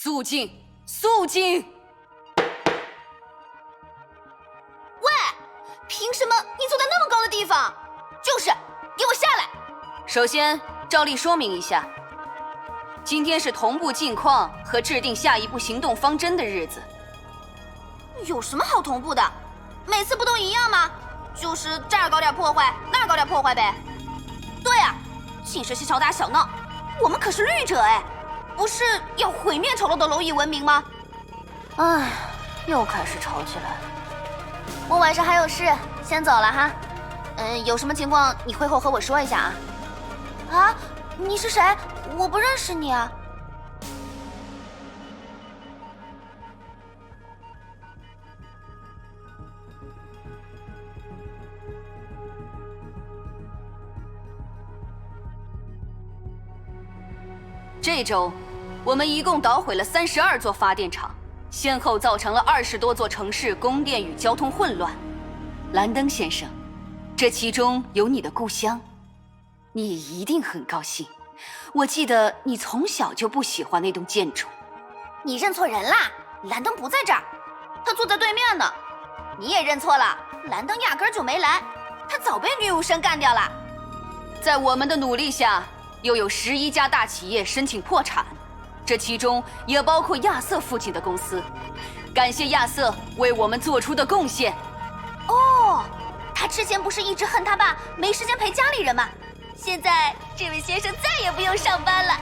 肃静，肃静！喂，凭什么你坐在那么高的地方？就是，给我下来！首先，照例说明一下，今天是同步近况和制定下一步行动方针的日子。有什么好同步的？每次不都一样吗？就是这儿搞点破坏，那儿搞点破坏呗。对啊，尽是些小打小闹，我们可是绿者哎，不是要毁灭丑陋的蝼蚁文明吗？唉，又开始吵起来。我晚上还有事，先走了哈。有什么情况你会后和我说一下啊。啊，你是谁？我不认识你啊。这周，我们一共捣毁了32座发电厂，先后造成了20多座城市供电与交通混乱。兰登先生，这其中有你的故乡，你一定很高兴。我记得你从小就不喜欢那栋建筑。你认错人啦，兰登不在这儿，他坐在对面呢。你也认错了，兰登压根儿就没来，他早被女武神干掉了。在我们的努力下，又有11家大企业申请破产，这其中也包括亚瑟父亲的公司。感谢亚瑟为我们做出的贡献。哦，他之前不是一直恨他爸没时间陪家里人吗？现在这位先生再也不用上班了。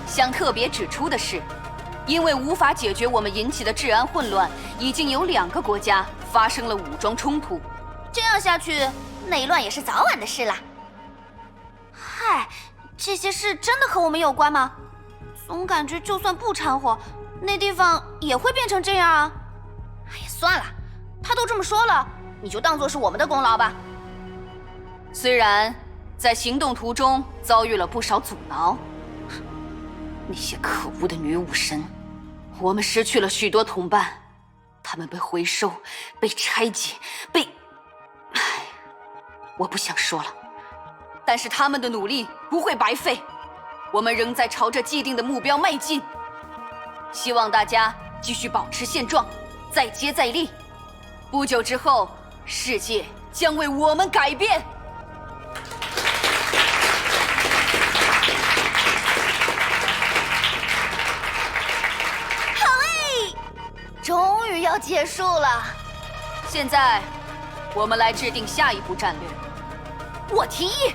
想特别指出的是，因为无法解决我们引起的治安混乱，已经有2个国家发生了武装冲突。这样下去，内乱也是早晚的事啦。嗨，这些事真的和我们有关吗？总感觉就算不掺和，那地方也会变成这样啊。哎呀，算了，他都这么说了，你就当作是我们的功劳吧。虽然在行动途中遭遇了不少阻挠，那些可恶的女武神，我们失去了许多同伴，他们被回收，被拆解，唉，我不想说了。但是他们的努力不会白费，我们仍在朝着既定的目标迈进。希望大家继续保持现状，再接再厉。不久之后，世界将为我们改变。好嘞，终于要结束了。现在，我们来制定下一步战略。我提议。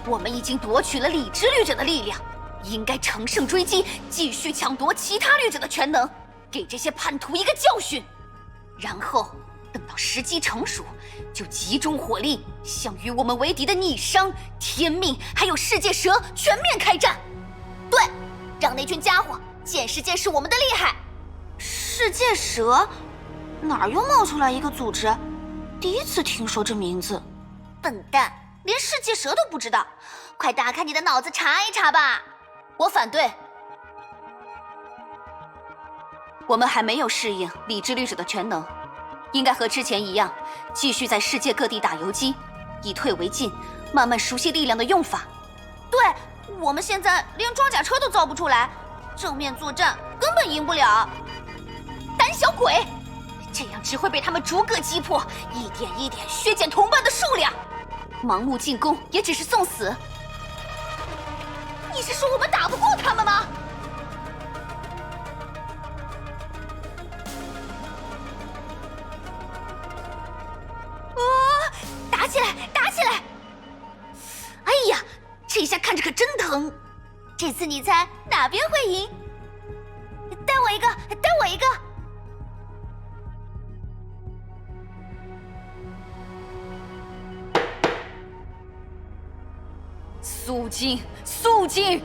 我们已经夺取了理智律者的力量，应该乘胜追击，继续抢夺其他律者的全能，给这些叛徒一个教训。然后等到时机成熟，就集中火力向与我们为敌的逆商、天命还有世界蛇全面开战。对，让那群家伙见识见识我们的厉害。世界蛇？哪儿又冒出来一个组织？第一次听说这名字。笨蛋，连世界蛇都不知道，快打开你的脑子查一查吧！我反对。我们还没有适应理智律者的全能，应该和之前一样，继续在世界各地打游击，以退为进，慢慢熟悉力量的用法。对，我们现在连装甲车都造不出来，正面作战根本赢不了。胆小鬼，这样只会被他们逐个击破，一点一点削减同伴的数量。盲目进攻也只是送死。你是说我们打不过他们吗？打起来，打起来！哎呀，这下看着可真疼。这次你猜哪边会赢？带我一个，带我一个。肃静，肃静！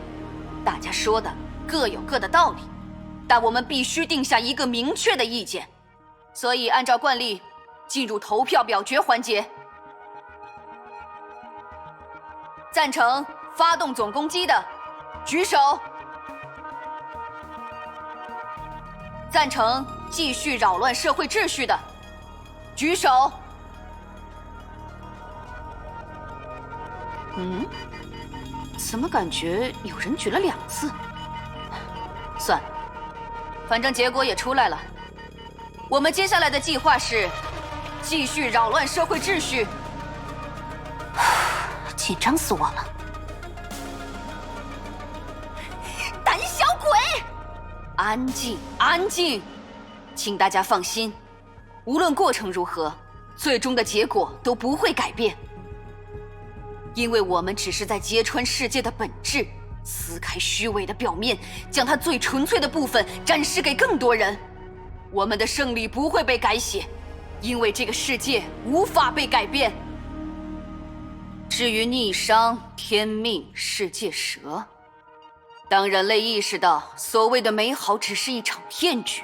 大家说的各有各的道理，但我们必须定下一个明确的意见。所以按照惯例，进入投票表决环节。赞成发动总攻击的，举手。赞成继续扰乱社会秩序的，举手。怎么感觉有人举了2次？算了，反正结果也出来了。我们接下来的计划是继续扰乱社会秩序。紧张死我了！胆小鬼！安静，安静，请大家放心，无论过程如何，最终的结果都不会改变。因为我们只是在揭穿世界的本质，撕开虚伪的表面，将它最纯粹的部分展示给更多人。我们的胜利不会被改写，因为这个世界无法被改变。至于逆商、天命、世界蛇，当人类意识到所谓的美好只是一场骗局，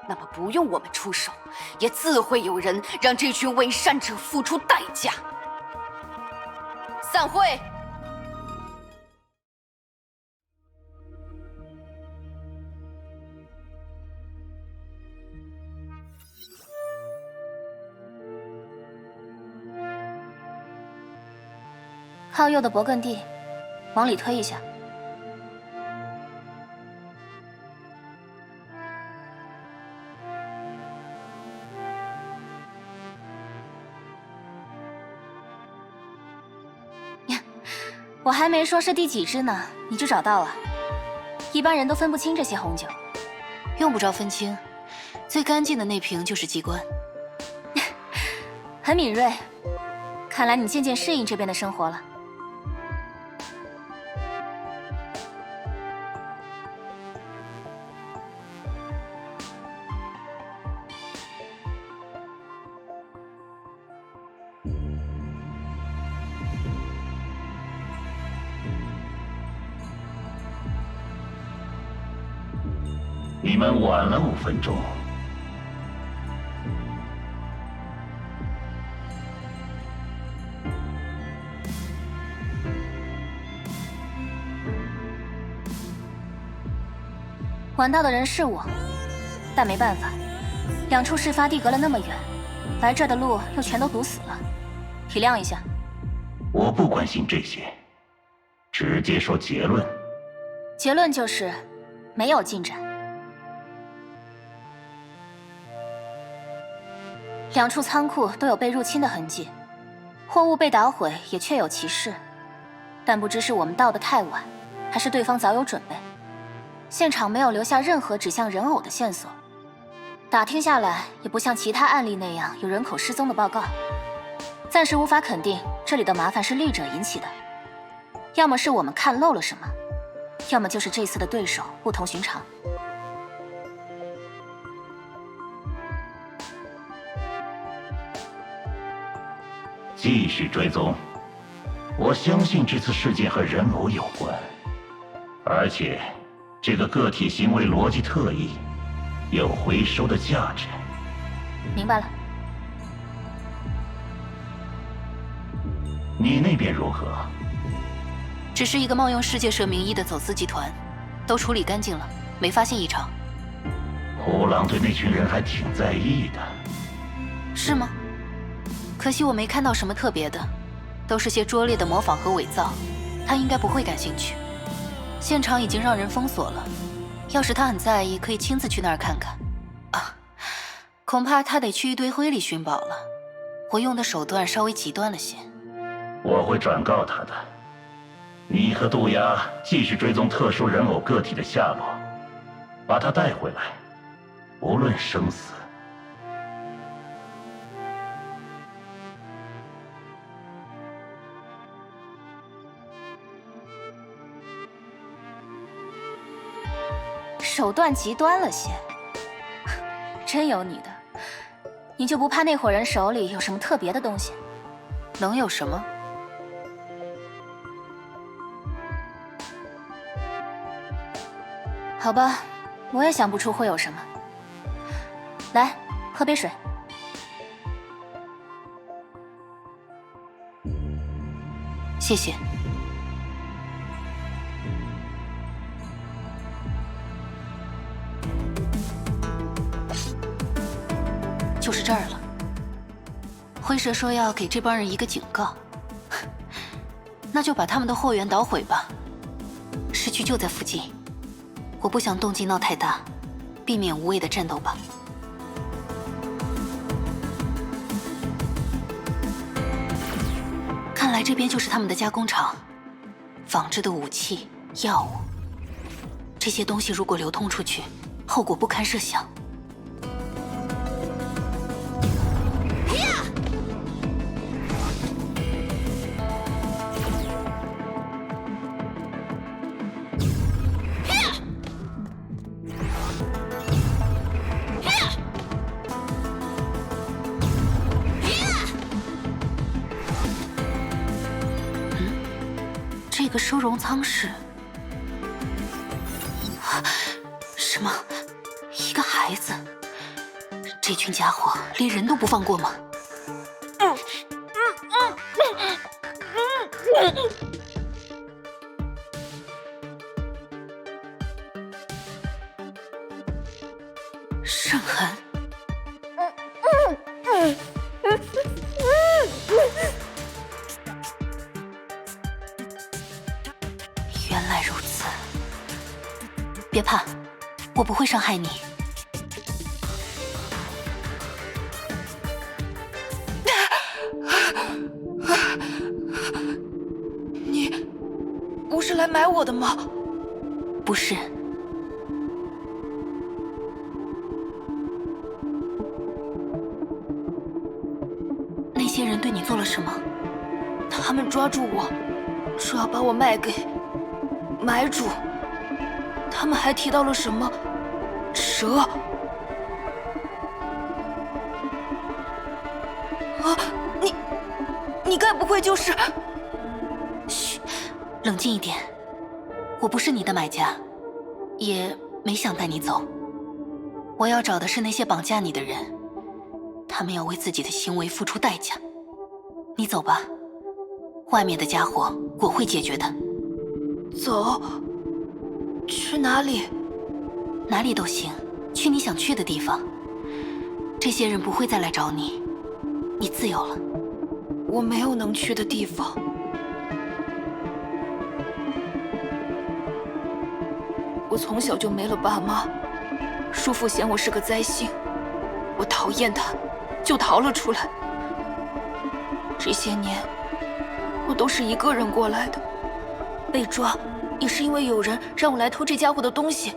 那么不用我们出手，也自会有人让这群伪善者付出代价。散会。靠右的勃艮第，往里推一下。呀，我还没说是第几支呢，你就找到了。一般人都分不清这些红酒。用不着分清，最干净的那瓶就是机关。很敏锐，看来你渐渐适应这边的生活了。你们晚了5分钟。晚到的人是我，但没办法，2处事发地隔了那么远，来这儿的路又全都堵死了，体谅一下。我不关心这些，直接说结论。结论就是没有进展。2处仓库都有被入侵的痕迹，货物被捣毁也确有其事，但不知是我们到得太晚，还是对方早有准备。现场没有留下任何指向人偶的线索，打听下来也不像其他案例那样有人口失踪的报告。暂时无法肯定这里的麻烦是绿者引起的，要么是我们看漏了什么，要么就是这次的对手不同寻常。继续追踪，我相信这次事件和人偶有关，而且这个个体行为逻辑特异，有回收的价值。明白了。你那边如何？只是一个冒用世界社名义的走私集团，都处理干净了，没发现异常。胡狼对那群人还挺在意的。是吗？可惜我没看到什么特别的，都是些拙劣的模仿和伪造，他应该不会感兴趣。现场已经让人封锁了，要是他很在意，可以亲自去那儿看看。啊，恐怕他得去一堆灰里寻宝了。我用的手段稍微极端了些。我会转告他的。你和杜鸦继续追踪特殊人偶个体的下落，把他带回来，无论生死。手段极端了些，真有你的！你就不怕那伙人手里有什么特别的东西？能有什么？好吧，我也想不出会有什么。来，喝杯水。谢谢。就是这儿了。灰蛇说要给这帮人一个警告，那就把他们的货源捣毁吧。市区就在附近，我不想动静闹太大，避免无谓的战斗吧。看来这边就是他们的加工厂，仿制的武器、药物，这些东西如果流通出去，后果不堪设想。这个收容舱是什么？一个孩子？这群家伙连人都不放过吗？盛寒。原来如此，别怕，我不会伤害你。你不是来买我的吗？不是。那些人对你做了什么？他们抓住我，说要把我卖给买主。他们还提到了什么蛇？啊，你该不会就是……嘘，冷静一点。我不是你的买家，也没想带你走。我要找的是那些绑架你的人，他们要为自己的行为付出代价。你走吧，外面的家伙我会解决的。走？去哪里？哪里都行，去你想去的地方。这些人不会再来找你，你自由了。我没有能去的地方。我从小就没了爸妈，叔父嫌我是个灾星，我讨厌他，就逃了出来。这些年，我都是一个人过来的，被抓也是因为有人让我来偷这家伙的东西，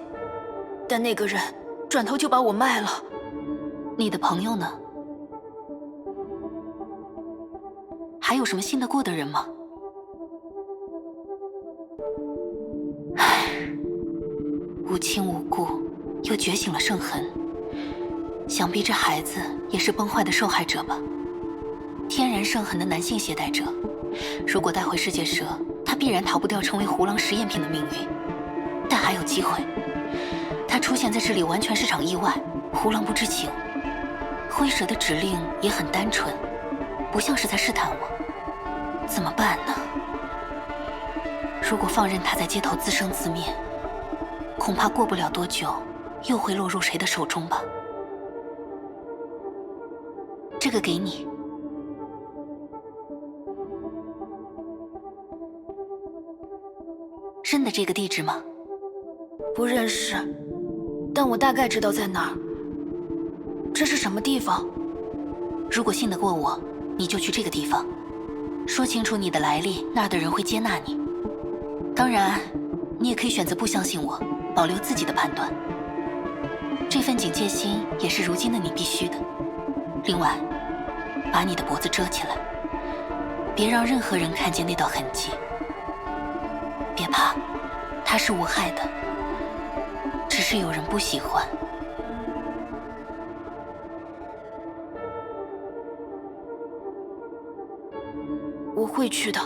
但那个人转头就把我卖了。你的朋友呢？还有什么信得过的人吗？唉，无亲无故，又觉醒了圣痕，想必这孩子也是崩坏的受害者吧？天然圣痕的男性携带者，如果带回世界蛇，他必然逃不掉成为胡狼实验品的命运。但还有机会，他出现在这里完全是场意外，胡狼不知情。灰蛇的指令也很单纯，不像是在试探我。怎么办呢？如果放任他在街头自生自灭，恐怕过不了多久，又会落入谁的手中吧。这个给你。认得这个地址吗？不认识，但我大概知道在哪儿。这是什么地方？如果信得过我，你就去这个地方，说清楚你的来历，那儿的人会接纳你。当然，你也可以选择不相信我，保留自己的判断。这份警戒心也是如今的你必须的。另外，把你的脖子遮起来，别让任何人看见那道痕迹。别怕，他是无害的，只是有人不喜欢。我会去的，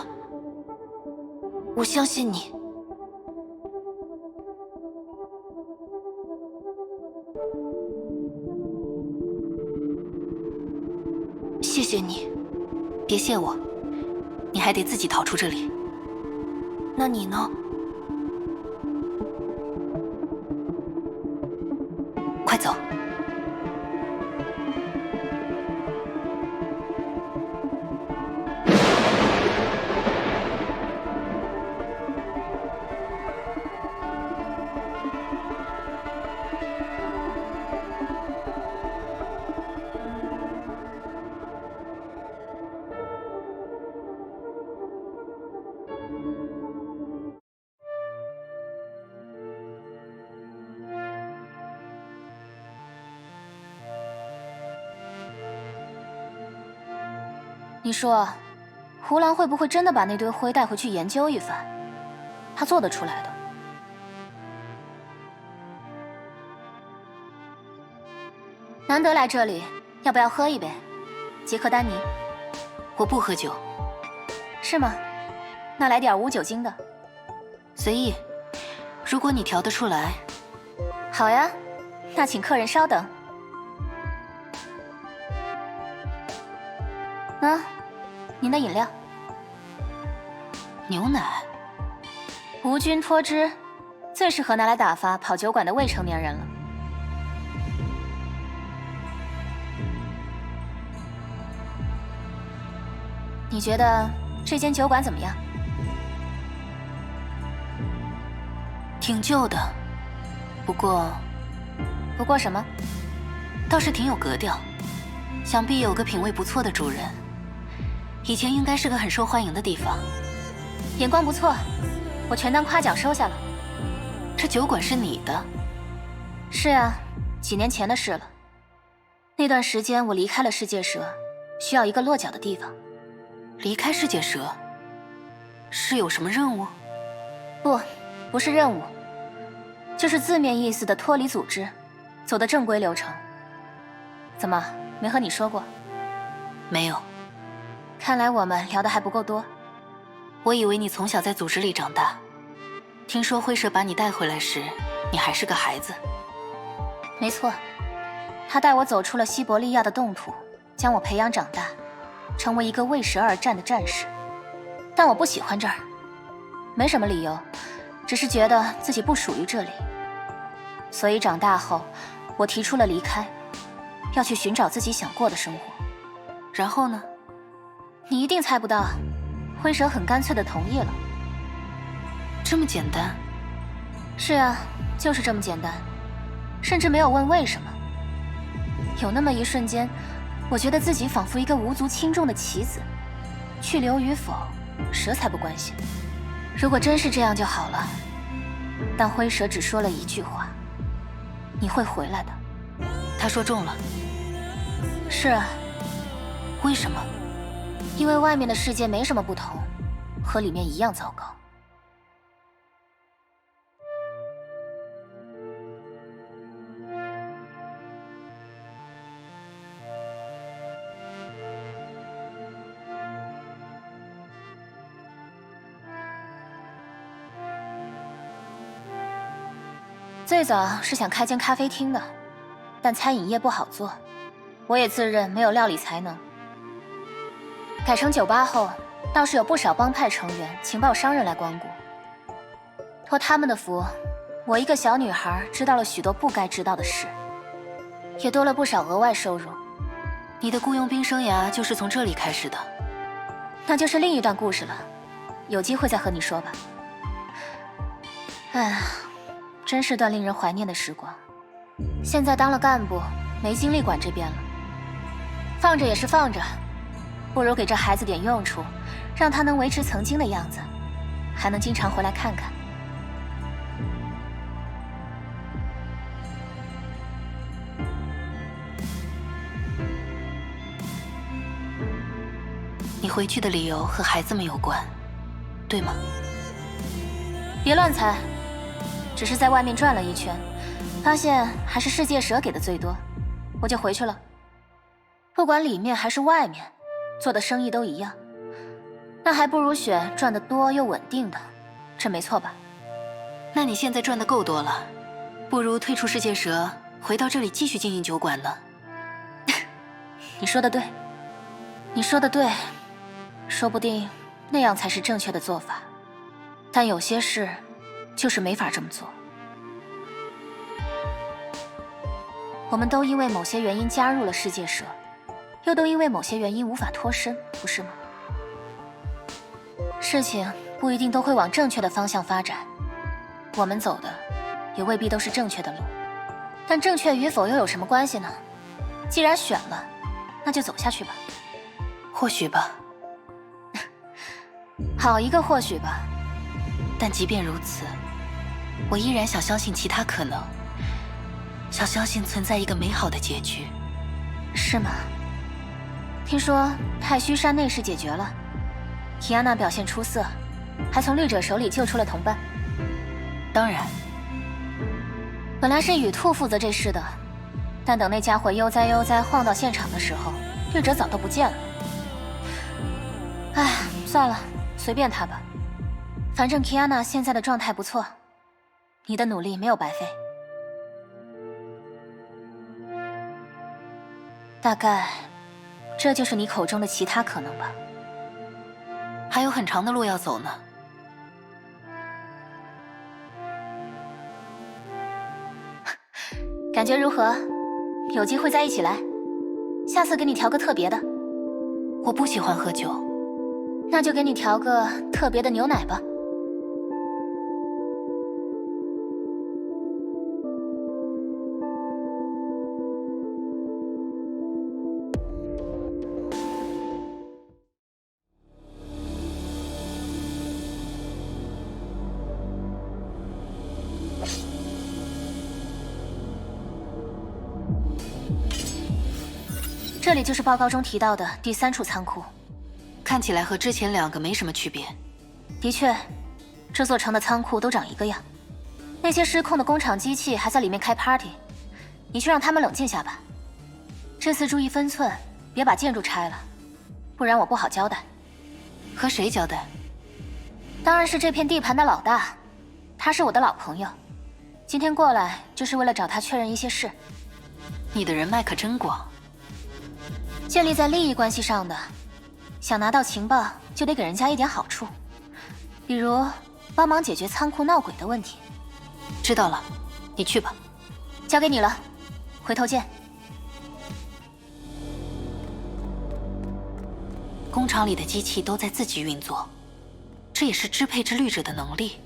我相信你。谢谢你。别谢我，你还得自己逃出这里。那你呢？快走。你说，胡兰会不会真的把那堆灰带回去研究一番？他做得出来的。难得来这里，要不要喝一杯？杰克丹尼。我不喝酒。是吗？那来点无酒精的。随意，如果你调得出来。好呀，那请客人稍等。您的饮料。牛奶。无菌脱脂，最适合拿来打发跑酒馆的未成年人了。你觉得这间酒馆怎么样？挺旧的，不过什么？倒是挺有格调，想必有个品味不错的主人。以前应该是个很受欢迎的地方。眼光不错，我全当夸奖收下了。这酒馆是你的？是啊，几年前的事了。那段时间我离开了世界蛇，需要一个落脚的地方。离开世界蛇？是有什么任务？不是任务，就是字面意思的脱离组织，走的正规流程。怎么，没和你说过？没有。看来我们聊得还不够多。我以为你从小在组织里长大，听说灰蛇把你带回来时，你还是个孩子。没错，他带我走出了西伯利亚的冻土，将我培养长大，成为一个为蛇而战的战士。但我不喜欢这儿，没什么理由，只是觉得自己不属于这里。所以长大后，我提出了离开，要去寻找自己想过的生活。然后呢？你一定猜不到，灰蛇很干脆地同意了。这么简单？是啊，就是这么简单，甚至没有问为什么。有那么一瞬间，我觉得自己仿佛一个无足轻重的棋子，去留与否，蛇才不关心。如果真是这样就好了。但灰蛇只说了一句话：“你会回来的。”他说中了。是啊。为什么？因为外面的世界没什么不同，和里面一样糟糕。最早是想开间咖啡厅的，但餐饮业不好做，我也自认没有料理才能。改成酒吧后，倒是有不少帮派成员、情报商人来光顾。托他们的福，我一个小女孩知道了许多不该知道的事，也多了不少额外收入。你的雇佣兵生涯就是从这里开始的？那就是另一段故事了，有机会再和你说吧。哎，真是段令人怀念的时光。现在当了干部，没精力管这边了。放着也是放着。不如给这孩子点用处，让他能维持曾经的样子，还能经常回来看看。你回去的理由和孩子们有关，对吗？别乱猜，只是在外面转了一圈，发现还是世界蛇给的最多，我就回去了。不管里面还是外面，做的生意都一样，那还不如选赚得多又稳定的，这没错吧？那你现在赚得够多了，不如退出世界蛇，回到这里继续经营酒馆呢？你说的对，你说的对，说不定那样才是正确的做法，但有些事就是没法这么做。我们都因为某些原因加入了世界蛇，又都因为某些原因无法脱身，不是吗？事情不一定都会往正确的方向发展，我们走的也未必都是正确的路，但正确与否又有什么关系呢？既然选了，那就走下去吧。或许吧。好一个或许吧。但即便如此，我依然想相信其他可能，想相信存在一个美好的结局。是吗？听说太虚山内事解决了，提安娜表现出色，还从绿者手里救出了同伴。当然，本来是雨兔负责这事的，但等那家伙悠哉悠哉晃到现场的时候，绿者早都不见了。唉，算了，随便他吧。反正提安娜现在的状态不错，你的努力没有白费。大概，这就是你口中的其他可能吧。还有很长的路要走呢。感觉如何？有机会再一起来，下次给你调个特别的。我不喜欢喝酒，那就给你调个特别的牛奶吧。这里就是报告中提到的第3处仓库，看起来和之前2个没什么区别。的确，这座城的仓库都长一个样。那些失控的工厂机器还在里面开 party， 你去让他们冷静下吧。这次注意分寸，别把建筑拆了，不然我不好交代。和谁交代？当然是这片地盘的老大，他是我的老朋友，今天过来就是为了找他确认一些事。你的人脉可真广。建立在利益关系上的，想拿到情报就得给人家一点好处，比如帮忙解决仓库闹鬼的问题。知道了，你去吧。交给你了，回头见。工厂里的机器都在自己运作，这也是支配之律者的能力。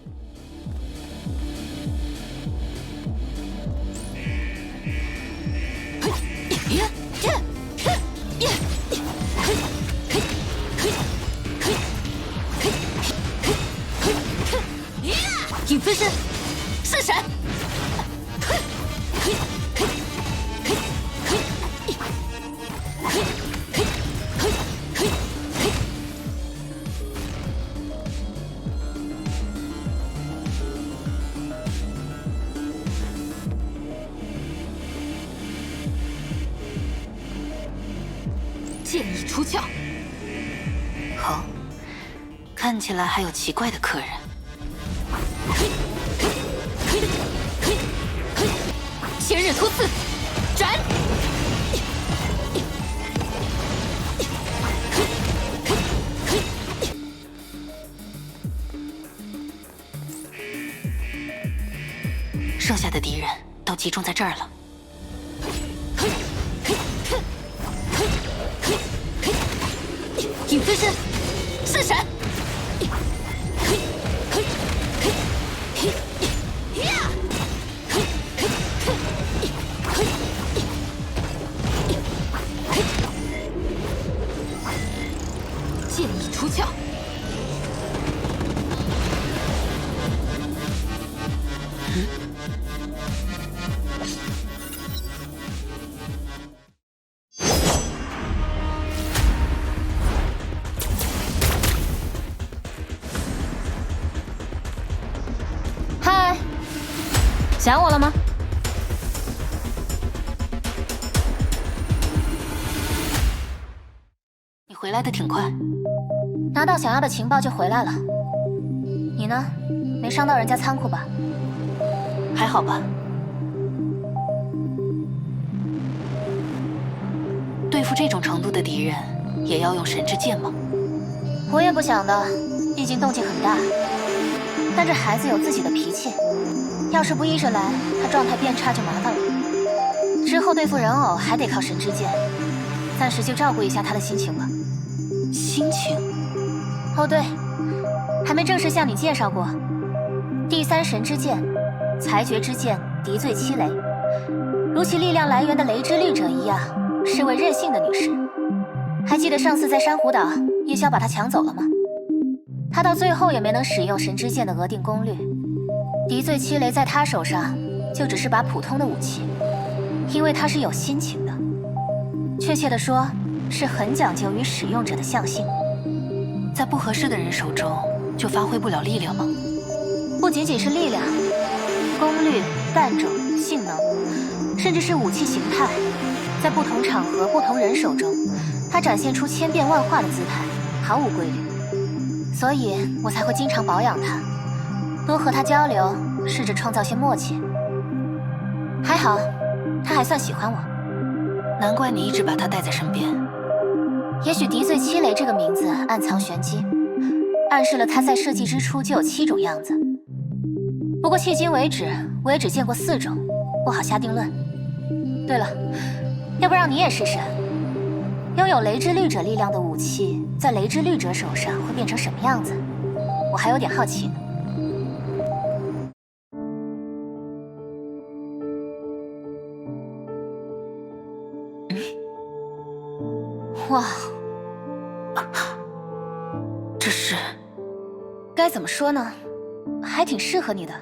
影分身，四闪！剑意出鞘。好，看起来还有奇怪的客人。千日突刺，斩！剩下的敌人都集中在这儿了。影分身，四闪！剑意出鞘。嗨，想我了吗？你回来的挺快。拿到想要的情报就回来了。你呢？没伤到人家仓库吧？还好吧。对付这种程度的敌人，也要用神之剑吗？我也不想的，毕竟动静很大。但这孩子有自己的脾气，要是不依着来，他状态变差就麻烦了。之后对付人偶还得靠神之剑，暂时就照顾一下他的心情吧。心情？哦对，还没正式向你介绍过。第3神之剑，裁决之剑，敌罪七雷，如其力量来源的雷之律者一样，是位任性的女士。还记得上次在珊瑚岛，夜宵把她抢走了吗？她到最后也没能使用神之剑的额定功率。敌罪七雷在她手上就只是把普通的武器，因为她是有心情的。确切的说，是很讲究于使用者的相性。在不合适的人手中，就发挥不了力量吗？不仅仅是力量，功率、弹种、性能，甚至是武器形态，在不同场合、不同人手中，它展现出千变万化的姿态，毫无规律。所以我才会经常保养它，多和它交流，试着创造些默契。还好，它还算喜欢我。难怪你一直把它带在身边。也许敌罪七雷这个名字暗藏玄机，暗示了它在设计之初就有7种样子。不过迄今为止，我也只见过4种，不好下定论。对了，要不让你也试试？拥有雷之律者力量的武器，在雷之律者手上会变成什么样子？我还有点好奇呢。哇，这是……该怎么说呢？还挺适合你的。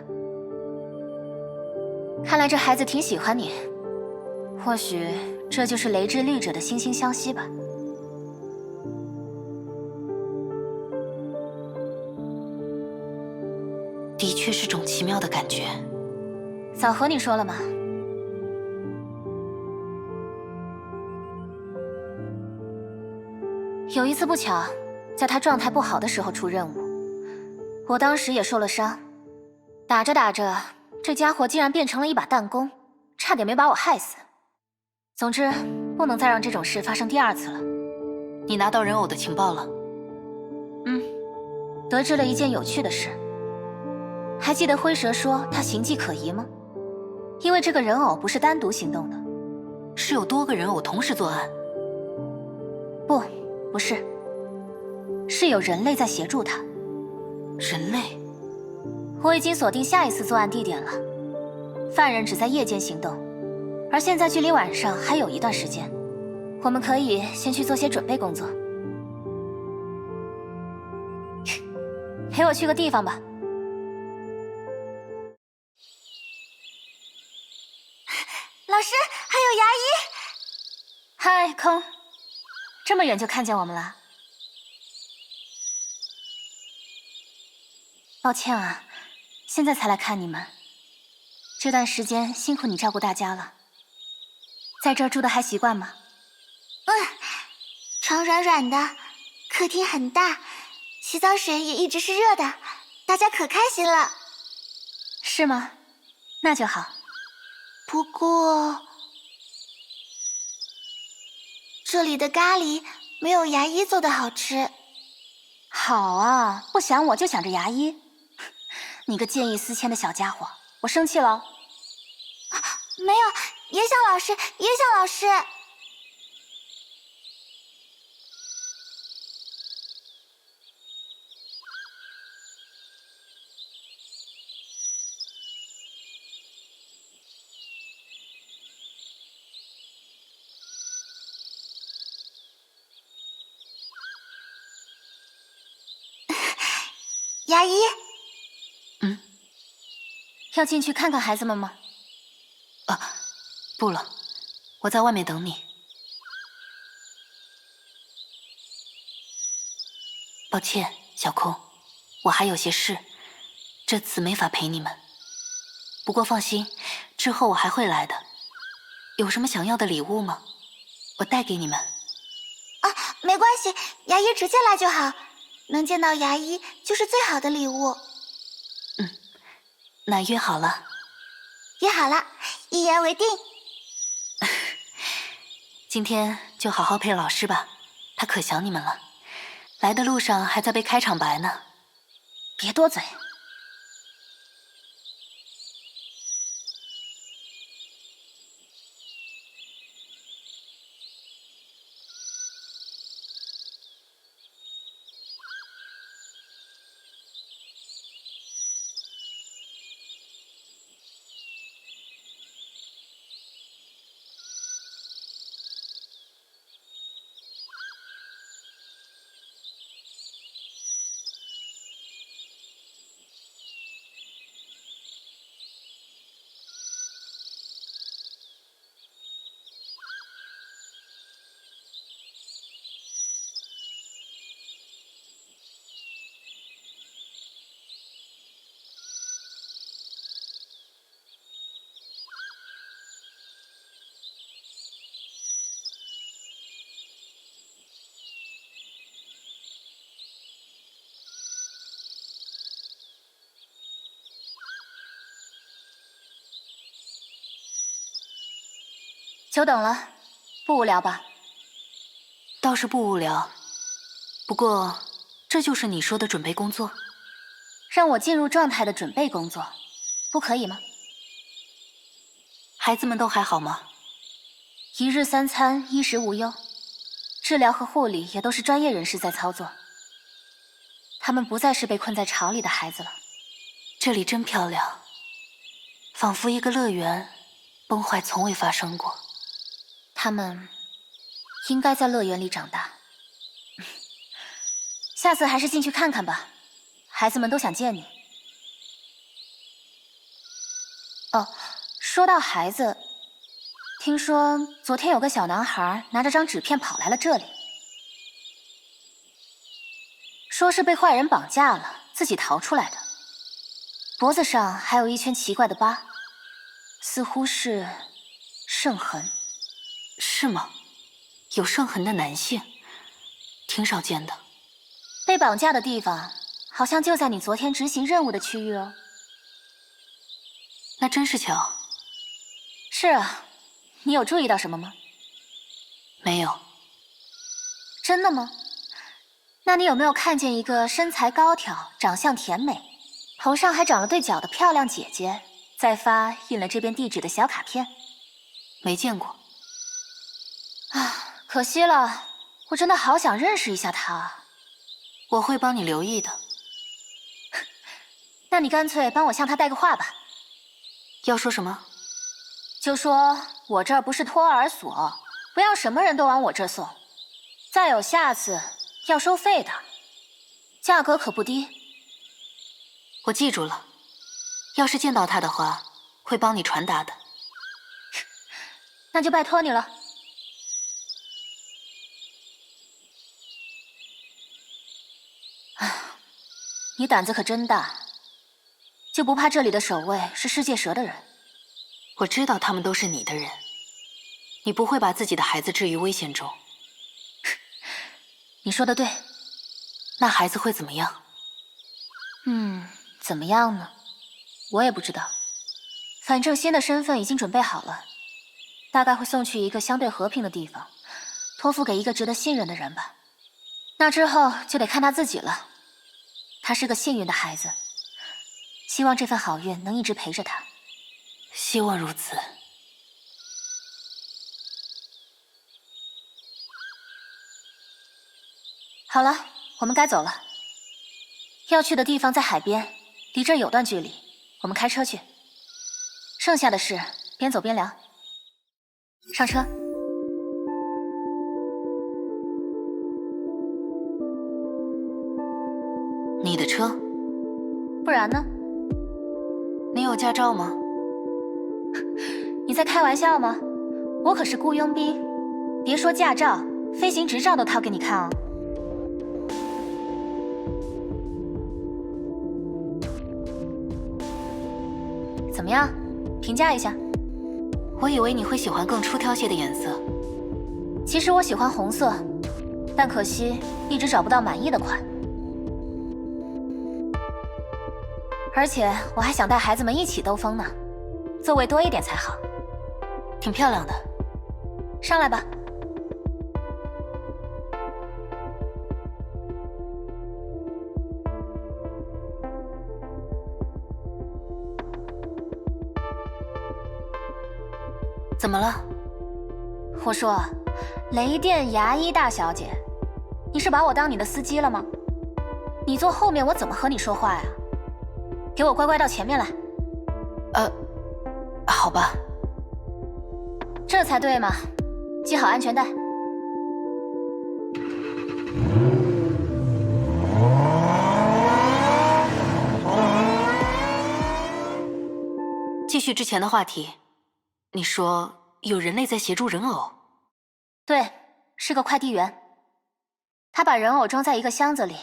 看来这孩子挺喜欢你，或许这就是雷之律者的惺惺相惜吧。的确是种奇妙的感觉。早和你说了吗？有一次不巧，在他状态不好的时候出任务，我当时也受了伤，打着打着，这家伙竟然变成了一把弹弓，差点没把我害死。总之，不能再让这种事发生第2次了。你拿到人偶的情报了？得知了一件有趣的事。还记得灰蛇说他形迹可疑吗？因为这个人偶不是单独行动的，是有多个人偶同时作案？不是，是有人类在协助他。人类？我已经锁定下一次作案地点了。犯人只在夜间行动，而现在距离晚上还有一段时间，我们可以先去做些准备工作。陪我去个地方吧。老师，还有牙医。嗨，空，这么远就看见我们了。抱歉啊，现在才来看你们。这段时间辛苦你照顾大家了。在这儿住的还习惯吗？床软软的，客厅很大，洗澡水也一直是热的，大家可开心了。是吗？那就好。不过，这里的咖喱没有牙医做的好吃。好啊，不想我就想着牙医。你个见异思迁的小家伙，我生气了。没有，也想老师，也想老师。牙医，要进去看看孩子们吗？不了，我在外面等你。抱歉，小空，我还有些事，这次没法陪你们。不过放心，之后我还会来的。有什么想要的礼物吗？我带给你们。没关系，牙医直接来就好。能见到牙医就是最好的礼物。那约好了。约好了，一言为定。今天就好好陪老师吧，他可想你们了。来的路上还在背开场白呢。别多嘴。久等了，不无聊吧？倒是不无聊，不过这就是你说的准备工作？让我进入状态的准备工作，不可以吗？孩子们都还好吗？一日三餐，衣食无忧，治疗和护理也都是专业人士在操作。他们不再是被困在巢里的孩子了。这里真漂亮，仿佛一个乐园，崩坏从未发生过。他们应该在乐园里长大。下次还是进去看看吧，孩子们都想见你。哦，说到孩子，听说昨天有个小男孩拿着张纸片跑来了这里，说是被坏人绑架了，自己逃出来的。脖子上还有一圈奇怪的疤，似乎是圣痕。是吗？有圣痕的男性，挺少见的。被绑架的地方好像就在你昨天执行任务的区域哦。那真是巧。是啊，你有注意到什么吗？没有。真的吗？那你有没有看见一个身材高挑、长相甜美，头上还长了对角的漂亮姐姐，在发印了这边地址的小卡片？没见过。啊，可惜了，我真的好想认识一下她。我会帮你留意的。那你干脆帮我向她带个话吧。要说什么？就说我这儿不是托儿所，不要什么人都往我这儿送。再有下次要收费的，价格可不低。我记住了，要是见到他的话，会帮你传达的。那就拜托你了。你胆子可真大，就不怕这里的守卫是世界蛇的人？我知道他们都是你的人，你不会把自己的孩子置于危险中。你说的对。那孩子会怎么样？怎么样呢？我也不知道。反正新的身份已经准备好了，大概会送去一个相对和平的地方，托付给一个值得信任的人吧。那之后就得看他自己了。他是个幸运的孩子，希望这份好运能一直陪着他。希望如此。好了，我们该走了。要去的地方在海边，离这儿有段距离，我们开车去。剩下的事边走边聊。上车。你的车？不然呢？你有驾照吗？你在开玩笑吗？我可是雇佣兵，别说驾照，飞行执照都掏给你看哦。怎么样？评价一下。我以为你会喜欢更出挑些的颜色。其实我喜欢红色，但可惜一直找不到满意的款。而且我还想带孩子们一起兜风呢，座位多一点才好。挺漂亮的。上来吧。怎么了？我说，雷电牙医大小姐，你是把我当你的司机了吗？你坐后面，我怎么和你说话呀？给我乖乖到前面来。好吧。这才对嘛，系好安全带。继续之前的话题，你说有人类在协助人偶？对，是个快递员。他把人偶装在一个箱子里，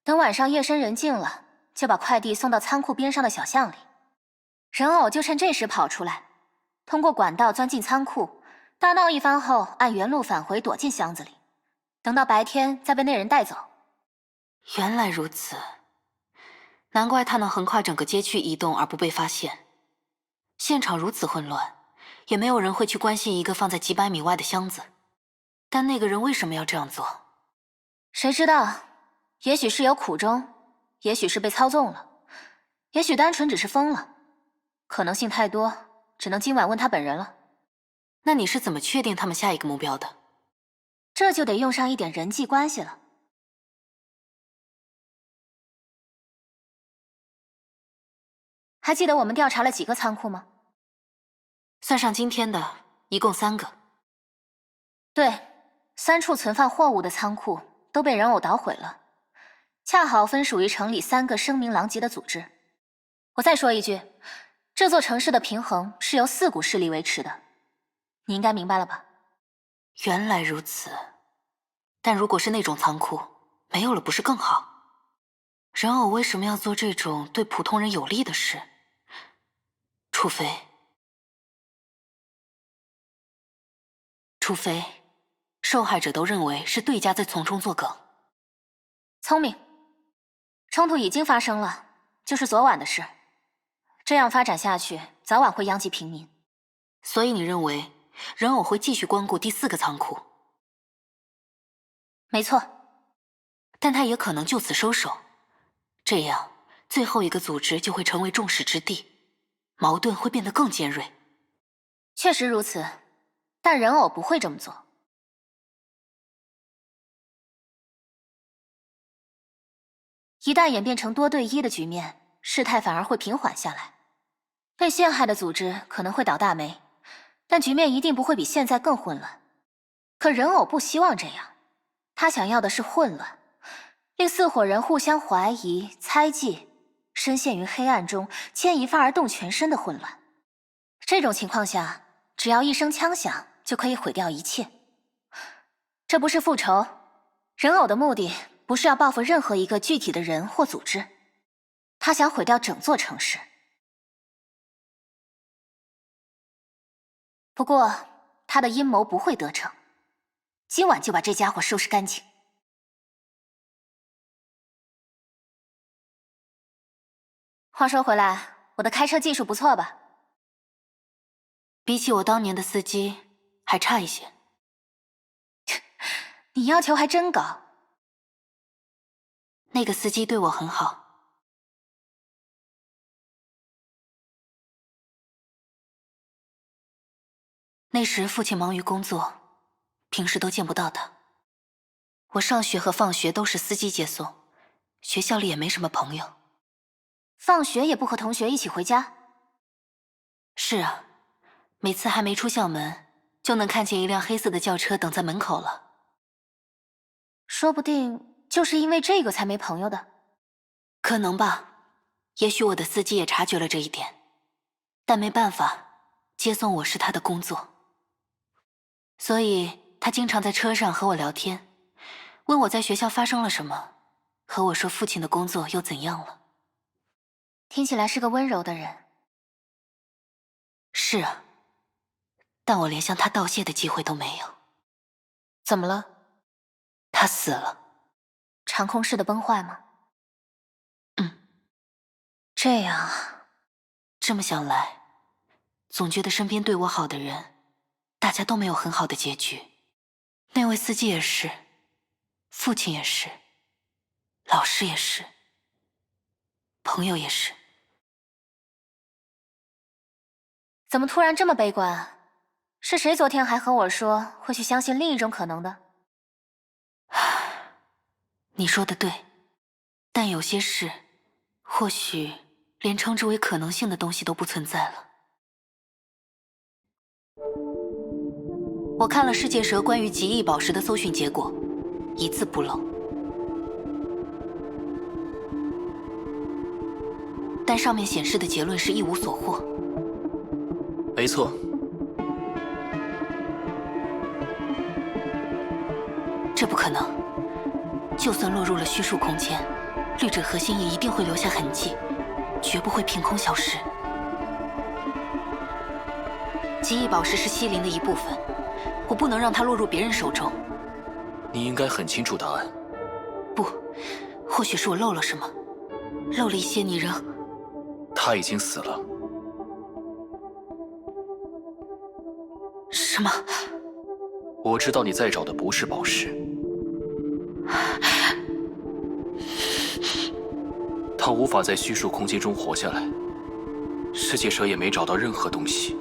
等晚上夜深人静了，就把快递送到仓库边上的小巷里。人偶就趁这时跑出来，通过管道钻进仓库，大闹一番后，按原路返回，躲进箱子里，等到白天再被那人带走。原来如此，难怪他能横跨整个街区移动而不被发现。现场如此混乱，也没有人会去关心一个放在几百米外的箱子。但那个人为什么要这样做？谁知道？也许是有苦衷，也许是被操纵了，也许单纯只是疯了。可能性太多，只能今晚问他本人了。那你是怎么确定他们下一个目标的？这就得用上一点人际关系了。还记得我们调查了几个仓库吗？算上今天的，一共3个。对，3处存放货物的仓库都被人偶捣毁了，恰好分属于城里3个声名狼藉的组织。我再说一句，这座城市的平衡是由4股势力维持的，你应该明白了吧？原来如此。但如果是那种仓库，没有了不是更好？人偶为什么要做这种对普通人有利的事？除非受害者都认为是对家在从中作梗。聪明。冲突已经发生了，就是昨晚的事。这样发展下去，早晚会殃及平民。所以你认为人偶会继续光顾第4个仓库？没错。但他也可能就此收手，这样最后一个组织就会成为众矢之的，矛盾会变得更尖锐。确实如此，但人偶不会这么做。一旦演变成多对1的局面，事态反而会平缓下来。被陷害的组织可能会倒大霉，但局面一定不会比现在更混乱。可人偶不希望这样，他想要的是混乱，令4伙人互相怀疑、猜忌，深陷于黑暗中，牵一发而动全身的混乱。这种情况下，只要一声枪响，就可以毁掉一切。这不是复仇，人偶的目的不是要报复任何一个具体的人或组织，他想毁掉整座城市。不过，他的阴谋不会得逞，今晚就把这家伙收拾干净。话说回来，我的开车技术不错吧？比起我当年的司机，还差一些。你要求还真高。那个司机对我很好。那时父亲忙于工作，平时都见不到他。我上学和放学都是司机接送，学校里也没什么朋友。放学也不和同学一起回家？是啊，每次还没出校门，就能看见一辆黑色的轿车等在门口了。说不定就是因为这个才没朋友的。可能吧，也许我的司机也察觉了这一点，但没办法，接送我是他的工作。所以他经常在车上和我聊天，问我在学校发生了什么，和我说父亲的工作又怎样了。听起来是个温柔的人。是啊，但我连向他道谢的机会都没有。怎么了？他死了。长空式的崩坏吗？这样啊。这么想来，总觉得身边对我好的人，大家都没有很好的结局。那位司机也是，父亲也是，老师也是，朋友也是。怎么突然这么悲观？是谁昨天还和我说会去相信另一种可能的？你说的对，但有些事，或许连称之为可能性的东西都不存在了。我看了世界蛇关于极意宝石的搜寻结果，一字不漏。但上面显示的结论是一无所获。没错。这不可能。就算落入了虚数空间，绿者核心也一定会留下痕迹，绝不会凭空消失。极意宝石是西陵的一部分，我不能让它落入别人手中。你应该很清楚答案。不，或许是我漏了什么，漏了一些你仍……他已经死了。什么？我知道你在找的不是宝石，它无法在虚数空间中活下来。世界蛇也没找到任何东西。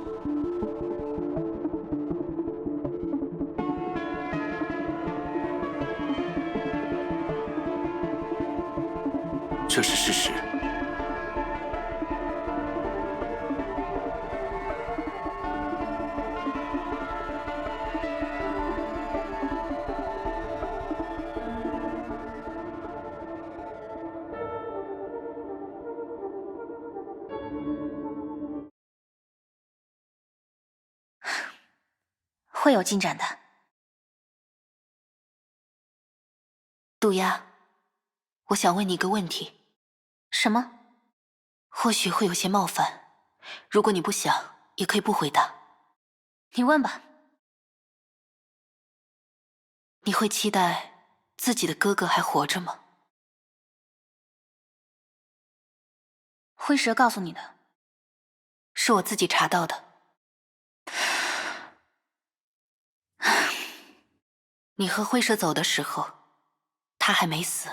这是事实。会有进展的。渡鸦，我想问你一个问题。什么？或许会有些冒犯，如果你不想，也可以不回答。你问吧。你会期待自己的哥哥还活着吗？灰蛇告诉你的。是我自己查到的。你和灰蛇走的时候，他还没死。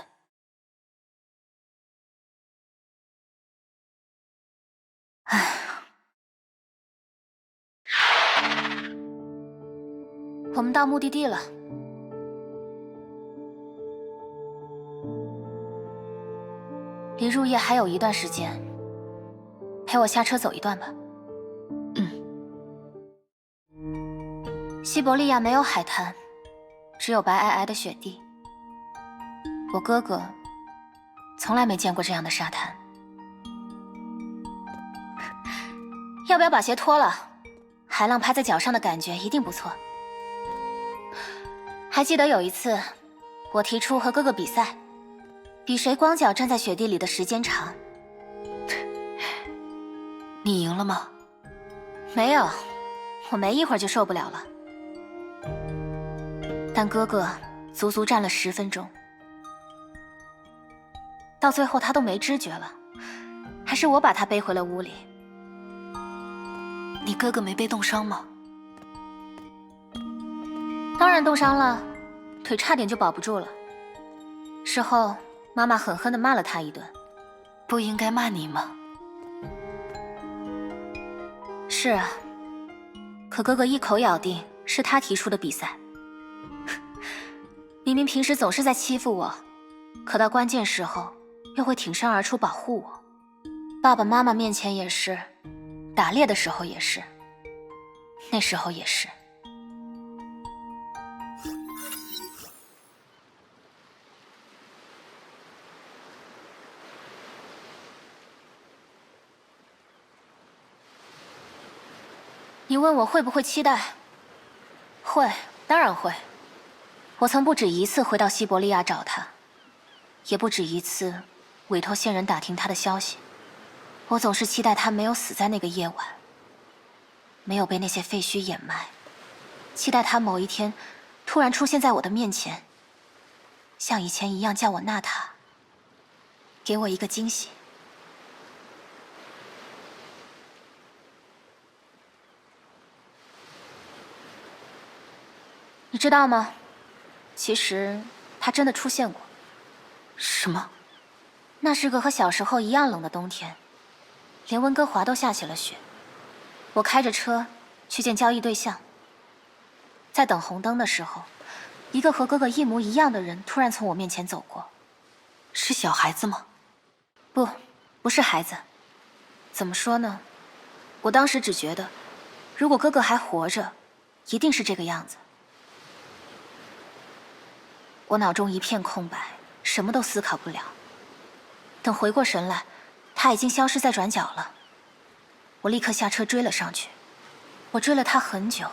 我们到目的地了。离入夜还有一段时间，陪我下车走一段吧。西伯利亚没有海滩，只有白皑皑的雪地。我哥哥从来没见过这样的沙滩。要不要把鞋脱了？海浪拍在脚上的感觉一定不错。还记得有一次，我提出和哥哥比赛，比谁光脚站在雪地里的时间长。你赢了吗？没有，我没一会儿就受不了了。但哥哥足足站了10分钟，到最后他都没知觉了，还是我把他背回了屋里。你哥哥没被冻伤吗？当然冻伤了，腿差点就保不住了。事后妈妈狠狠地骂了他一顿。不应该骂你吗？是啊，可哥哥一口咬定是他提出的比赛。明明平时总是在欺负我，可到关键时候又会挺身而出保护我。爸爸妈妈面前也是，打猎的时候也是，那时候也是。你问我会不会期待？会，当然会。我曾不止一次回到西伯利亚找他，也不止一次委托线人打听他的消息。我总是期待他没有死在那个夜晚，没有被那些废墟掩埋，期待他某一天突然出现在我的面前，像以前一样叫我娜塔，给我一个惊喜。你知道吗？其实他真的出现过。什么？那是个和小时候一样冷的冬天，连温哥华都下起了雪。我开着车去见交易对象，在等红灯的时候，一个和哥哥一模一样的人突然从我面前走过。是小孩子吗？不，不是孩子。怎么说呢？我当时只觉得，如果哥哥还活着，一定是这个样子。我脑中一片空白，什么都思考不了。等回过神来，他已经消失在转角了。我立刻下车追了上去。我追了他很久，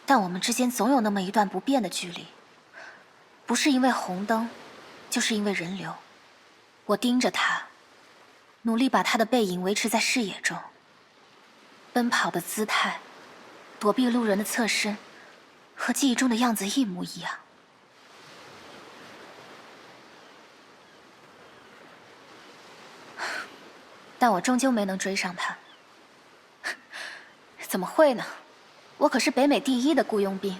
但我们之间总有那么一段不变的距离，不是因为红灯，就是因为人流。我盯着他，努力把他的背影维持在视野中。奔跑的姿态，躲避路人的侧身，和记忆中的样子一模一样。但我终究没能追上他。怎么会呢？我可是北美第1的雇佣兵，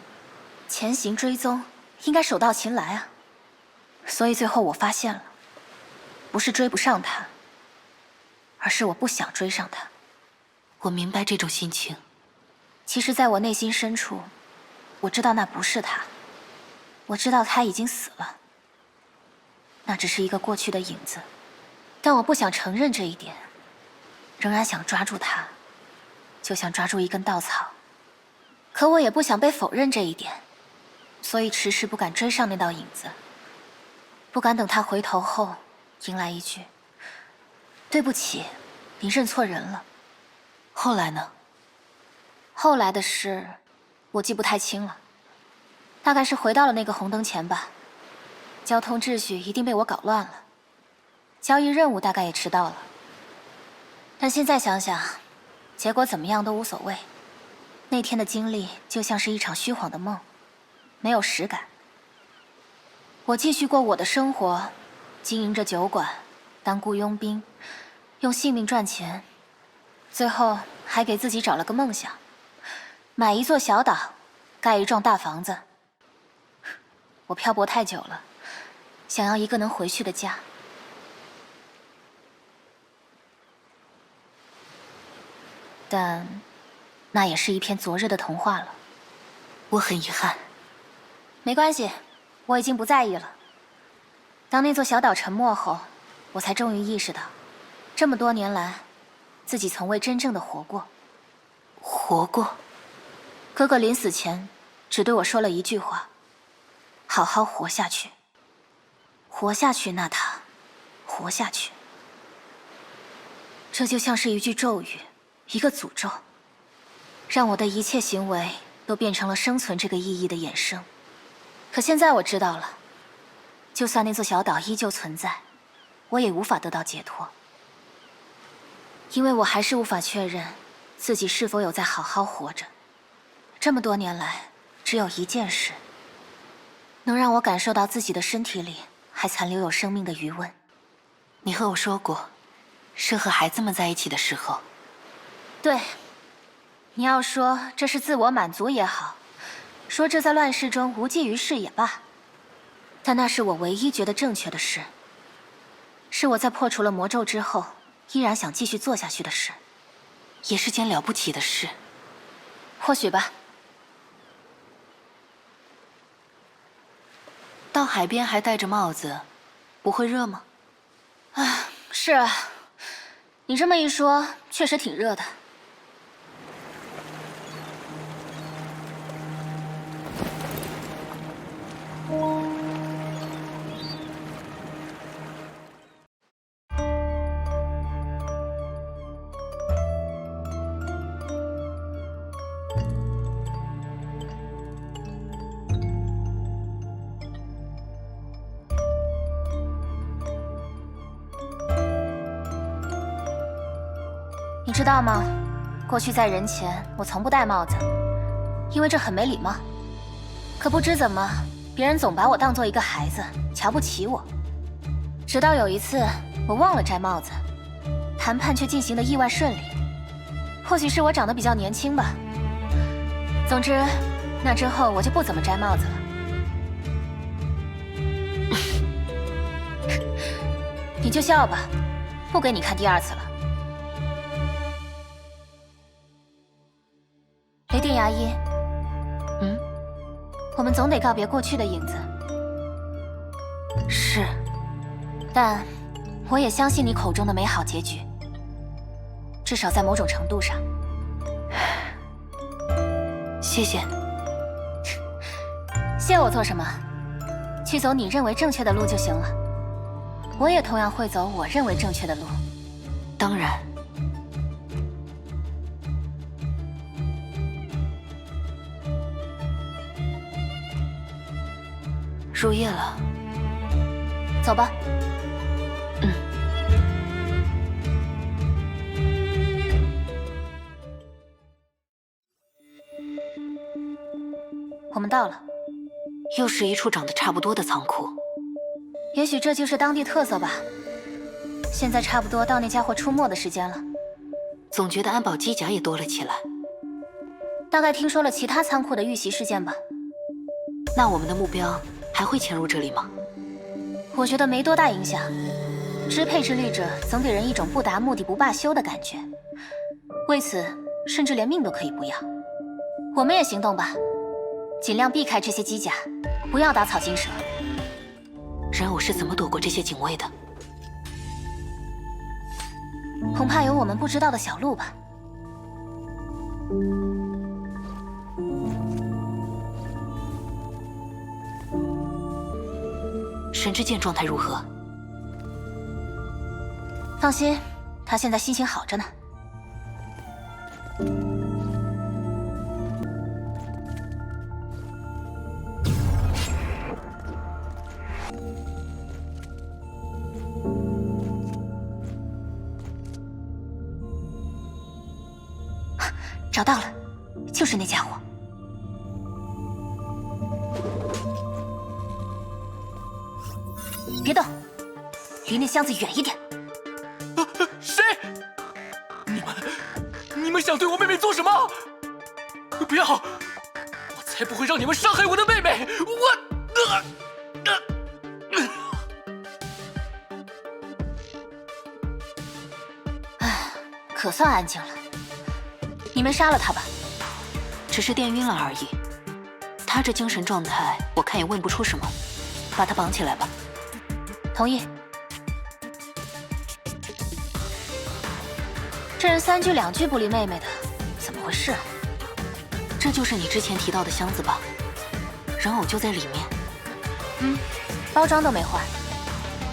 前行追踪应该手到擒来啊。所以最后我发现了，不是追不上他，而是我不想追上他。我明白这种心情。其实在我内心深处，我知道那不是他，我知道他已经死了，那只是一个过去的影子，但我不想承认这一点，仍然想抓住他，就像抓住一根稻草。可我也不想被否认这一点，所以迟迟不敢追上那道影子，不敢等他回头后迎来一句对不起，你认错人了。后来呢？后来的事我记不太清了，大概是回到了那个红灯前吧。交通秩序一定被我搞乱了，交易任务大概也迟到了。但现在想想，结果怎么样都无所谓。那天的经历就像是一场虚晃的梦，没有实感。我继续过我的生活，经营着酒馆，当雇佣兵，用性命赚钱，最后还给自己找了个梦想，买一座小岛，盖一幢大房子。我漂泊太久了，想要一个能回去的家。但那也是一篇昨日的童话了。我很遗憾。没关系，我已经不在意了。当那座小岛沉没后，我才终于意识到，这么多年来，自己从未真正的活过。活过？哥哥临死前只对我说了一句话：好好活下去。活下去，娜塔，活下去。这就像是一句咒语，一个诅咒，让我的一切行为都变成了生存这个意义的衍生。可现在我知道了，就算那座小岛依旧存在，我也无法得到解脱，因为我还是无法确认自己是否有在好好活着。这么多年来，只有一件事能让我感受到自己的身体里还残留有生命的余温。你和我说过，是和孩子们在一起的时候。对，你要说这是自我满足也好，说这在乱世中无济于事也罢，但那是我唯一觉得正确的事，是我在破除了魔咒之后依然想继续做下去的事，也是件了不起的事。或许吧。到海边还戴着帽子，不会热吗？啊，是啊，你这么一说，确实挺热的。你知道吗？过去在人前，我从不戴帽子，因为这很没礼貌。可不知怎么，别人总把我当做一个孩子，瞧不起我。直到有一次，我忘了摘帽子，谈判却进行得意外顺利。或许是我长得比较年轻吧。总之，那之后我就不怎么摘帽子了。你就笑吧，不给你看第二次了。雷电牙医，我们总得告别过去的影子。是，但我也相信你口中的美好结局，至少在某种程度上。谢谢。谢我做什么？去走你认为正确的路就行了。我也同样会走我认为正确的路。当然。入夜了，走吧。我们到了，又是一处长得差不多的仓库。也许这就是当地特色吧。现在差不多到那家伙出没的时间了。总觉得安保机甲也多了起来。大概听说了其他仓库的遇袭事件吧。那我们的目标还会潜入这里吗？我觉得没多大影响。支配之律者总给人一种不达目的不罢休的感觉，为此甚至连命都可以不要。我们也行动吧，尽量避开这些机甲，不要打草惊蛇。人偶是怎么躲过这些警卫的？恐怕有我们不知道的小路吧。神之剑状态如何？放心，他现在心情好着呢。找到了，就是那家伙。别动，离那箱子远一点。谁？你们想对我妹妹做什么？不要！我才不会让你们伤害我的妹妹！可算安静了。你们杀了他吧？只是电晕了而已。他这精神状态，我看也问不出什么。把他绑起来吧。同意。这人3句2句不离妹妹的，怎么回事啊？这就是你之前提到的箱子吧？人偶就在里面。包装都没坏，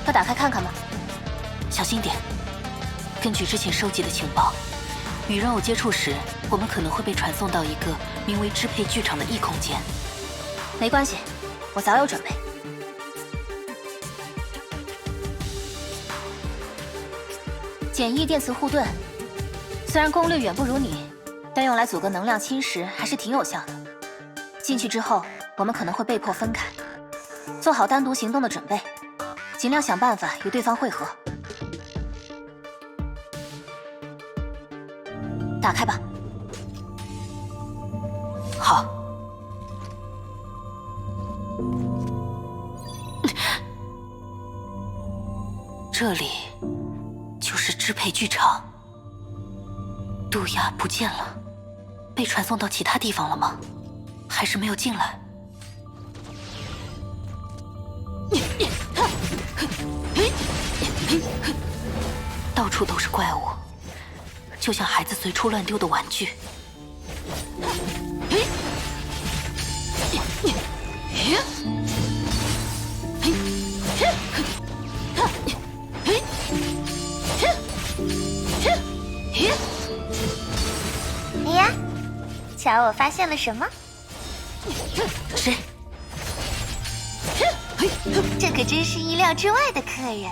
要打开看看吗？小心点。根据之前收集的情报，与人偶接触时，我们可能会被传送到一个名为支配剧场的异空间。没关系，我早有准备。简易电磁护盾，虽然功率远不如你，但用来阻隔能量侵蚀还是挺有效的。进去之后，我们可能会被迫分开，做好单独行动的准备，尽量想办法与对方会合。打开吧。好。这里就是支配剧场。杜雅不见了，被传送到其他地方了吗？还是没有进来？到处都是怪物，就像孩子随处乱丢的玩具。哎呀，瞧我发现了什么？谁？这可真是意料之外的客人。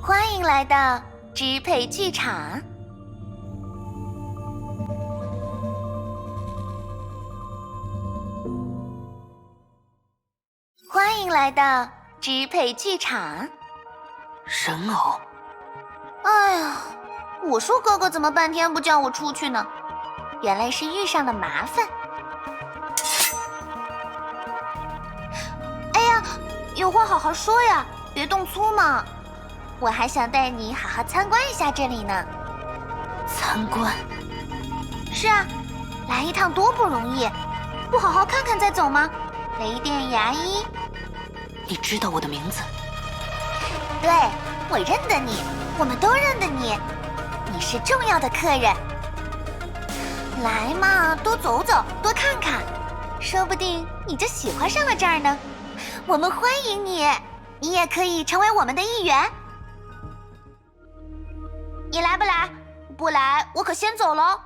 欢迎来到支配剧场。欢迎来到支配剧场。人偶。哎呀，我说哥哥怎么半天不叫我出去呢？原来是遇上了麻烦。哎呀，有话好好说呀，别动粗嘛。我还想带你好好参观一下这里呢。参观？是啊，来一趟多不容易，不好好看看再走吗？雷电牙医。你知道我的名字？对，我认得你，我们都认得你，你是重要的客人。来嘛，多走走，多看看，说不定你就喜欢上了这儿呢。我们欢迎你，你也可以成为我们的一员。你来不来？不来，我可先走喽。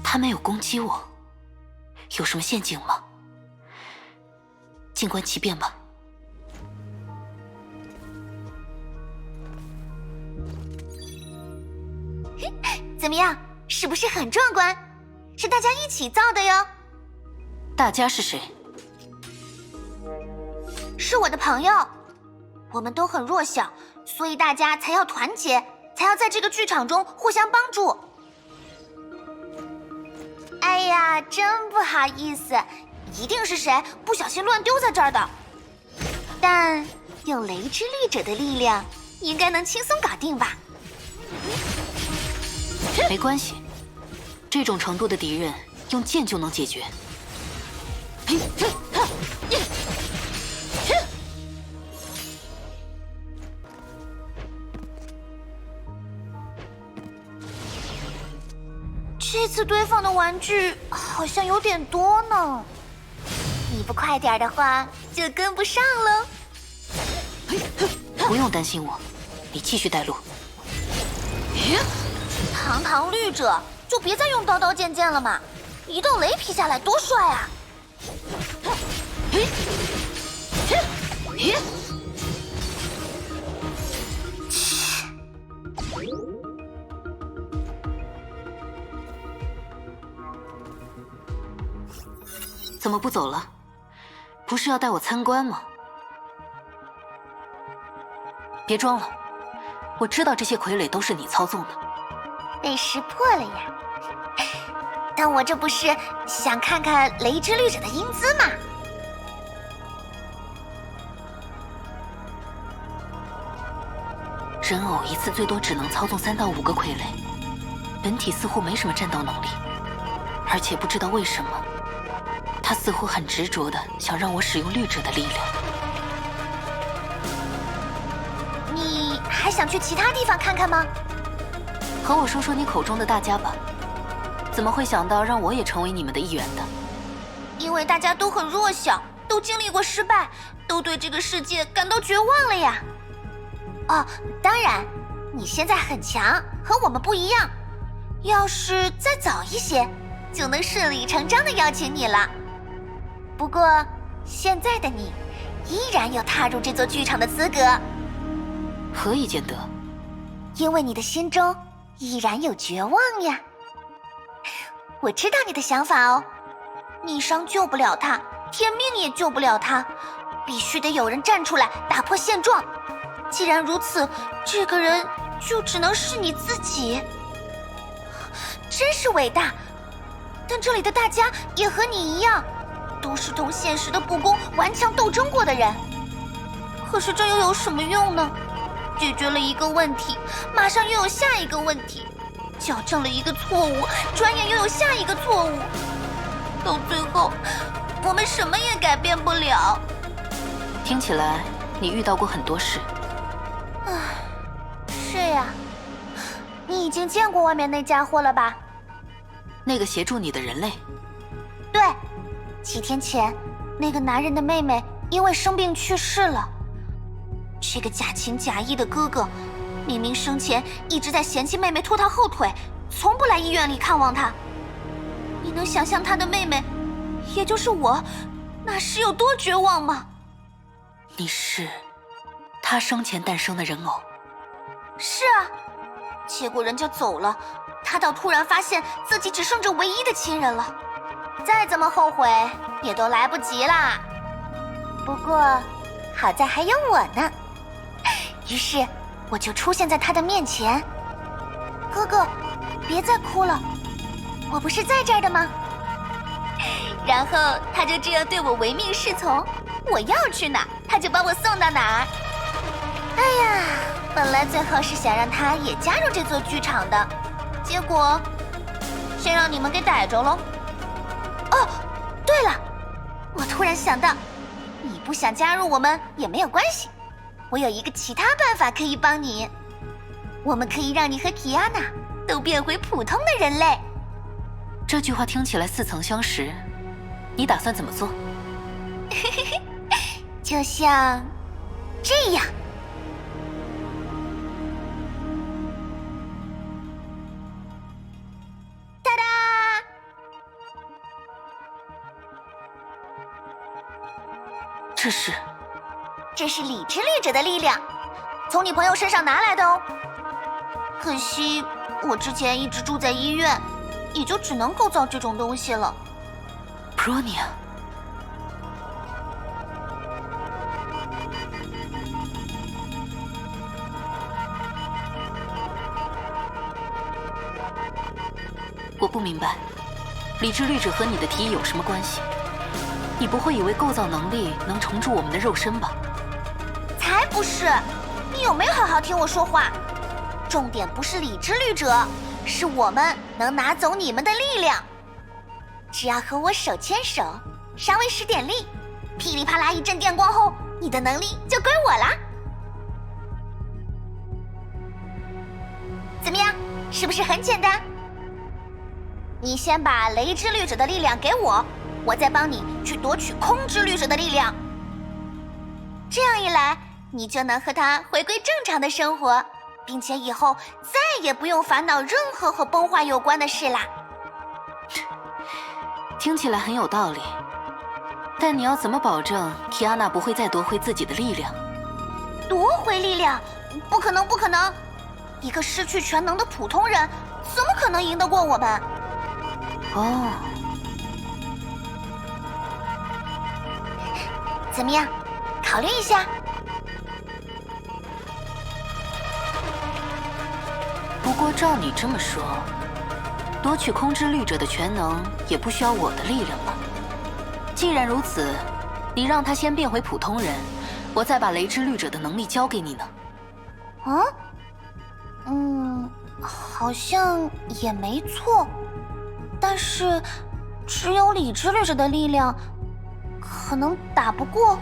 他没有攻击我，有什么陷阱吗？静观其变吧。怎么样，是不是很壮观？是大家一起造的哟。大家是谁？是我的朋友，我们都很弱小，所以大家才要团结，才要在这个剧场中互相帮助。哎呀，真不好意思，一定是谁不小心乱丢在这儿的。但用雷之律者的力量，应该能轻松搞定吧？没关系，这种程度的敌人用剑就能解决。这次堆放的玩具好像有点多呢，你不快点的话就跟不上喽。不用担心我，你继续带路。堂堂律者，就别再用刀刀剑剑了嘛，一道雷劈下来多帅啊！怎么不走了？不是要带我参观吗？别装了，我知道这些傀儡都是你操纵的。被识破了呀！但我这不是想看看雷之律者的英姿吗？人偶一次最多只能操纵3到5个傀儡，本体似乎没什么战斗能力，而且不知道为什么，他似乎很执着的想让我使用律者的力量。你还想去其他地方看看吗？和我说说你口中的大家吧，怎么会想到让我也成为你们的一员的？因为大家都很弱小，都经历过失败，都对这个世界感到绝望了呀。哦，当然，你现在很强，和我们不一样。要是再早一些，就能顺理成章地邀请你了。不过，现在的你，依然有踏入这座剧场的资格。何以见得？因为你的心中依然有绝望呀。我知道你的想法哦，逆商救不了他，天命也救不了他，必须得有人站出来打破现状。既然如此，这个人就只能是你自己。真是伟大！但这里的大家也和你一样，都是同现实的不公顽强斗争过的人。可是这又有什么用呢？解决了一个问题，马上又有下一个问题；矫正了一个错误，转眼又有下一个错误。到最后，我们什么也改变不了。听起来你遇到过很多事。唉，是呀。你已经见过外面那家伙了吧？那个协助你的人类？对，7天前，那个男人的妹妹因为生病去世了。这个假情假意的哥哥，明明生前一直在嫌弃妹妹拖他后腿，从不来医院里看望他。你能想象他的妹妹，也就是我，那时有多绝望吗？你是他生前诞生的人偶？是啊，结果人家走了，他倒突然发现自己只剩着唯一的亲人了。再怎么后悔，也都来不及啦。不过，好在还有我呢。于是，我就出现在他的面前。哥哥，别再哭了，我不是在这儿的吗？然后他就这样对我唯命是从，我要去哪，他就把我送到哪儿。哎呀，本来最后是想让他也加入这座剧场的，结果先让你们给逮着了。哦，对了，我突然想到，你不想加入我们也没有关系，我有一个其他办法可以帮你。我们可以让你和提安娜都变回普通的人类。这句话听起来似曾相识，你打算怎么做？就像这样。哒哒！这是理之律者的力量，从你朋友身上拿来的哦。可惜我之前一直住在医院，也就只能构造这种东西了。Bronia。我不明白，理智律者和你的提议有什么关系？你不会以为构造能力能重铸我们的肉身吧？才不是！你有没有好好听我说话？重点不是理智律者，是我们能拿走你们的力量。只要和我手牵手，稍微使点力，噼里啪啦一阵电光后，你的能力就归我啦。怎么样？是不是很简单？你先把雷之律者的力量给我，我再帮你去夺取空之律者的力量。这样一来，你就能和他回归正常的生活，并且以后再也不用烦恼任何和崩坏有关的事啦。听起来很有道理，但你要怎么保证提亚娜不会再夺回自己的力量？夺回力量？不可能，不可能！一个失去全能的普通人，怎么可能赢得过我们？哦，怎么样？考虑一下。不过照你这么说，夺取空之律者的全能也不需要我的力量吧？既然如此，你让他先变回普通人，我再把雷之律者的能力交给你呢。好像也没错。但是，只有理智律者的力量，可能打不过。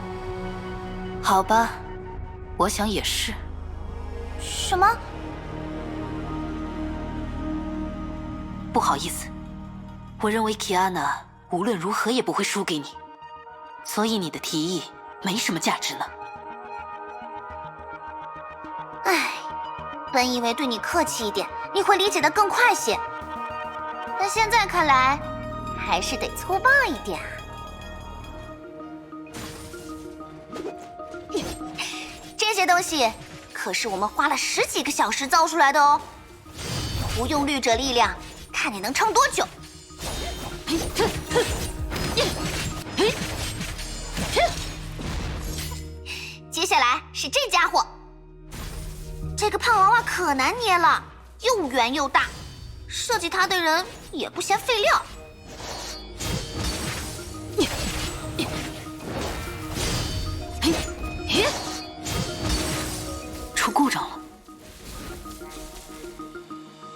好吧，我想也是。什么？不好意思，我认为提亚娜无论如何也不会输给你，所以你的提议没什么价值呢。唉，本以为对你客气一点，你会理解得更快些，但现在看来，还是得粗暴一点啊。这些东西可是我们花了10几个小时造出来的哦，不用律者力量，看你能撑多久。接下来是这家伙，这个胖娃娃可难捏了，又圆又大，设计它的人也不嫌费料。出故障了，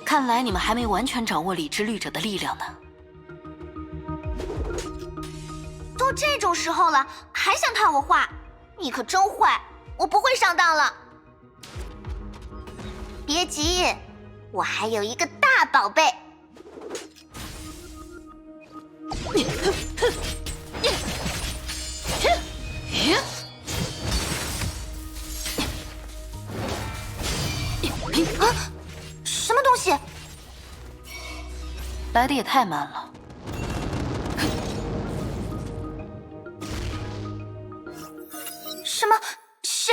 看来你们还没完全掌握理智律者的力量呢。都这种时候了，还想套我话，你可真坏！我不会上当了。别急，我还有一个大宝贝。啊！什么东西？来的也太慢了。什么？谁？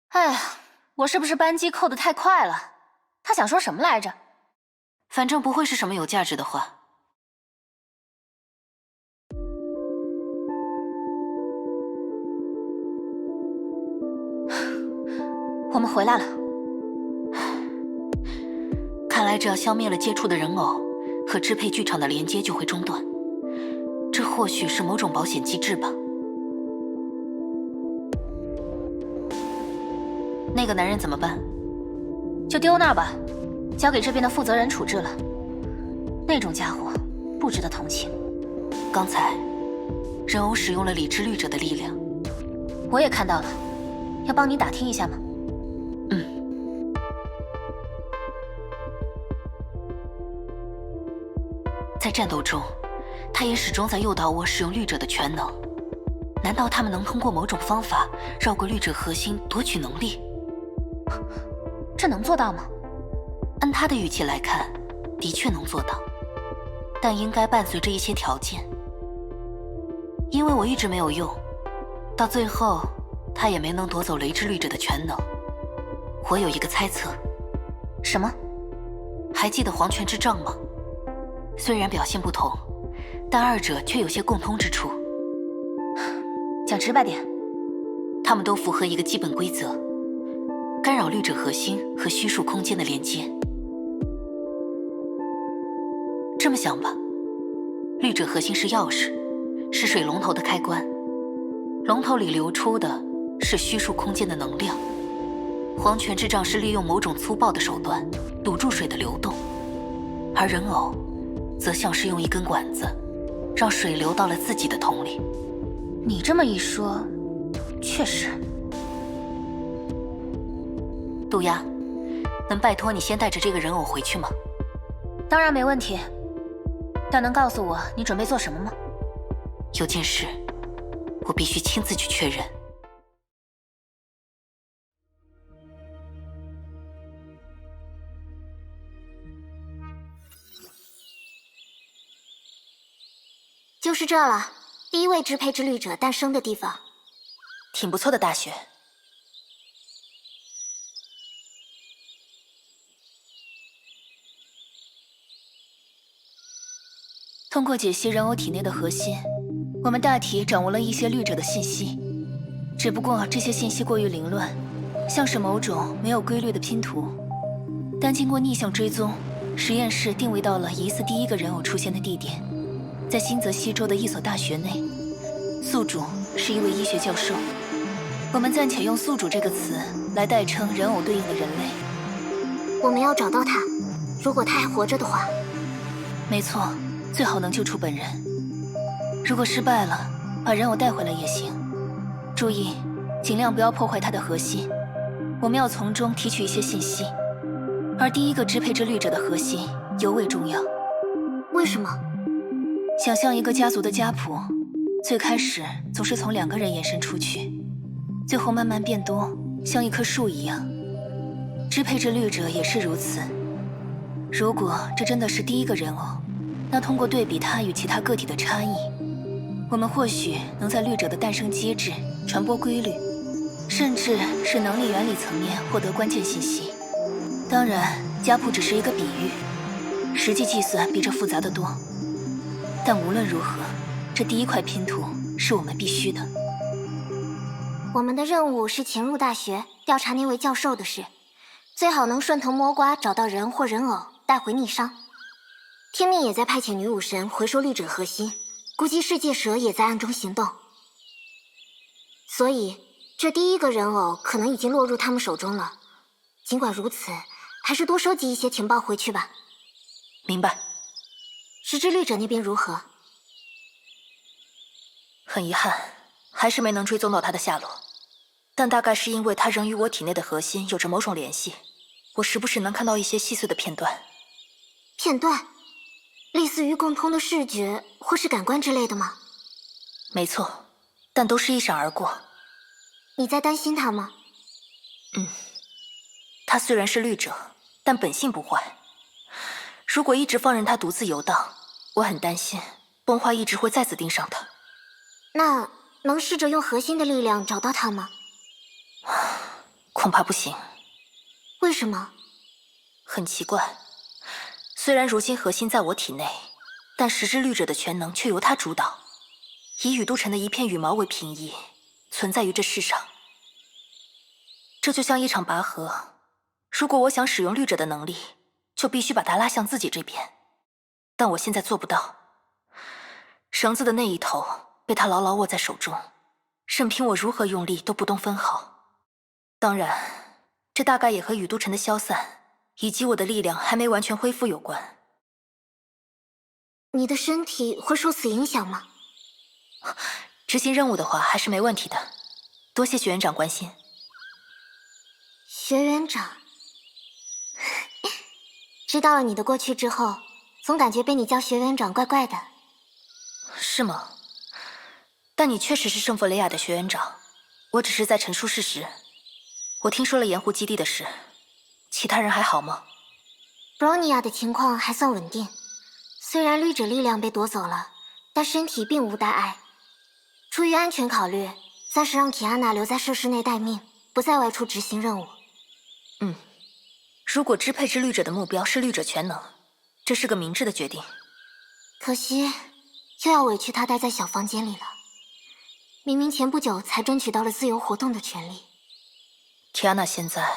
哎呀，我是不是扳机扣得太快了？他想说什么来着？反正不会是什么有价值的话。我们回来了。看来只要消灭了接触的人偶，和支配剧场的连接就会中断。这或许是某种保险机制吧。那个男人怎么办？就丢那儿吧，交给这边的负责人处置了。那种家伙不值得同情。刚才人偶使用了理智律者的力量，我也看到了，要帮你打听一下吗？在战斗中，他也始终在诱导我使用律者的全能。难道他们能通过某种方法绕过律者核心夺取能力？这能做到吗？按他的语气来看，的确能做到，但应该伴随着一些条件。因为我一直没有用，到最后他也没能夺走雷之律者的全能。我有一个猜测。什么？还记得黄泉之杖吗？虽然表现不同，但二者却有些共通之处。讲直白点，他们都符合一个基本规则：干扰绿者核心和虚数空间的连接。这么想吧，绿者核心是钥匙，是水龙头的开关，龙头里流出的是虚数空间的能量。黄泉之杖是利用某种粗暴的手段堵住水的流动，而人偶则像是用一根管子让水流到了自己的桶里。你这么一说，确实。杜鸦，能拜托你先带着这个人偶回去吗？当然没问题，但能告诉我你准备做什么吗？有件事，我必须亲自去确认。就是这了，第一位支配之律者诞生的地方。挺不错的大学。通过解析人偶体内的核心，我们大体掌握了一些律者的信息，只不过这些信息过于凌乱，像是某种没有规律的拼图。但经过逆向追踪，实验室定位到了疑似第一个人偶出现的地点，在新泽西州的一所大学内，宿主是一位医学教授。我们暂且用宿主这个词来代称人偶对应的人类。我们要找到他，如果他还活着的话。没错，最好能救出本人。如果失败了，把人偶带回来也行。注意，尽量不要破坏它的核心。我们要从中提取一些信息，而第一个支配之律者的核心尤为重要。为什么？想象一个家族的家谱，最开始总是从2个人延伸出去，最后慢慢变多，像一棵树一样。支配之律者也是如此。如果这真的是第一个人偶，那通过对比它与其他个体的差异，我们或许能在律者的诞生机制、传播规律，甚至是能力原理层面获得关键信息。当然，家谱只是一个比喻，实际计算比这复杂得多。但无论如何，这第一块拼图是我们必须的。我们的任务是潜入大学，调查那位教授的事，最好能顺藤摸瓜找到人或人偶，带回逆商。天命也在派遣女武神回收律者核心，估计世界蛇也在暗中行动。所以，这第一个人偶可能已经落入他们手中了。尽管如此，还是多收集一些情报回去吧。明白。石之律者那边如何？很遗憾，还是没能追踪到他的下落。但大概是因为他仍与我体内的核心有着某种联系，我时不时能看到一些细碎的片段。片段？类似于共通的视觉或是感官之类的吗？没错，但都是一闪而过。你在担心他吗？他虽然是律者，但本性不坏。如果一直放任他独自游荡，我很担心崩坏一直会再次盯上他。那能试着用核心的力量找到他吗？恐怕不行。为什么？很奇怪，虽然如今核心在我体内，但石之律者的全能却由他主导，以宇都城的一片羽毛为平移，存在于这世上。这就像一场拔河，如果我想使用律者的能力，就必须把他拉向自己这边，但我现在做不到。绳子的那一头被他牢牢握在手中，任凭我如何用力都不动分毫。当然，这大概也和宇都城的消散以及我的力量还没完全恢复有关。你的身体会受此影响吗？执行任务的话还是没问题的，多谢学院长关心。学院长，知道了你的过去之后，总感觉被你叫学院长怪怪的。是吗？但你确实是圣弗雷亚的学院长，我只是在陈述事实。我听说了盐湖基地的事，其他人还好吗？布罗尼亚的情况还算稳定，虽然律者力量被夺走了，但身体并无大碍。出于安全考虑，暂时让提安娜留在设施内待命，不再外出执行任务。如果支配之律者的目标是律者全能，这是个明智的决定。可惜，又要委屈他待在小房间里了。明明前不久才争取到了自由活动的权利。提安娜现在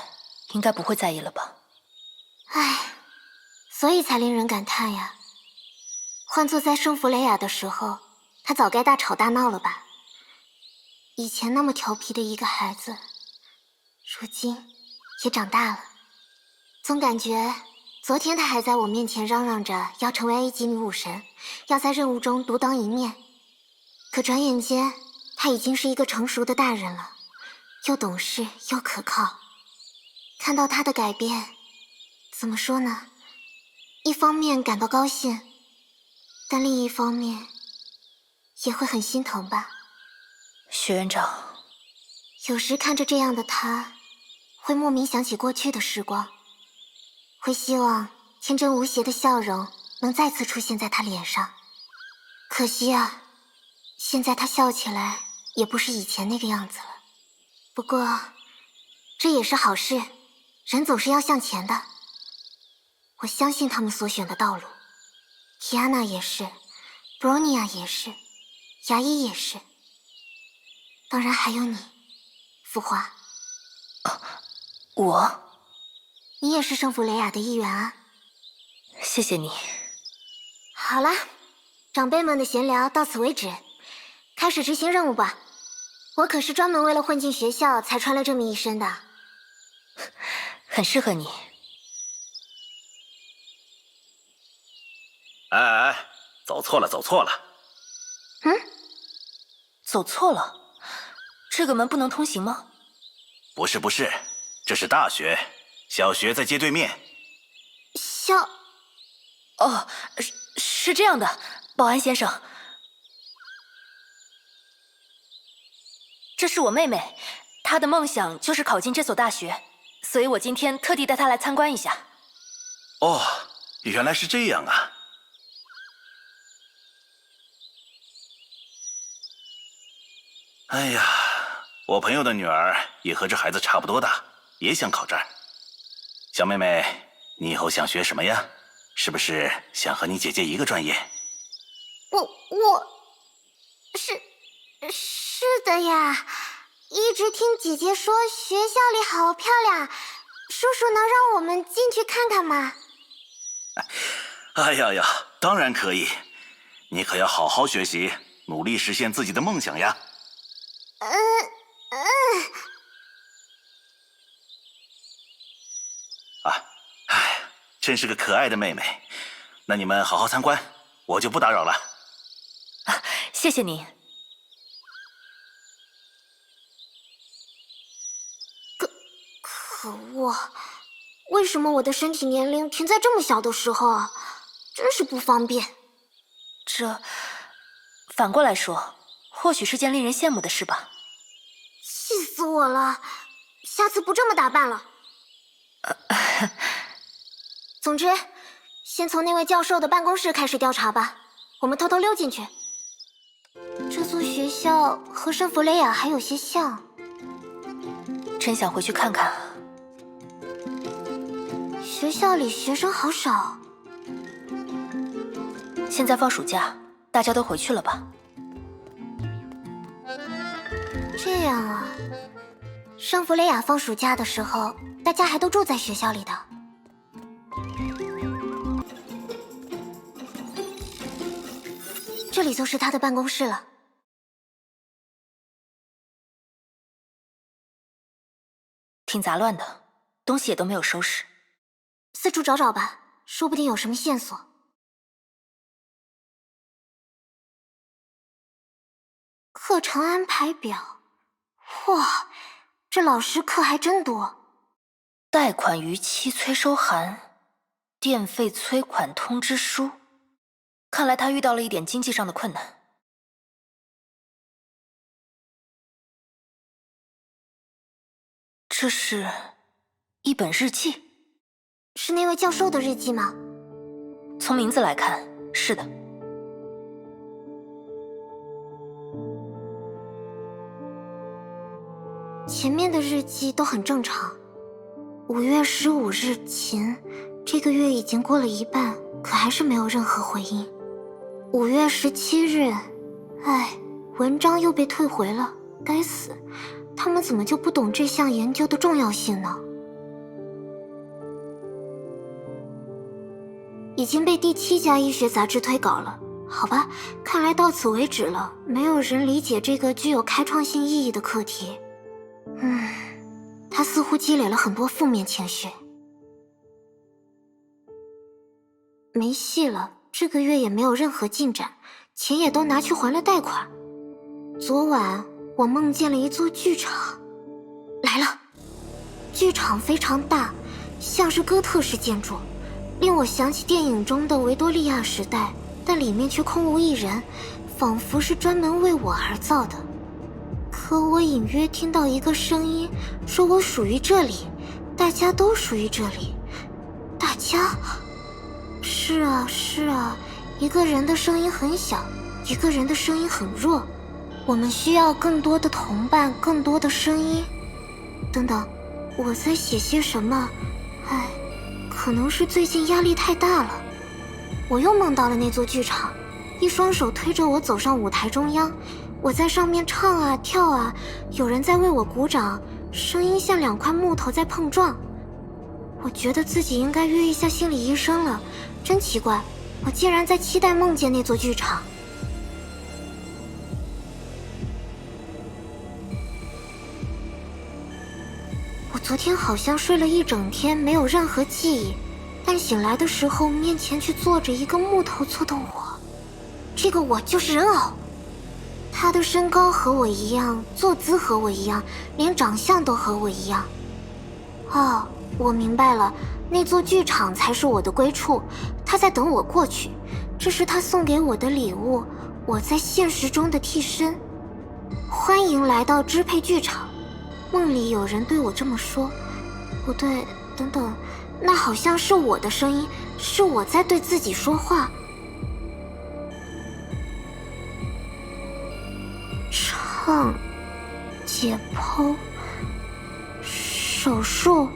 应该不会在意了吧？唉，所以才令人感叹呀。换做在圣弗雷亚的时候，他早该大吵大闹了吧？以前那么调皮的一个孩子，如今也长大了。总感觉昨天他还在我面前嚷嚷着要成为 A 级女武神，要在任务中独当一面，可转眼间他已经是一个成熟的大人了，又懂事又可靠。看到他的改变，怎么说呢？一方面感到高兴，但另一方面也会很心疼吧。学院长，有时看着这样的他，会莫名想起过去的时光，会希望天真无邪的笑容能再次出现在他脸上。可惜啊，现在他笑起来也不是以前那个样子了。不过，这也是好事，人总是要向前的。我相信他们所选的道路，提安娜也是，布罗尼亚也是，牙医也是，当然还有你，浮华。我？你也是圣弗雷亚的一员啊。谢谢你。好了，长辈们的闲聊到此为止，开始执行任务吧。我可是专门为了混进学校才穿了这么一身的。很适合你。哎，走错了，走错了。走错了？这个门不能通行吗？不是，这是大学，小学在街对面。哦，是这样的，保安先生，这是我妹妹，她的梦想就是考进这所大学，所以我今天特地带她来参观一下。哦，原来是这样啊。哎呀，我朋友的女儿也和这孩子差不多大，也想考这儿。小妹妹，你以后想学什么呀？是不是想和你姐姐一个专业？是的呀，一直听姐姐说学校里好漂亮，叔叔能让我们进去看看吗？哎呀，当然可以，你可要好好学习，努力实现自己的梦想呀。真是个可爱的妹妹。那你们好好参观，我就不打扰了。谢谢您。可恶，为什么我的身体年龄停在这么小的时候啊？真是不方便。这反过来说，或许是件令人羡慕的事吧。气死我了！下次不这么打扮了。总之，先从那位教授的办公室开始调查吧。我们偷偷溜进去。这座学校和圣弗雷亚还有些像，真想回去看看。学校里学生好少。现在放暑假，大家都回去了吧？这样啊，圣弗雷亚放暑假的时候，大家还都住在学校里的。这里就是他的办公室了。挺杂乱的，东西也都没有收拾。四处找找吧，说不定有什么线索。课程安排表，哇，这老师课还真多。贷款逾期催收函，电费催款通知书。看来他遇到了一点经济上的困难。这是一本日记，是那位教授的日记吗？从名字来看，是的。前面的日记都很正常。5月15日秦，这个月已经过了一半，可还是没有任何回应。5月17日，文章又被退回了，该死，他们怎么就不懂这项研究的重要性呢？经被第7家医学杂志推稿了。好吧，看来到此为止了，没有人理解这个具有开创性意义的课题。他似乎积累了很多负面情绪。没戏了，这个月也没有任何进展，钱也都拿去还了贷款。昨晚我梦见了一座剧场，来了。剧场非常大，像是哥特式建筑，令我想起电影中的维多利亚时代，但里面却空无一人，仿佛是专门为我而造的。可我隐约听到一个声音，说我属于这里，大家都属于这里。大家？是啊，是啊，一个人的声音很小，一个人的声音很弱。我们需要更多的同伴，更多的声音。等等，我在写些什么？可能是最近压力太大了。我又梦到了那座剧场，一双手推着我走上舞台中央，我在上面唱啊跳啊，有人在为我鼓掌，声音像2块木头在碰撞。我觉得自己应该约一下心理医生了，真奇怪，我竟然在期待梦见那座剧场。我昨天好像睡了一整天，没有任何记忆，但醒来的时候，面前却坐着一个木头做的我。这个我就是人偶，他的身高和我一样，坐姿和我一样，连长相都和我一样。哦，我明白了，那座剧场才是我的归处，他在等我过去，这是他送给我的礼物，我在现实中的替身。欢迎来到支配剧场。梦里有人对我这么说。不对，等等，那好像是我的声音，是我在对自己说话。唱，解剖，手术，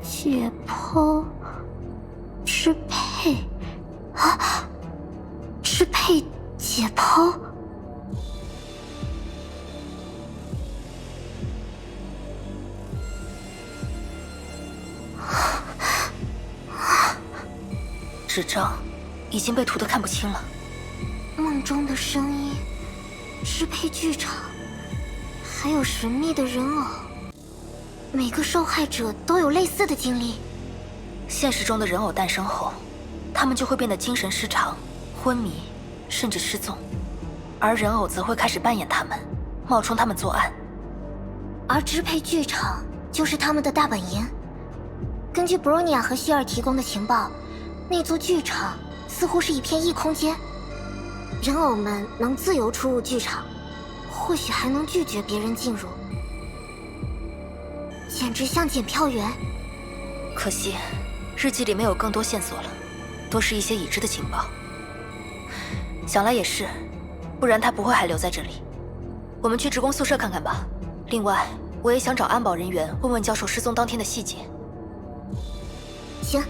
解剖，支配，支配解剖。纸张已经被涂得看不清了。梦中的声音，支配剧场，还有神秘的人偶。每个受害者都有类似的经历。现实中的人偶诞生后，他们就会变得精神失常、昏迷，甚至失踪，而人偶则会开始扮演他们，冒充他们作案。而支配剧场就是他们的大本营。根据布罗尼亚和希尔提供的情报，那座剧场似乎是一片异空间，人偶们能自由出入剧场，或许还能拒绝别人进入，简直像检票员。可惜，日记里没有更多线索了，都是一些已知的情报。想来也是，不然他不会还留在这里。我们去职工宿舍看看吧。另外，我也想找安保人员问问教授失踪当天的细节。行，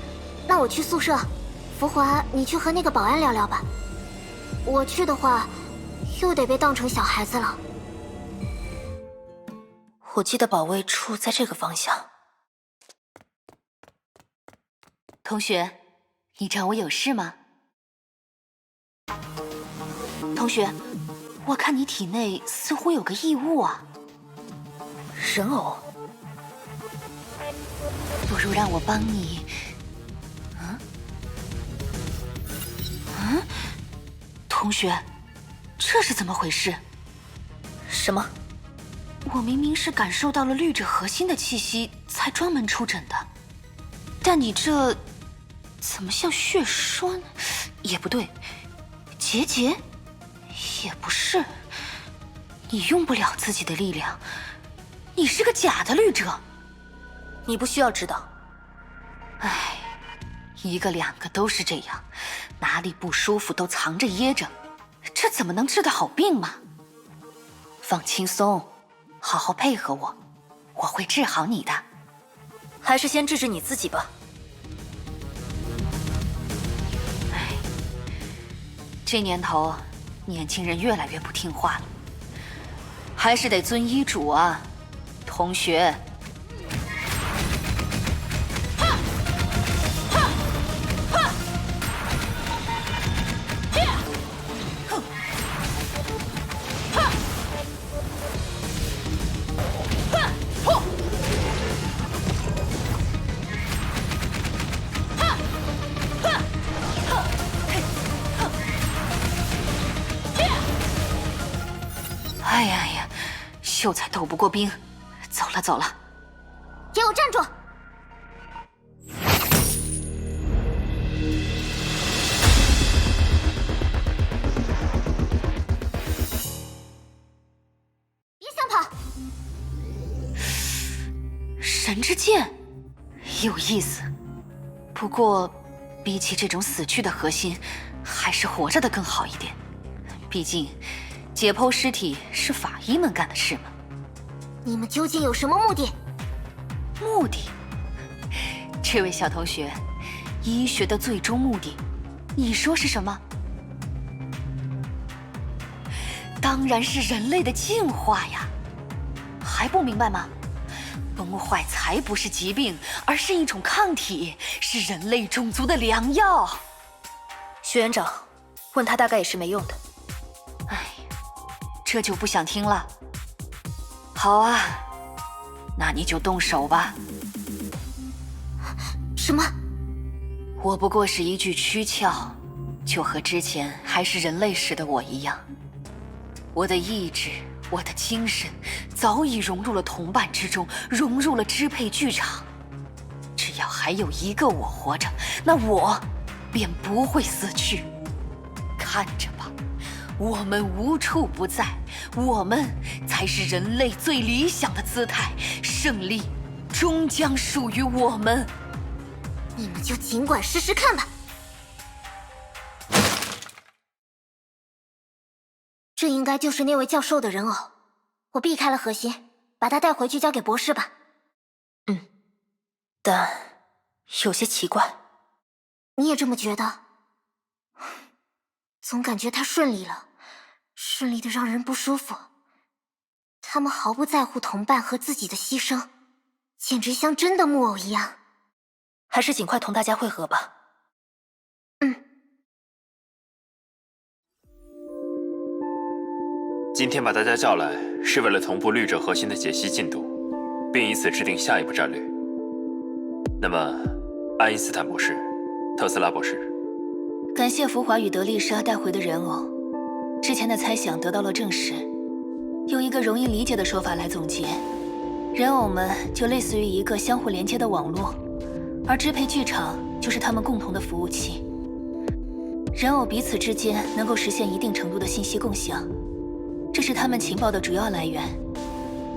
那我去宿舍。福华，你去和那个保安聊聊吧。我去的话，又得被当成小孩子了。我记得保卫处在这个方向。同学，你找我有事吗？同学，我看你体内似乎有个异物啊。人偶？不如让我帮你。同学，这是怎么回事？什么？我明明是感受到了绿者核心的气息，才专门出诊的。但你这怎么像血栓？也不对，结节？也不是。你用不了自己的力量，你是个假的绿者。你不需要知道。唉，一个两个都是这样，哪里不舒服都藏着掖着，这怎么能治得好病嘛？放轻松，好好配合我，我会治好你的。还是先治治你自己吧。唉，这年头，年轻人越来越不听话了，还是得遵医嘱啊，同学。哎呀，秀才斗不过兵，走了走了。给我站住！别想跑！神之剑，有意思。不过，比起这种死去的核心，还是活着的更好一点。毕竟，解剖尸体是法医们干的事嘛。你们究竟有什么目的？目的？这位小同学，医学的最终目的，你说是什么？当然是人类的进化呀！还不明白吗？崩坏才不是疾病，而是一种抗体，是人类种族的良药。学院长，问他大概也是没用的。哎呀，这就不想听了。好啊，那你就动手吧。什么？我不过是一具躯壳，就和之前还是人类时的我一样。我的意志，我的精神，早已融入了同伴之中，融入了支配剧场。只要还有一个我活着，那我便不会死去。看着吧，我们无处不在，我们才是人类最理想的姿态，胜利终将属于我们。你们就尽管试试看吧。这应该就是那位教授的人偶，我避开了核心，把他带回去交给博士吧。但有些奇怪。你也这么觉得？总感觉太顺利了，顺利的让人不舒服。他们毫不在乎同伴和自己的牺牲，简直像真的木偶一样。还是尽快同大家会合吧。今天把大家叫来，是为了同步绿者核心的解析进度，并以此制定下一步战略。那么，爱因斯坦博士、特斯拉博士，感谢福华与德丽莎带回的人偶，之前的猜想得到了证实。用一个容易理解的说法来总结，人偶们就类似于一个相互连接的网络，而支配剧场就是他们共同的服务器。人偶彼此之间能够实现一定程度的信息共享，这是他们情报的主要来源。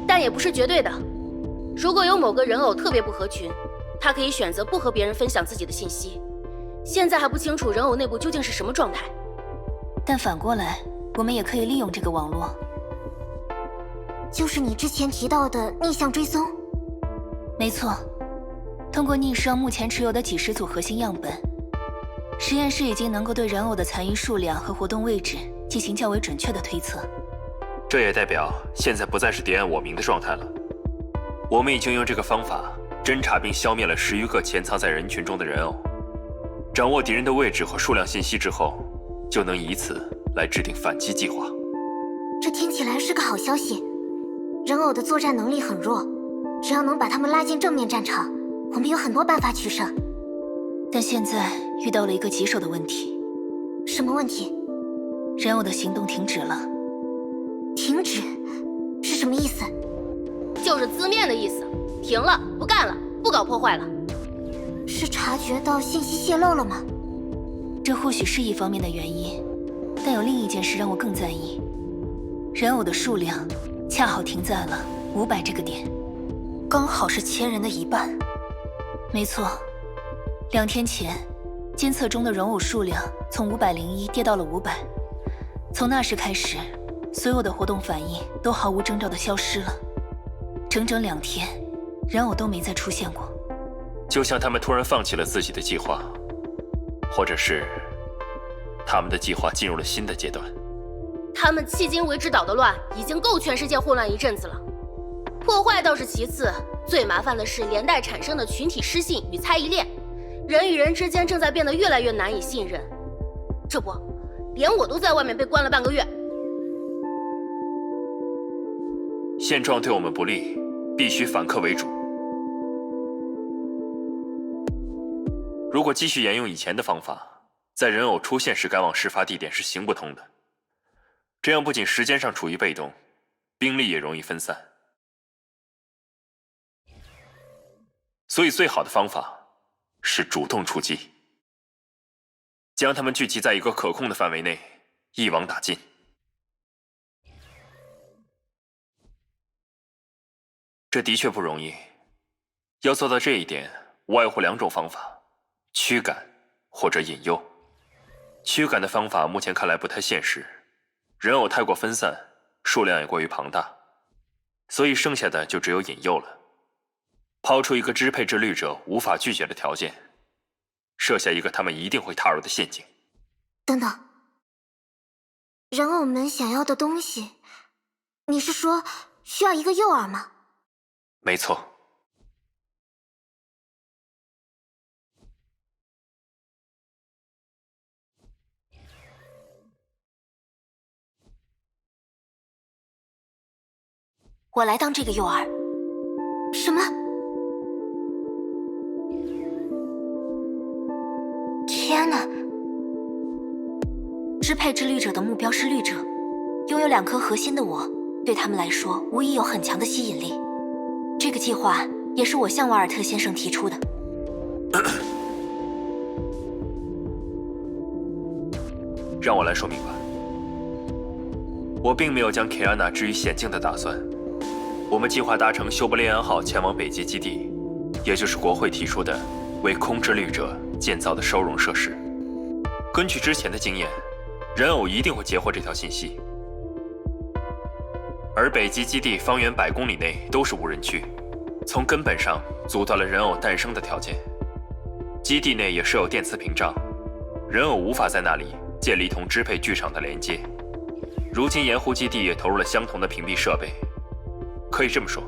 但也不是绝对的。如果有某个人偶特别不合群，他可以选择不和别人分享自己的信息。现在还不清楚人偶内部究竟是什么状态。但反过来，我们也可以利用这个网络。就是你之前提到的逆向追踪？没错，通过逆生目前持有的几十组核心样本，实验室已经能够对人偶的残余数量和活动位置进行较为准确的推测。这也代表现在不再是敌暗我明的状态了。我们已经用这个方法侦查并消灭了10余个潜藏在人群中的人偶。掌握敌人的位置和数量信息之后，就能以此来制定反击计划。这听起来是个好消息。人偶的作战能力很弱，只要能把他们拉进正面战场，我们有很多办法取胜。但现在遇到了一个棘手的问题。什么问题？人偶的行动停止了。停止是什么意思？就是字面的意思，停了，不干了，不搞破坏了。是察觉到信息泄露了吗？这或许是一方面的原因，但有另一件事让我更在意。人偶的数量恰好停在了500这个点，刚好是1000人的一半。没错，2天前，监测中的人偶数量从501跌到了500。从那时开始，所有的活动反应都毫无征兆地消失了。整整2天，人偶都没再出现过。就像他们突然放弃了自己的计划，或者是他们的计划进入了新的阶段。他们迄今为止捣的乱，已经够全世界混乱一阵子了。破坏倒是其次，最麻烦的是连带产生的群体失信与猜疑链，人与人之间正在变得越来越难以信任。这不，连我都在外面被关了半个月。现状对我们不利，必须反客为主。如果继续沿用以前的方法，在人偶出现时赶往事发地点是行不通的。这样不仅时间上处于被动，兵力也容易分散。所以最好的方法是主动出击，将他们聚集在一个可控的范围内，一网打尽。这的确不容易，要做到这一点，无外乎2种方法：驱赶或者引诱。驱赶的方法目前看来不太现实，人偶太过分散，数量也过于庞大，所以剩下的就只有引诱了。抛出一个支配之律者无法拒绝的条件，设下一个他们一定会踏入的陷阱。等等，人偶们想要的东西，你是说需要一个诱饵吗？没错。我来当这个诱饵。什么？天哪！支配之律者的目标是律者，拥有2颗核心的我，对他们来说无疑有很强的吸引力。这个计划也是我向瓦尔特先生提出的。让我来说明白，我并没有将凯安娜置于险境的打算。我们计划搭乘休伯利安号前往北极基地，也就是国会提出的为空之律者建造的收容设施。根据之前的经验，人偶一定会截获这条信息。而北极基地方圆100公里内都是无人区，从根本上阻断了人偶诞生的条件。基地内也设有电磁屏障，人偶无法在那里建立同支配剧场的连接。如今盐湖基地也投入了相同的屏蔽设备。可以这么说，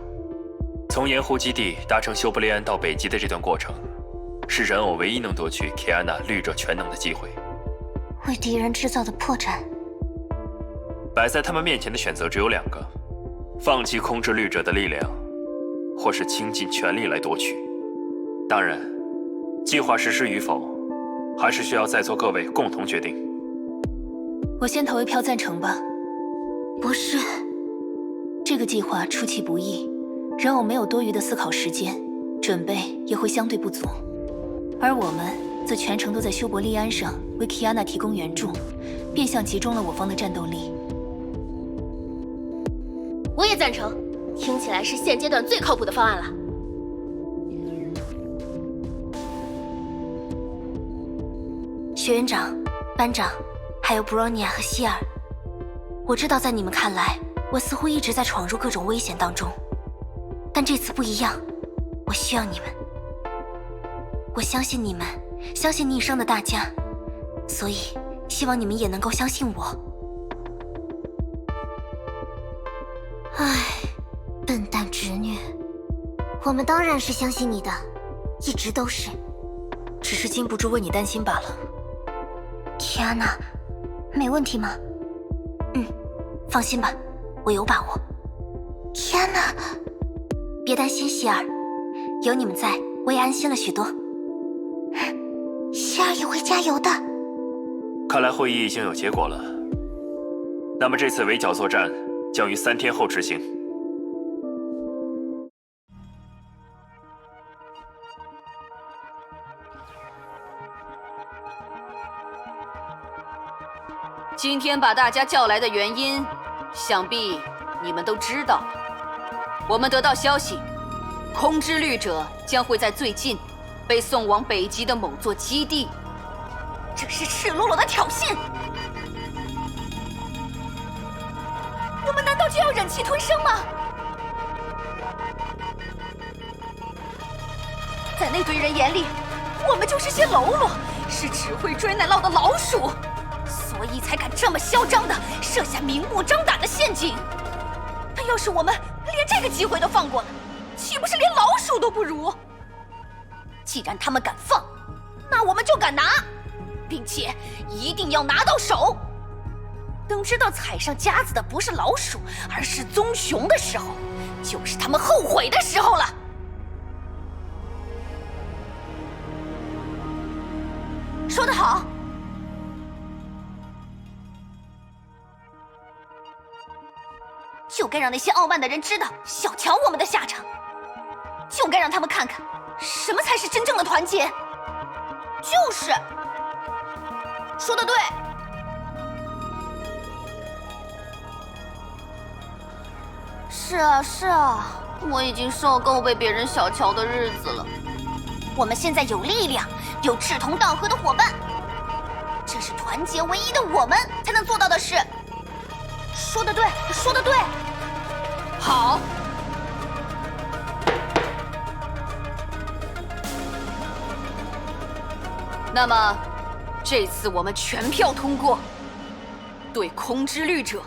从盐湖基地搭乘休伯利安到北极的这段过程，是人偶唯一能夺取凯安娜律者全能的机会。为敌人制造的破绽。摆在他们面前的选择只有2个：放弃控制律者的力量，或是倾尽全力来夺取。当然，计划实施与否，还是需要在座各位共同决定。我先投一票赞成吧。不是，这个计划出其不意，人偶没有多余的思考时间，准备也会相对不足，而我们则全程都在休伯利安上为基安娜提供援助，变相集中了我方的战斗力。我也赞成，听起来是现阶段最靠谱的方案了。学院长、班长，还有布罗尼亚和希尔，我知道在你们看来，我似乎一直在闯入各种危险当中，但这次不一样，我需要你们。我相信你们，相信逆生的大家，所以希望你们也能够相信我。唉，笨蛋侄女，我们当然是相信你的，一直都是，只是禁不住为你担心罢了。提安娜，没问题吗？放心吧，我有把握。提安娜，别担心，希尔，有你们在，我也安心了许多。希尔也会加油的。看来会议已经有结果了。那么这次围剿作战将于3天后执行。今天把大家叫来的原因，想必你们都知道。我们得到消息，空之律者将会在最近被送往北极的某座基地。这是赤裸裸的挑衅！我们难道就要忍气吞声吗？在那堆人眼里，我们就是些喽啰，是只会追奶酪的老鼠。所以才敢这么嚣张地设下明目张胆的陷阱。但要是我们连这个机会都放过了，岂不是连老鼠都不如？既然他们敢放，那我们就敢拿，并且一定要拿到手。等知道踩上夹子的不是老鼠，而是棕熊的时候，就是他们后悔的时候了。说得好。就该让那些傲慢的人知道小瞧我们的下场，就该让他们看看什么才是真正的团结。就是，说得对。是啊，是啊，我已经受够被别人小瞧的日子了。我们现在有力量，有志同道合的伙伴，这是团结唯一的我们才能做到的事。说得对，说得对。好。那么，这次我们全票通过，对空之律者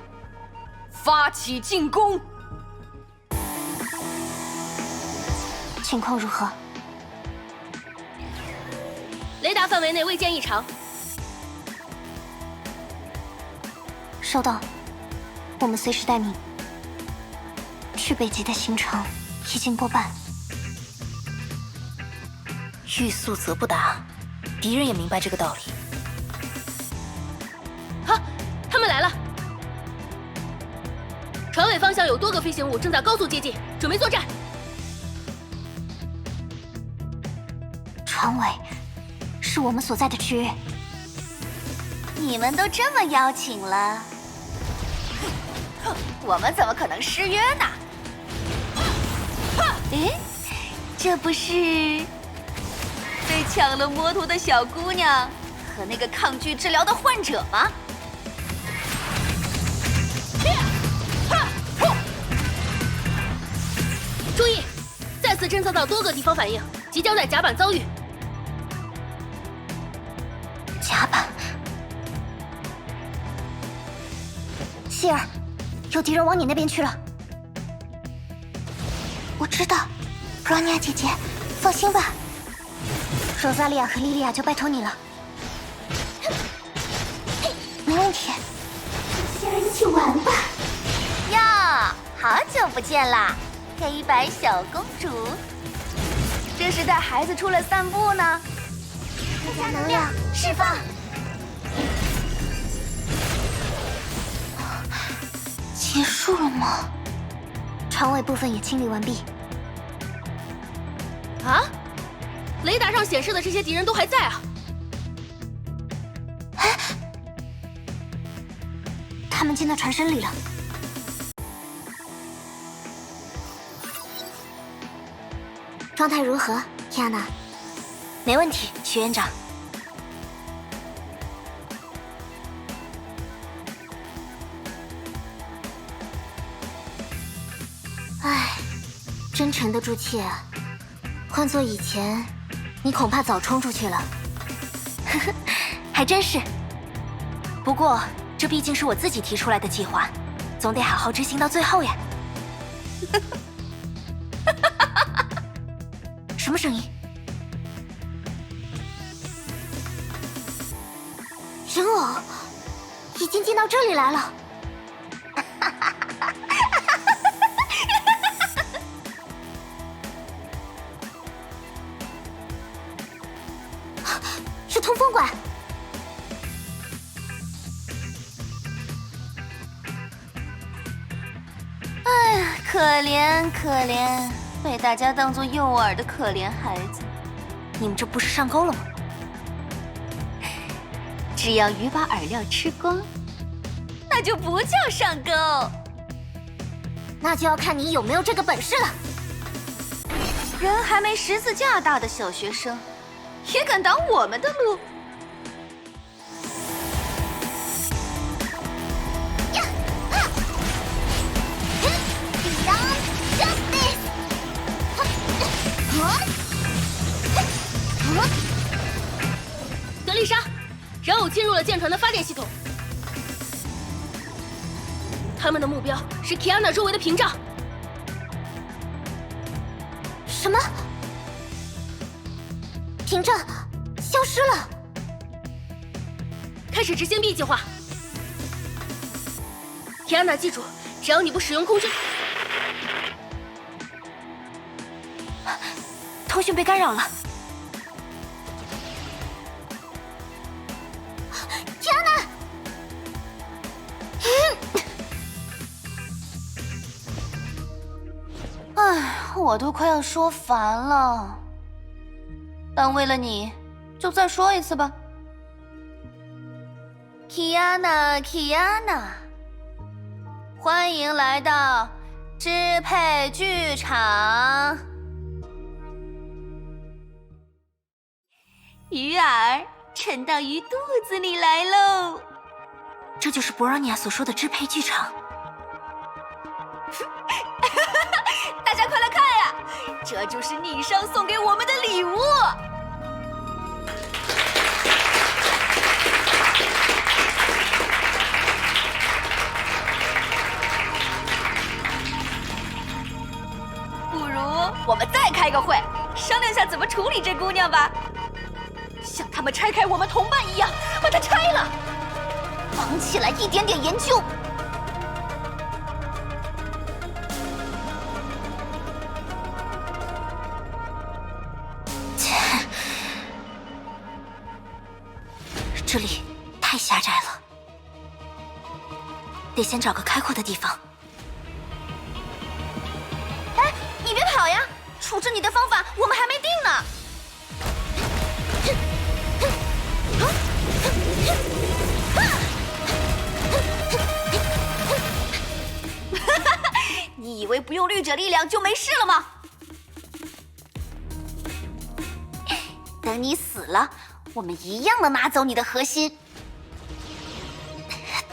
发起进攻。情况如何？雷达范围内未见异常。收到，我们随时待命。去北极的行程已经过半。欲速则不达，敌人也明白这个道理。好，他们来了。船尾方向有多个飞行物正在高速接近，准备作战。船尾是我们所在的区域。你们都这么邀请了，我们怎么可能失约呢？诶，这不是被抢了摩托的小姑娘和那个抗拒治疗的患者吗？注意，再次侦测到多个敌方反应，即将在甲板遭遇。甲板，希尔，有敌人往你那边去了。我知道，布朗尼亚姐姐，放心吧。罗萨利亚和莉莉娅就拜托你了。没问题。希尔，一起玩吧。哟，好久不见啦，黑白小公主。这是带孩子出来散步呢。附加能量释放。结束了吗？船尾部分也清理完毕。啊？雷达上显示的这些敌人都还在啊！他们进到船身里了。状态如何，亚娜？没问题，徐院长。唉，真沉得住气啊！换做以前，你恐怕早冲出去了。呵呵，还真是。不过，这毕竟是我自己提出来的计划，总得好好执行到最后呀。什么声音？人偶已经进到这里来了。是通风管。哎呀，可怜可怜，被大家当作诱饵的可怜孩子。你们这不是上钩了吗？只要鱼把饵料吃光，那就不叫上钩。那就要看你有没有这个本事了。人还没十字架大的小学生，也敢挡我们的路？德丽莎，人偶进入了舰船的发电系统，他们的目标是 Kiana 周围的屏障。什么？屏障消失了？开始执行 B 计划。Kiana，记住，只要你不使用空军，通讯被干扰了。唉，我都快要说烦了，但为了你，就再说一次吧。Kiana， 欢迎来到支配剧场。鱼儿沉到鱼肚子里来喽。这就是博尔尼亚所说的支配剧场。大家快来看呀，这就是逆商送给我们的礼物。不如我们再开个会，商量下怎么处理这姑娘吧。像他们拆开我们同伴一样，把她拆了，绑起来一点点研究。这里太狭窄了，得先找个开阔的地方。哎，你别跑呀！处置你的方法我们还没定呢。你以为不用律者力量就没事了吗？等你死了，我们一样能拿走你的核心。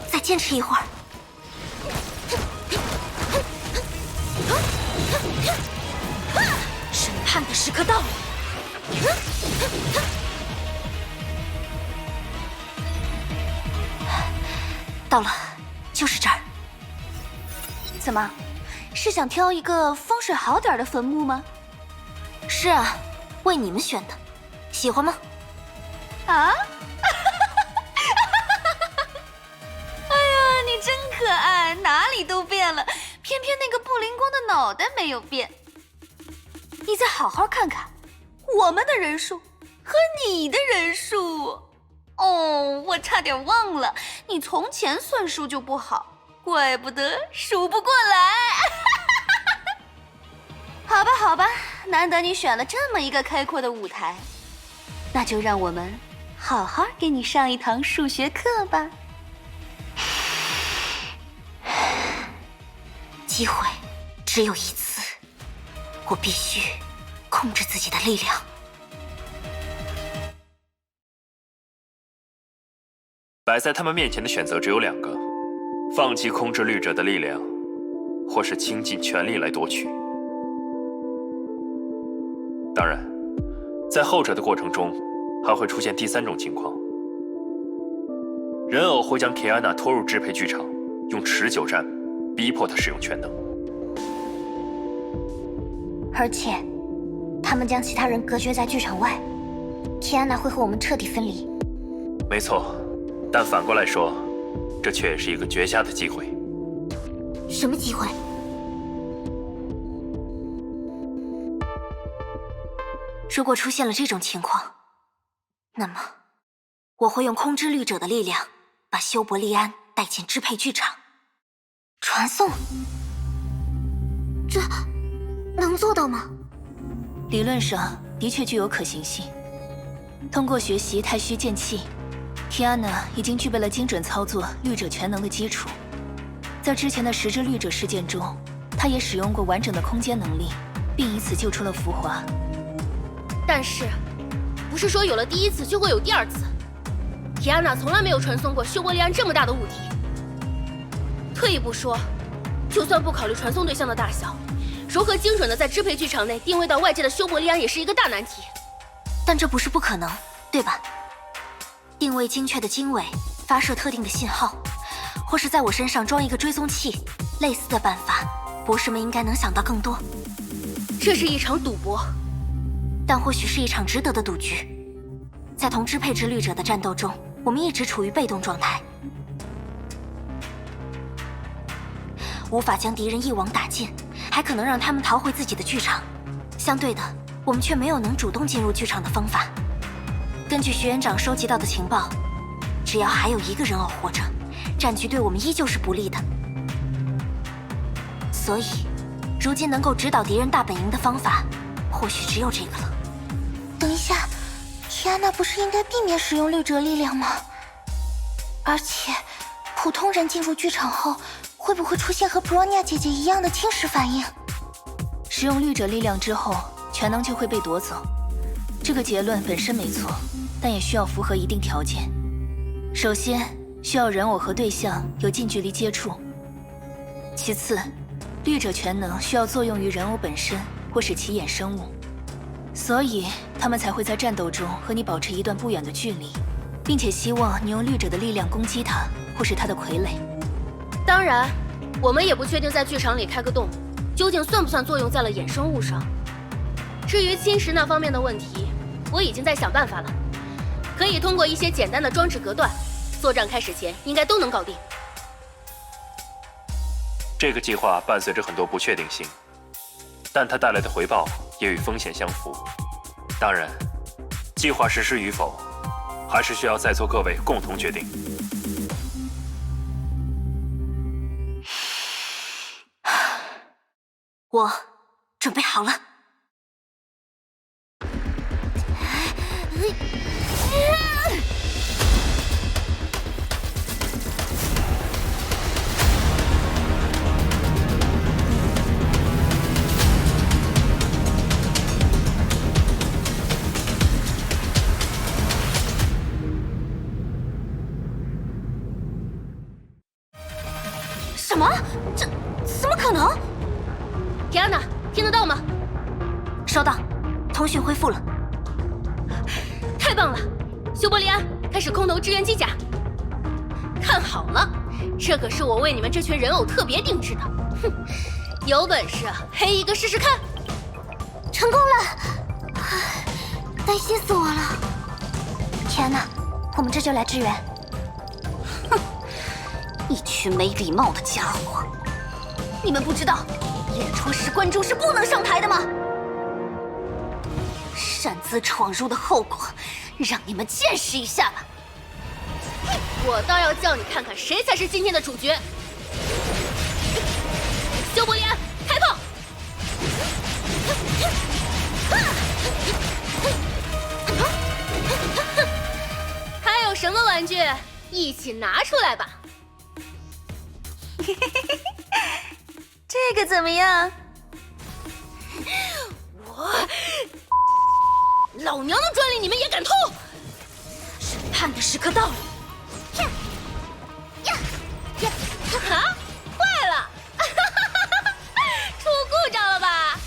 再坚持一会儿。审判的时刻到了。到了，就是这儿。怎么，是想挑一个风水好点的坟墓吗？是啊，为你们选的，喜欢吗？啊？哎呀，你真可爱，哪里都变了，偏偏那个不灵光的脑袋没有变。你再好好看看，我们的人数和你的人数。哦，我差点忘了，你从前算数就不好，怪不得数不过来。好吧，好吧，难得你选了这么一个开阔的舞台，那就让我们好好给你上一堂数学课吧。机会只有一次，我必须控制自己的力量。摆在他们面前的选择只有两个：放弃控制律者的力量，或是倾尽全力来夺取。当然，在后者的过程中，还会出现第三种情况：人偶会将凯安娜拖入支配剧场，用持久战逼迫她使用全能。而且，他们将其他人隔绝在剧场外，提安娜会和我们彻底分离。没错，但反过来说，这却也是一个绝佳的机会。什么机会？如果出现了这种情况，那么我会用空之律者的力量，把修伯利安带进支配剧场，传送。这能做到吗？理论上的确具有可行性。通过学习太虚剑气，提安娜已经具备了精准操作律者全能的基础。在之前的十之律者事件中，她也使用过完整的空间能力，并以此救出了浮华。但是，不是说有了第一次就会有第二次？提安娜从来没有传送过修伯利安这么大的物体。退一步说，就算不考虑传送对象的大小，如何精准的在支配剧场内定位到外界的修伯利安也是一个大难题。但这不是不可能，对吧？定位精确的经纬，发射特定的信号，或是在我身上装一个追踪器，类似的办法，博士们应该能想到更多。这是一场赌博，但或许是一场值得的赌局。在同支配之律者的战斗中，我们一直处于被动状态，无法将敌人一网打尽，还可能让他们逃回自己的剧场。相对的，我们却没有能主动进入剧场的方法。根据学院长收集到的情报，只要还有一个人偶活着，战局对我们依旧是不利的。所以，如今能够指导敌人大本营的方法，或许只有这个了。等一下，提安娜不是应该避免使用绿者力量吗？而且，普通人进入剧场后，会不会出现和布罗尼亚姐姐一样的侵蚀反应？使用绿者力量之后，全能就会被夺走。这个结论本身没错，但也需要符合一定条件。首先，需要人偶和对象有近距离接触。其次，绿者全能需要作用于人偶本身或使其衍生物，所以他们才会在战斗中和你保持一段不远的距离，并且希望你用绿者的力量攻击他或是他的傀儡。当然，我们也不确定在剧场里开个洞，究竟算不算作用在了衍生物上。至于侵蚀那方面的问题，我已经在想办法了，可以通过一些简单的装置隔断，作战开始前应该都能搞定。这个计划伴随着很多不确定性，但它带来的回报也与风险相符。当然，计划实施与否，还是需要在座各位共同决定。我准备好了。什么？这怎么可能？提安娜，听得到吗？收到，通讯恢复了。太棒了！修伯利安，开始空投支援机甲。看好了，这可是我为你们这群人偶特别定制的。哼，有本事黑一个试试看！成功了！唉，担心死我了。提安娜，我们这就来支援。哼，一群没礼貌的家伙！你们不知道，演出时观众是不能上台的吗？擅自闯入的后果，让你们见识一下吧！我倒要叫你看看谁才是今天的主角！修伯利安，开炮！还有什么玩具？一起拿出来吧！这个怎么样？老娘的专利你们也敢偷？审判的时刻到了！啊！坏了！出故障了吧？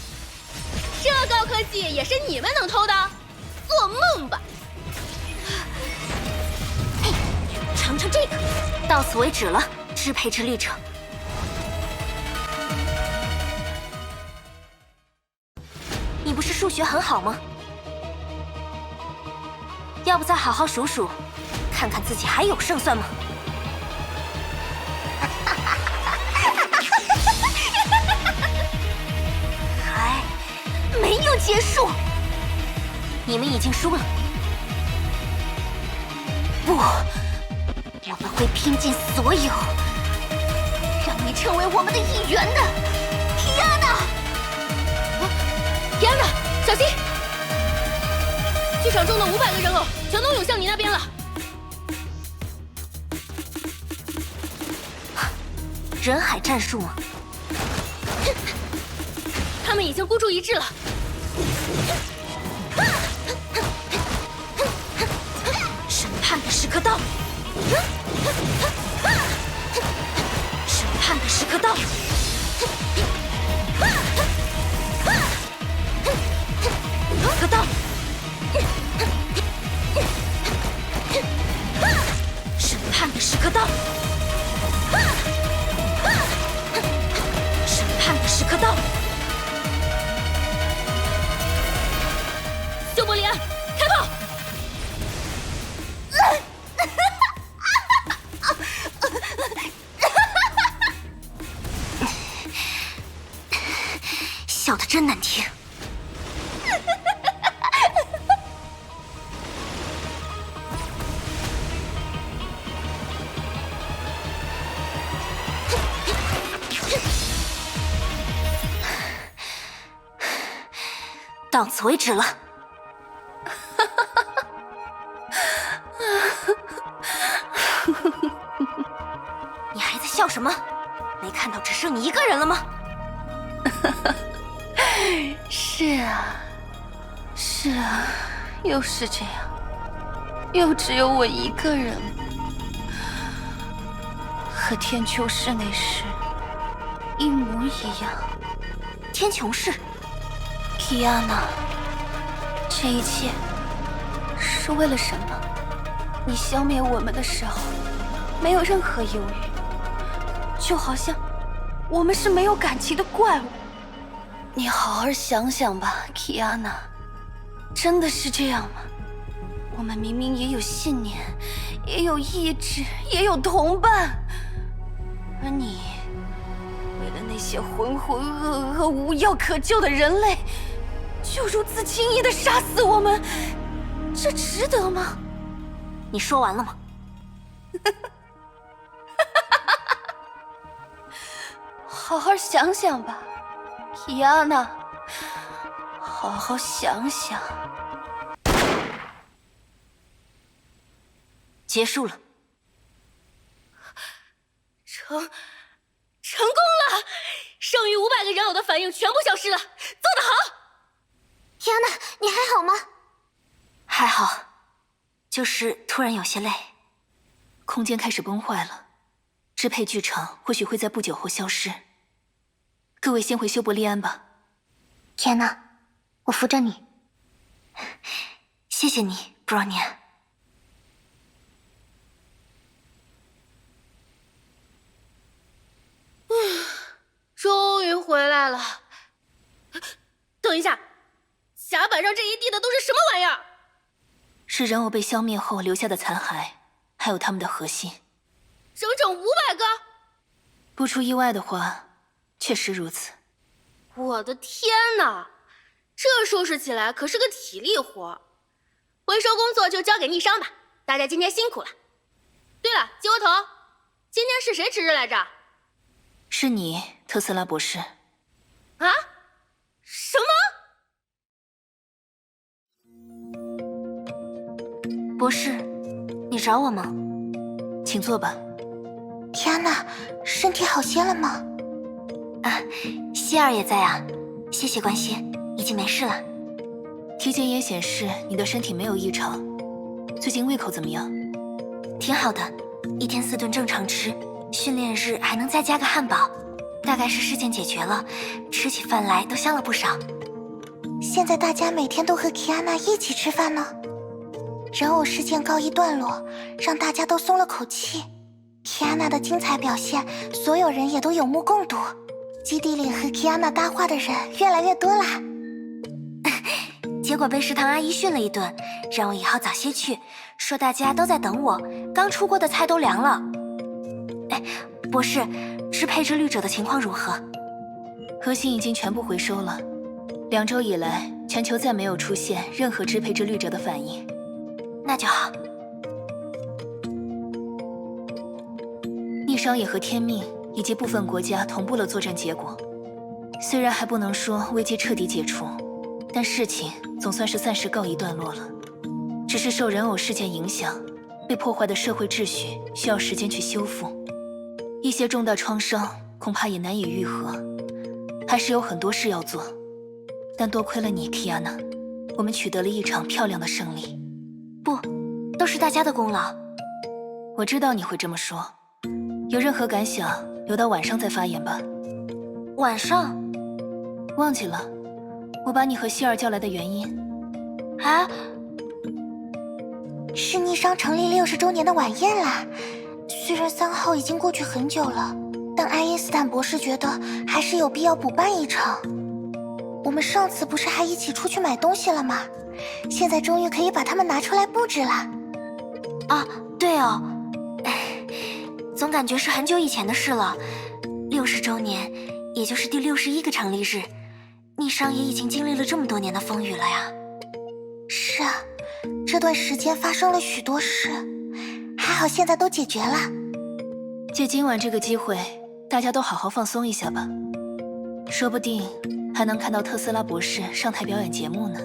这高科技也是你们能偷的？做梦吧！嘿，尝尝这个。到此为止了，支配之律者。你不是数学很好吗？要不再好好数数，看看自己还有胜算吗？还没有结束，你们已经输了。不，我们会拼尽所有，让你成为我们的一员的，提安娜。提安娜，小心！剧场中的500个人偶全都涌向你那边了。人海战术吗？他们已经孤注一掷了。审判的时刻到了！审判的时刻到了！时刻到了！审判的时刻到了！审判的时刻到了！修伯利安，开炮！笑得真难听。到此为止了。你还在笑什么？没看到只剩你一个人了吗？是啊，是啊，又是这样，又只有我一个人，和天穹市那时一模一样。天穹市，皮亚娜，这一切是为了什么？你消灭我们的时候，没有任何犹豫，就好像我们是没有感情的怪物。你好好想想吧，基亚娜，真的是这样吗？我们明明也有信念，也有意志，也有同伴，而你为了那些浑浑噩噩、无药可救的人类，就如此轻易地杀死我们，这值得吗？你说完了吗？好好想想吧，伊安娜，好好想想。结束了。成功了！剩余500个人偶的反应全部消失了，做得好！天哪，你还好吗？还好，就是突然有些累。空间开始崩坏了，支配剧场或许会在不久后消失。各位先回修伯利安吧。天哪，我扶着你。谢谢你，布洛年。终于回来了。等一下，甲板上这一地的都是什么玩意儿？是人偶被消灭后留下的残骸，还有他们的核心。整整500个？不出意外的话，确实如此。我的天哪，这收拾起来可是个体力活。回收工作就交给逆商吧，大家今天辛苦了。对了，鸡窝头，今天是谁值日来着？是你，特斯拉博士。啊？什么？博士，你找我吗？请坐吧。天哪，身体好些了吗？啊，希尔也在啊，谢谢关心，已经没事了。体检也显示你的身体没有异常，最近胃口怎么样？挺好的，1天4顿正常吃，训练日还能再加个汉堡。大概是事件解决了，吃起饭来都香了不少。现在大家每天都和基安娜一起吃饭呢。人偶事件告一段落，让大家都松了口气。基安娜的精彩表现，所有人也都有目共睹。基地里和基安娜搭话的人越来越多啦。结果被食堂阿姨训了一顿，让我以后早些去，说大家都在等我，刚出锅的菜都凉了。哎，博士，支配之旅者的情况如何？核心已经全部回收了。2周以来，全球再没有出现任何支配之旅者的反应。那就好。逆商也和天命以及部分国家同步了作战结果。虽然还不能说危机彻底解除，但事情总算是暂时告一段落了。只是受人偶事件影响，被破坏的社会秩序需要时间去修复。一些重大创伤恐怕也难以愈合，还是有很多事要做。但多亏了你，提亚娜，我们取得了一场漂亮的胜利。不，都是大家的功劳。我知道你会这么说。有任何感想，留到晚上再发言吧。晚上？忘记了，我把你和希尔叫来的原因。啊？是逆商成立60周年的晚宴啦。虽然3号已经过去很久了，但爱因斯坦博士觉得还是有必要补办一场。我们上次不是还一起出去买东西了吗？现在终于可以把它们拿出来布置了。啊，对哦，总感觉是很久以前的事了。60周年，也就是第61个成立日，逆商也已经经历了这么多年的风雨了呀。是啊，这段时间发生了许多事，还好现在都解决了。借今晚这个机会，大家都好好放松一下吧。说不定还能看到特斯拉博士上台表演节目呢。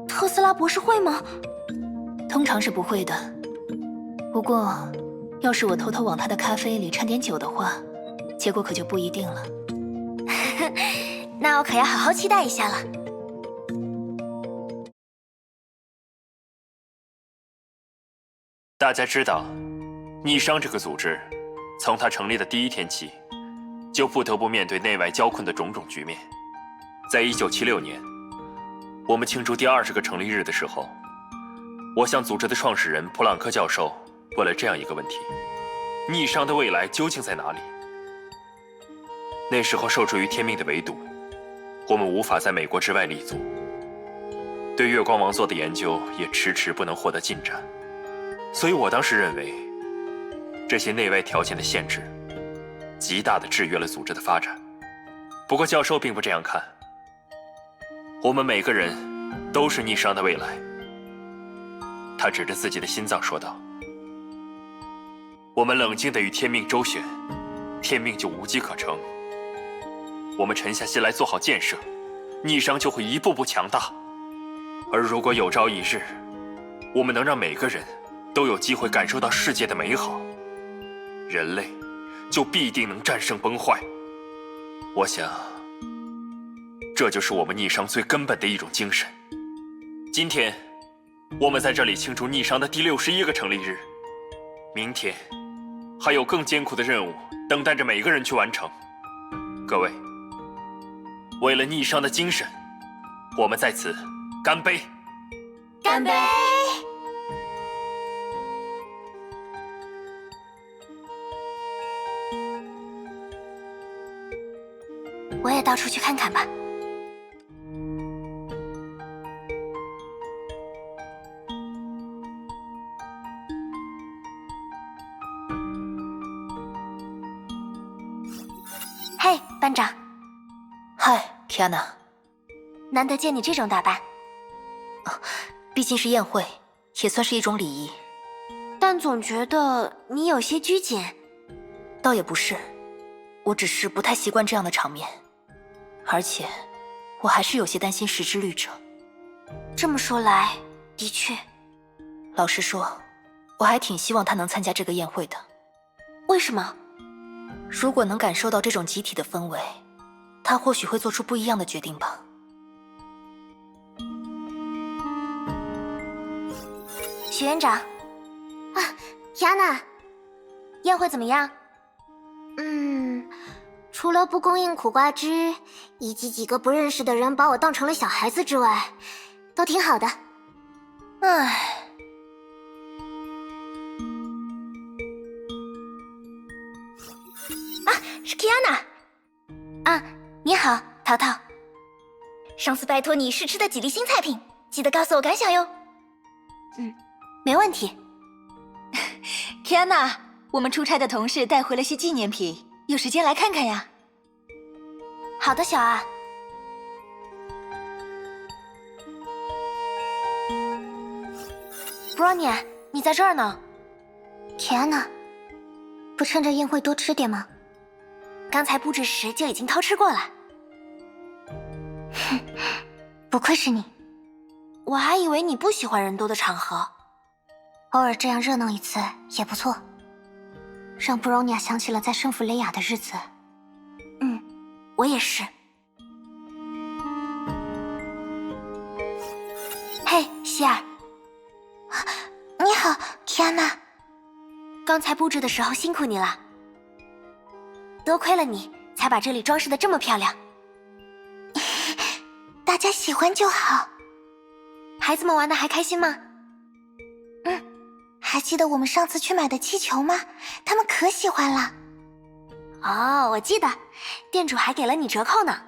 特斯拉博士会吗？通常是不会的，不过要是我偷偷往他的咖啡里掺点酒的话，结果可就不一定了。那我可要好好期待一下了。大家知道，逆商这个组织，从它成立的第一天起，就不得不面对内外交困的种种局面。在1976年，我们庆祝第20个成立日的时候，我向组织的创始人普朗克教授问了这样一个问题：逆商的未来究竟在哪里？那时候受制于天命的围堵，我们无法在美国之外立足，对月光王座的研究也迟迟不能获得进展。所以我当时认为，这些内外条件的限制，极大地制约了组织的发展。不过教授并不这样看，我们每个人都是逆商的未来。他指着自己的心脏说道：我们冷静地与天命周旋，天命就无机可乘。我们沉下心来做好建设，逆商就会一步步强大。而如果有朝一日，我们能让每个人都有机会感受到世界的美好，人类就必定能战胜崩坏。我想，这就是我们逆商最根本的一种精神。今天，我们在这里庆祝逆商的第61个成立日。明天，还有更艰苦的任务等待着每个人去完成。各位，为了逆商的精神，我们在此干杯！干杯！我也到处去看看吧。嘿，班长。嗨，Kiana。难得见你这种打扮。毕竟是宴会，也算是一种礼仪。但总觉得你有些拘谨。倒也不是，我只是不太习惯这样的场面。而且，我还是有些担心石之律者。这么说来，的确。老实说，我还挺希望他能参加这个宴会的。为什么？如果能感受到这种集体的氛围，他或许会做出不一样的决定吧。许院长，亚娜，宴会怎么样？除了不供应苦瓜汁，以及几个不认识的人把我当成了小孩子之外，都挺好的。唉。是 Kiana。你好，淘淘。上次拜托你试吃的几粒新菜品，记得告诉我感想哟。没问题。Kiana， 我们出差的同事带回了些纪念品，有时间来看看呀。好的，小二。Bronya， 你在这儿呢。Kiana， 不趁着宴会多吃点吗？刚才布置时就已经偷吃过了。哼，不愧是你。我还以为你不喜欢人多的场合。偶尔这样热闹一次也不错，让布罗尼亚想起了在圣弗雷亚的日子。我也是。嘿，希尔。你好，提安娜。刚才布置的时候辛苦你了，多亏了你才把这里装饰得这么漂亮。大家喜欢就好。孩子们玩得还开心吗？还记得我们上次去买的气球吗？他们可喜欢了。哦，我记得，店主还给了你折扣呢。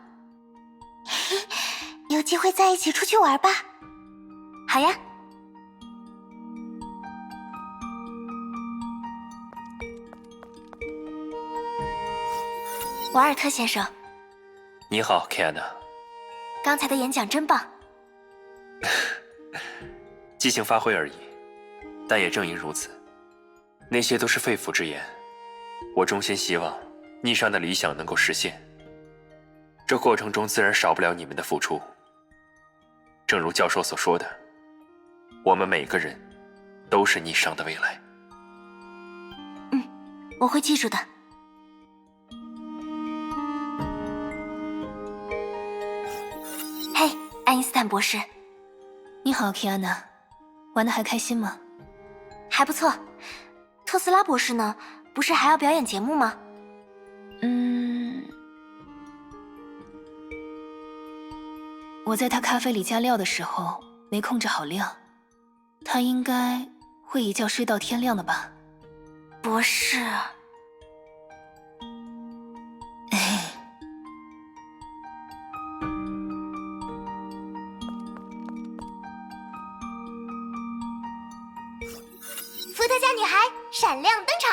有机会在一起出去玩吧。好呀。瓦尔特先生。你好 ，Kiana。刚才的演讲真棒。即兴发挥而已，但也正因如此，那些都是肺腑之言。我衷心希望逆商的理想能够实现，这过程中自然少不了你们的付出。正如教授所说的，我们每个人都是逆商的未来。我会记住的。嘿，爱因斯坦博士。你好，提安娜，玩得还开心吗？还不错。特斯拉博士呢？不是还要表演节目吗？我在他咖啡里加料的时候没控制好量，他应该会一觉睡到天亮的吧？博士。伏特加女孩闪亮登场。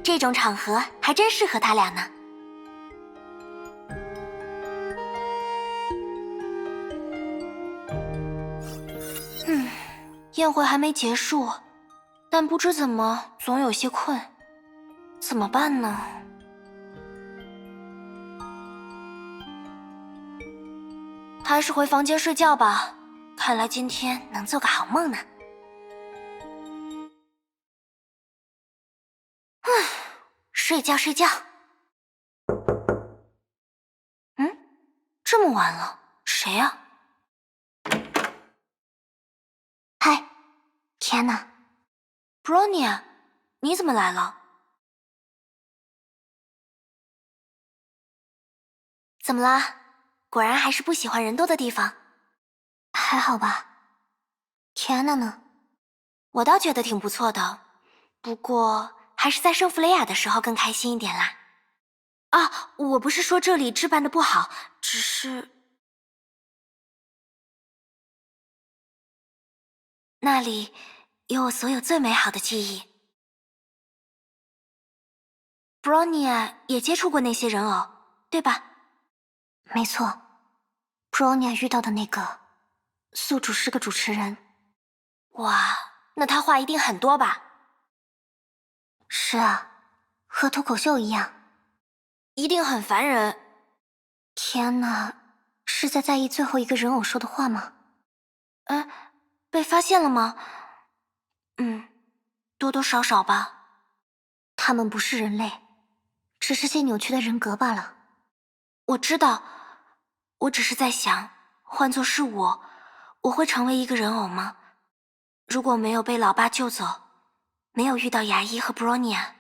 这种场合还真适合他俩呢。宴会还没结束，但不知怎么总有些困，怎么办呢？还是回房间睡觉吧，看来今天能做个好梦呢。睡觉睡觉。这么晚了，谁呀？嗨，天哪 ，Bronya， 你怎么来了？怎么了？果然还是不喜欢人多的地方。还好吧。天哪呢？我倒觉得挺不错的，不过还是在圣弗雷亚的时候更开心一点啦。啊，我不是说这里置办的不好，只是那里有我所有最美好的记忆。Bronya 也接触过那些人偶，对吧？没错 ，Bronya 遇到的那个宿主是个主持人。哇，那他话一定很多吧？是啊，和脱口秀一样，一定很烦人。天哪，是在意最后一个人偶说的话吗？被发现了吗？多多少少吧。他们不是人类，只是些扭曲的人格罢了。我知道，我只是在想，换作是我会成为一个人偶吗？如果没有被老爸救走，没有遇到牙医和 Bronya，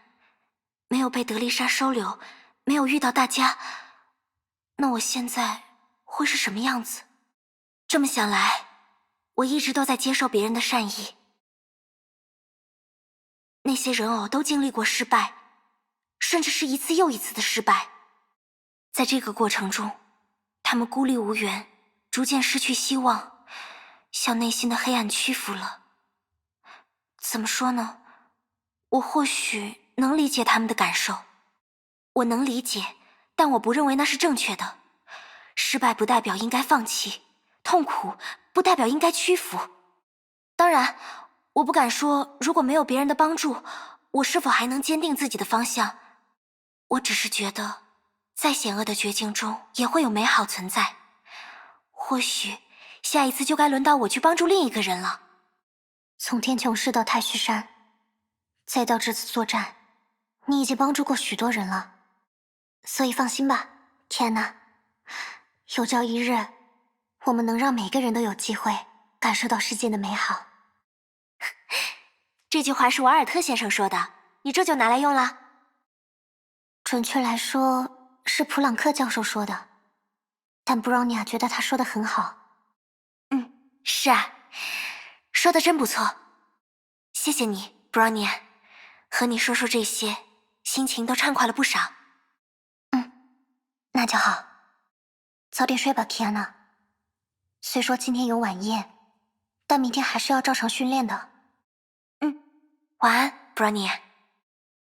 没有被德丽莎收留，没有遇到大家，那我现在会是什么样子？这么想来，我一直都在接受别人的善意。那些人偶都经历过失败，甚至是一次又一次的失败。在这个过程中，他们孤立无援，逐渐失去希望，向内心的黑暗屈服了。怎么说呢？我或许能理解他们的感受，我能理解，但我不认为那是正确的。失败不代表应该放弃，痛苦不代表应该屈服。当然，我不敢说如果没有别人的帮助，我是否还能坚定自己的方向。我只是觉得，再险恶的绝境中也会有美好存在。或许下一次就该轮到我去帮助另一个人了。从天穹市到太虚山，再到这次作战，你已经帮助过许多人了，所以放心吧，天哪！有朝一日，我们能让每个人都有机会感受到世界的美好。这句话是瓦尔特先生说的，你这就拿来用了。准确来说，是普朗克教授说的，但布朗尼亚觉得他说的很好。是啊，说的真不错。谢谢你，布朗尼亚，和你说说这些，心情都畅快了不少。那就好。早点睡吧，提安娜。虽说今天有晚宴，但明天还是要照常训练的。晚安，布朗尼。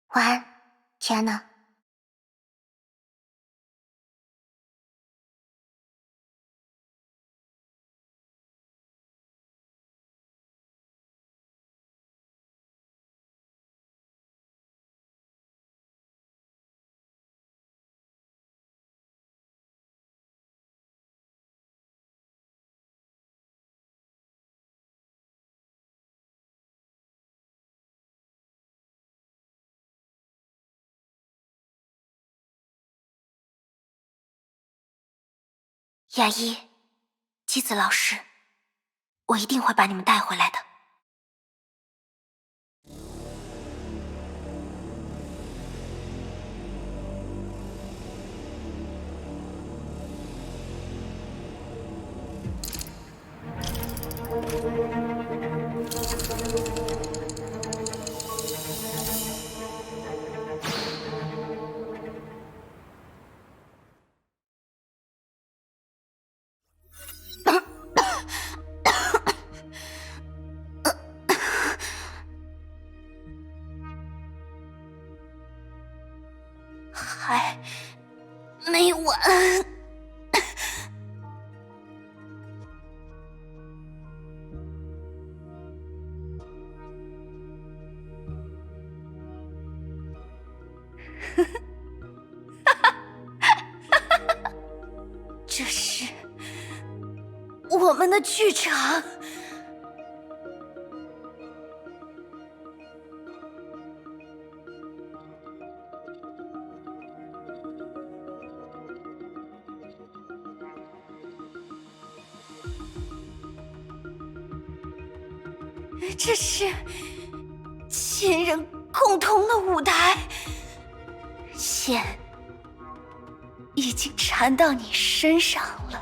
晚安，提安娜。雅一，姬子老师，我一定会把你们带回来的。还没完。这是我们的剧场。这是亲人共同的舞台，线已经缠到你身上了。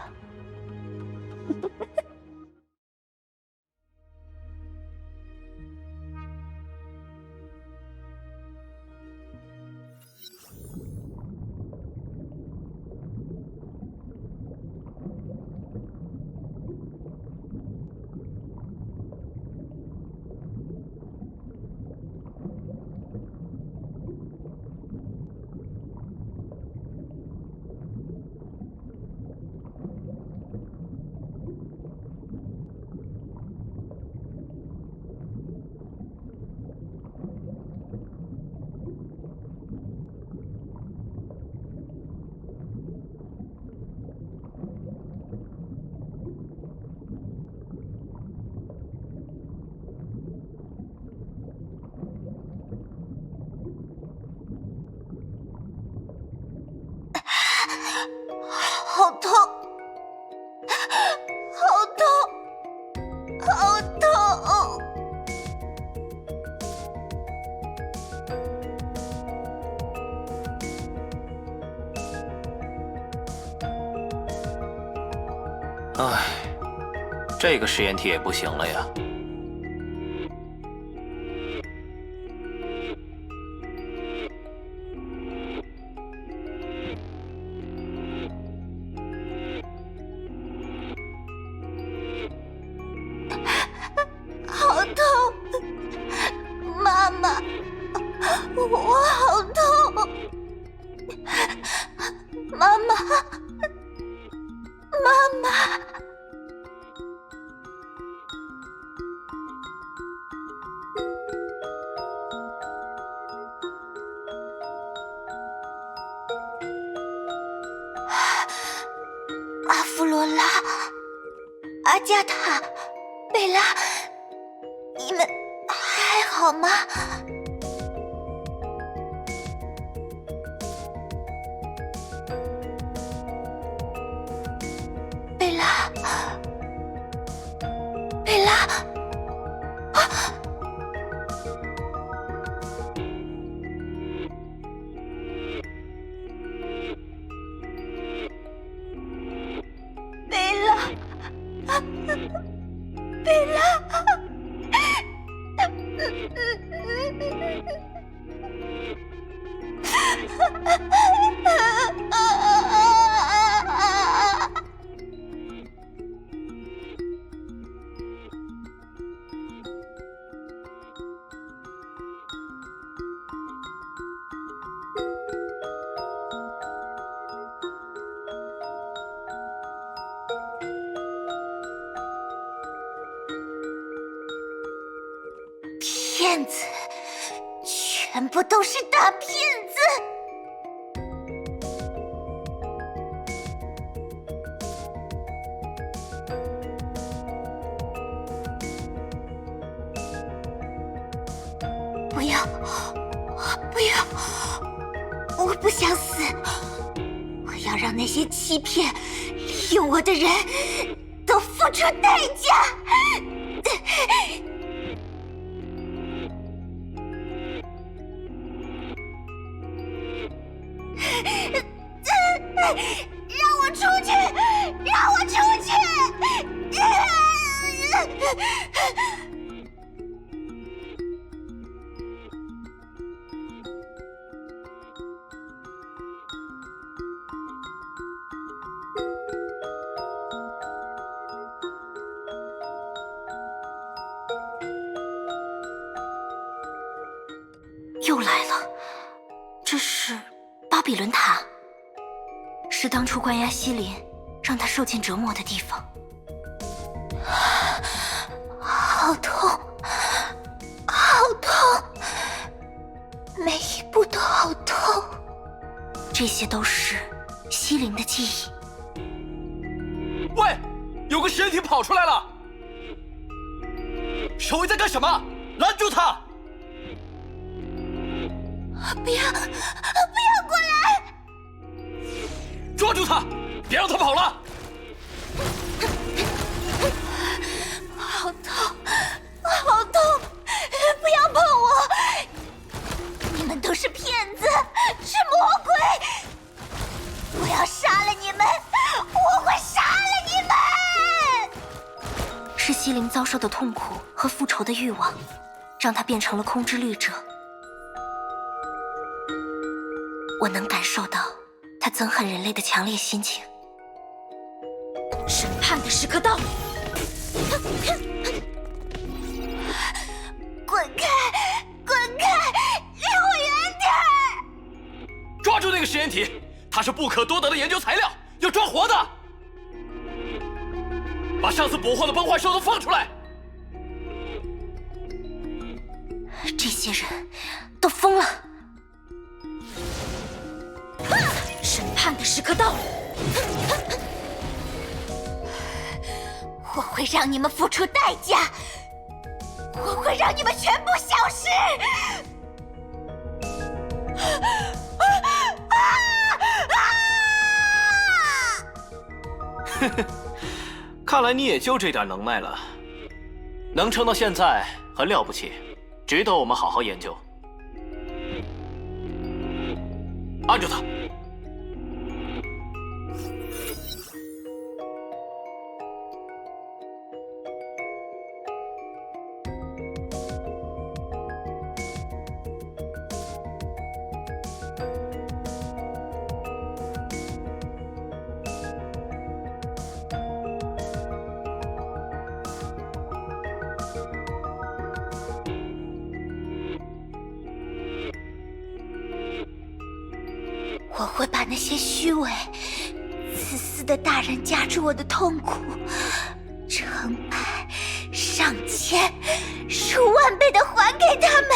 好痛，好痛，好痛！唉，这个实验体也不行了呀。好痛，妈妈，我好痛，妈妈，妈妈。阿芙罗拉、阿加塔、贝拉，你们还好吗？贝拉，贝拉，啊！贝拉，贝拉。骗子，全部都是大骗子！不要，不要！我不想死，我要让那些欺骗、利用我的人都付出代价。让我出去！让我出去！又来了，这是巴比伦塔，是当初关押西林，让他受尽折磨的地方。好痛，好痛，每一步都好痛。这些都是西林的记忆。喂，有个实验体跑出来了！守卫在干什么？拦住他！不要过来！抓住他，别让他跑了！好痛，好痛！不要碰我！你们都是骗子，是魔鬼！我要杀了你们！我会杀了你们！是西林遭受的痛苦和复仇的欲望，让他变成了空之律者。我能感受到他憎恨人类的强烈心情。审判的时刻到了！滚开！滚开！离我远点儿！抓住那个实验体，它是不可多得的研究材料，要抓活的！把上次捕获的崩坏兽都放出来！这些人都疯了！审判的时刻到了！我会让你们付出代价，我会让你们全部消失！呵呵，看来你也就这点能耐了，能撑到现在很了不起，值得我们好好研究。按住他！我会把那些虚伪、自私的大人加诸我的痛苦，成百、上千、数万倍的还给他们。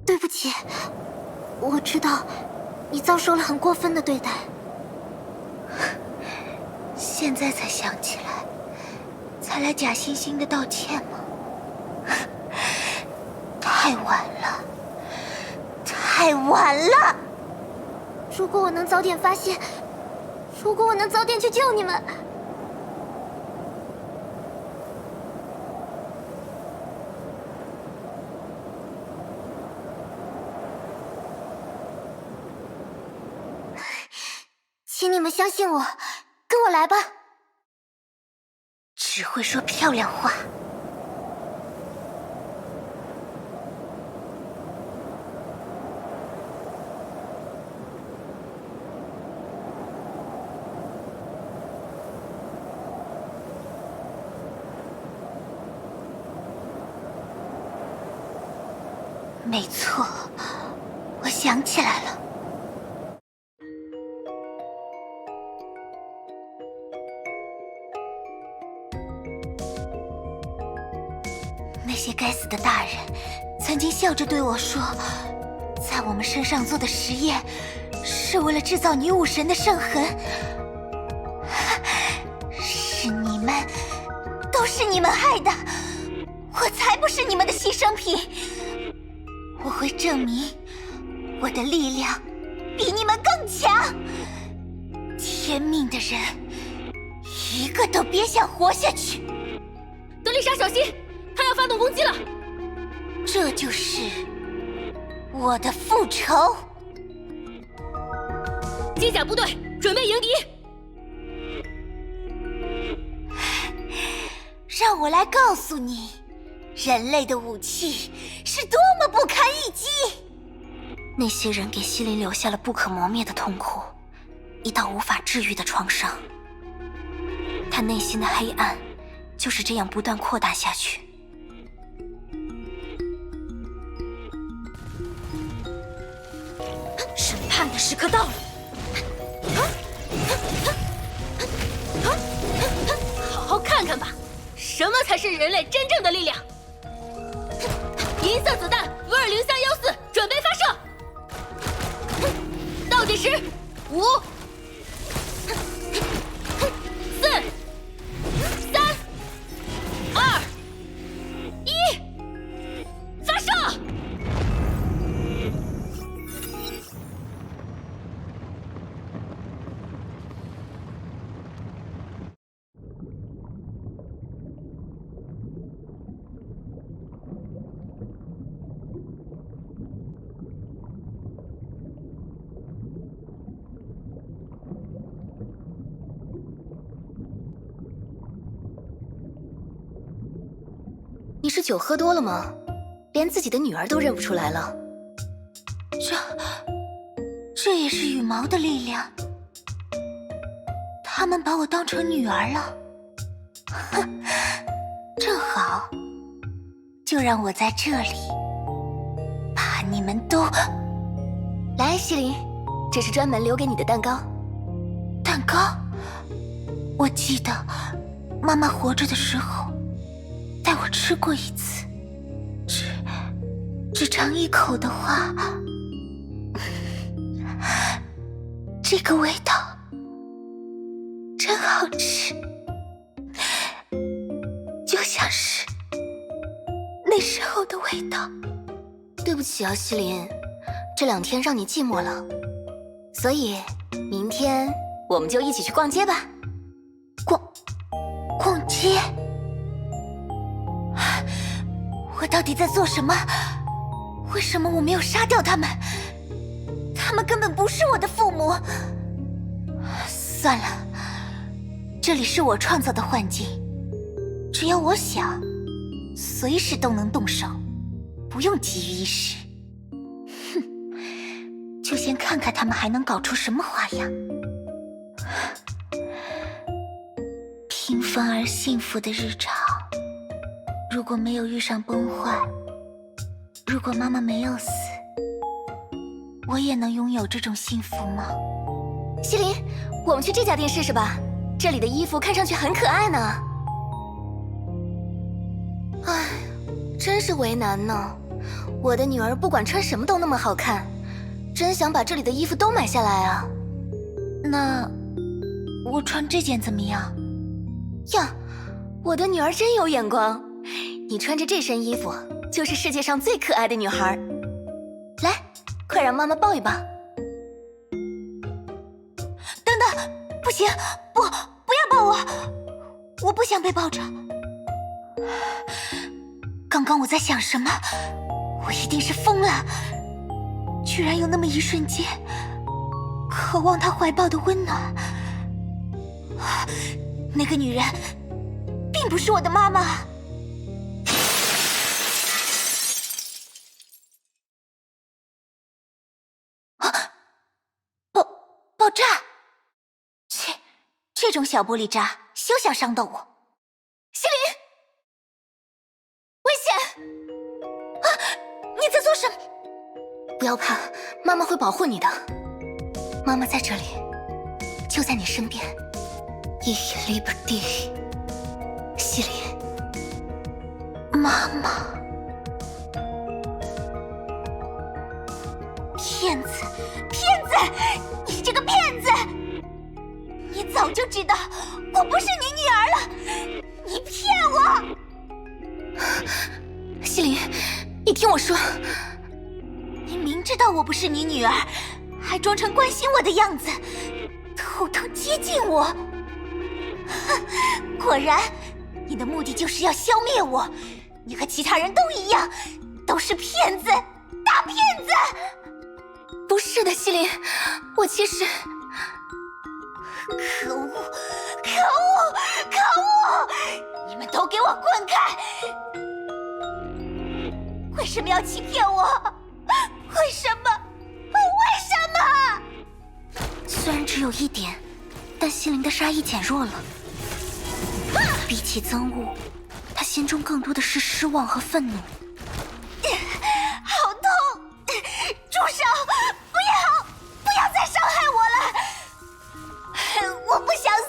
对不起，我知道你遭受了很过分的对待，现在才想起来，才来假惺惺的道歉吗？太晚了，太晚了！如果我能早点发现，如果我能早点去救你们。请你们相信我，跟我来吧。只会说漂亮话。没错，我想起来了。该死的大人曾经笑着对我说，在我们身上做的实验是为了制造女武神的圣痕。是你们，都是你们害的，我才不是你们的牺牲品。我会证明我的力量比你们更强，天命的人一个都别想活下去。德丽莎，小心，他要发动攻击了！这就是我的复仇。机甲部队准备迎敌。让我来告诉你，人类的武器是多么不堪一击。那些人给西林留下了不可磨灭的痛苦，一道无法治愈的创伤。他内心的黑暗就是这样不断扩大下去。审判的时刻到了。好好看看吧，什么才是人类真正的力量！银色子弹520-314，准备发射！倒计时，5、4、3、2、1，发射！你是酒喝多了吗？连自己的女儿都认不出来了。这也是羽毛的力量。他们把我当成女儿了。哼，正好，就让我在这里把你们都……来，西林，这是专门留给你的蛋糕。蛋糕？我记得妈妈活着的时候带我吃过一次，只尝一口的话，这个味道真好吃，就像是那时候的味道。对不起啊，西林，这2天让你寂寞了，所以明天我们就一起去逛街吧。逛街？我到底在做什么？为什么我没有杀掉他们？他们根本不是我的父母。算了，这里是我创造的幻境，只要我想，随时都能动手，不用急于一时。哼，就先看看他们还能搞出什么花样。平凡而幸福的日常，如果没有遇上崩坏，如果妈妈没有死，我也能拥有这种幸福吗？西林，我们去这家店试试吧，这里的衣服看上去很可爱呢。唉，真是为难呢。我的女儿不管穿什么都那么好看，真想把这里的衣服都买下来啊。那我穿这件怎么样？呀，我的女儿真有眼光，你穿着这身衣服就是世界上最可爱的女孩。来，快让妈妈抱一抱。等等，不行，不要抱我，我不想被抱着。刚刚我在想什么？我一定是疯了，居然有那么一瞬间渴望她怀抱的温暖。那个女人并不是我的妈妈。爆炸！切，这种小玻璃渣休想伤到我。西林，危险！啊，你在做什么？不要怕，妈妈会保护你的。妈妈在这里，就在你身边。Ich liebe dich，西林。妈妈。骗子！骗子！你这个骗子！你早就知道我不是你女儿了，你骗我！西林，你听我说，你明知道我不是你女儿，还装成关心我的样子，偷偷接近我。哼，果然，你的目的就是要消灭我。你和其他人都一样，都是骗子，大骗子！不是的，西林，我其实……可恶！可恶！可恶！你们都给我滚开！为什么要欺骗我？为什么？为什么？虽然只有1点，但西林的杀意减弱了。比起憎恶，他心中更多的是失望和愤怒。好痛！住手！不要！不要再伤害我了！我不想死！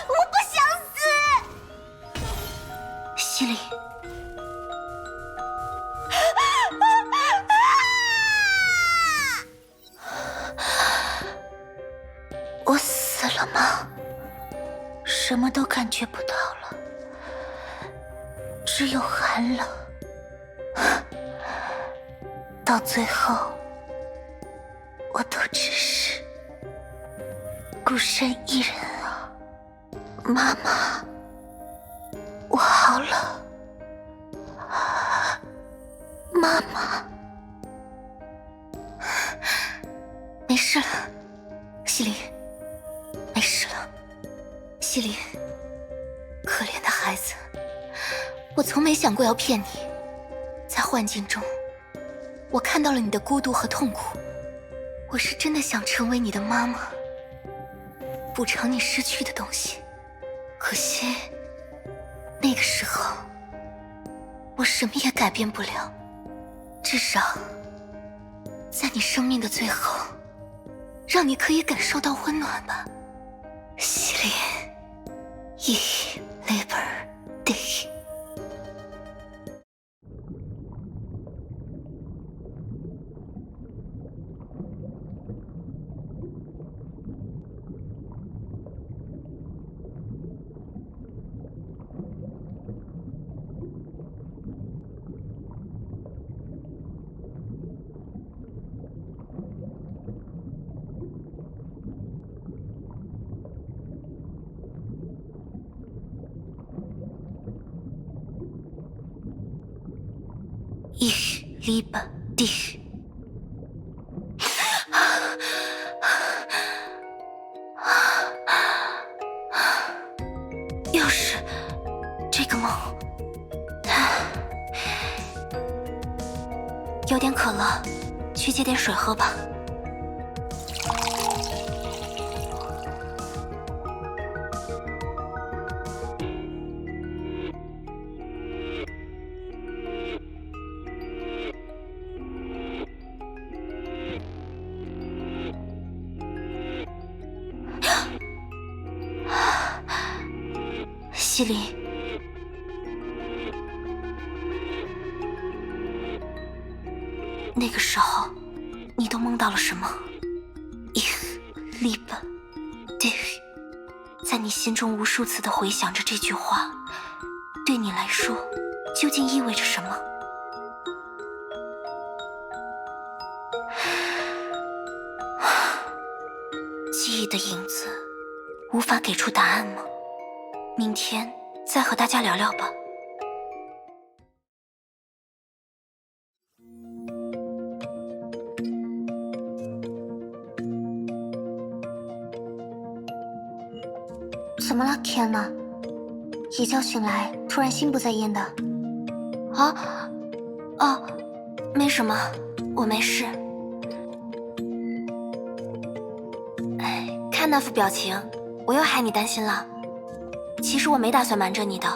我不想死！西林，我死了吗？什么都感觉不到了，只有寒冷。到最后，我都只是孤身一人啊！妈妈，我好冷，妈妈。没事了，西林，没事了。西林，可怜的孩子，我从没想过要骗你。在幻境中，我看到了你的孤独和痛苦，我是真的想成为你的妈妈，补偿你失去的东西。可惜，那个时候，我什么也改变不了。至少，在你生命的最后，让你可以感受到温暖吧，西林。Ich liebe dich。Ich liebe dich。又是这个梦，有点渴了，去接点水喝吧。西林，那个时候你都梦到了什么？ Ich liebe dich。 在你心中无数次的回想着这句话，对你来说究竟意味着什么？记忆的影子无法给出答案吗？明天再和大家聊聊吧。怎么了，天哪？一觉醒来，突然心不在焉的。啊？哦，没什么，我没事。哎，看那副表情，我又害你担心了。其实我没打算瞒着你的，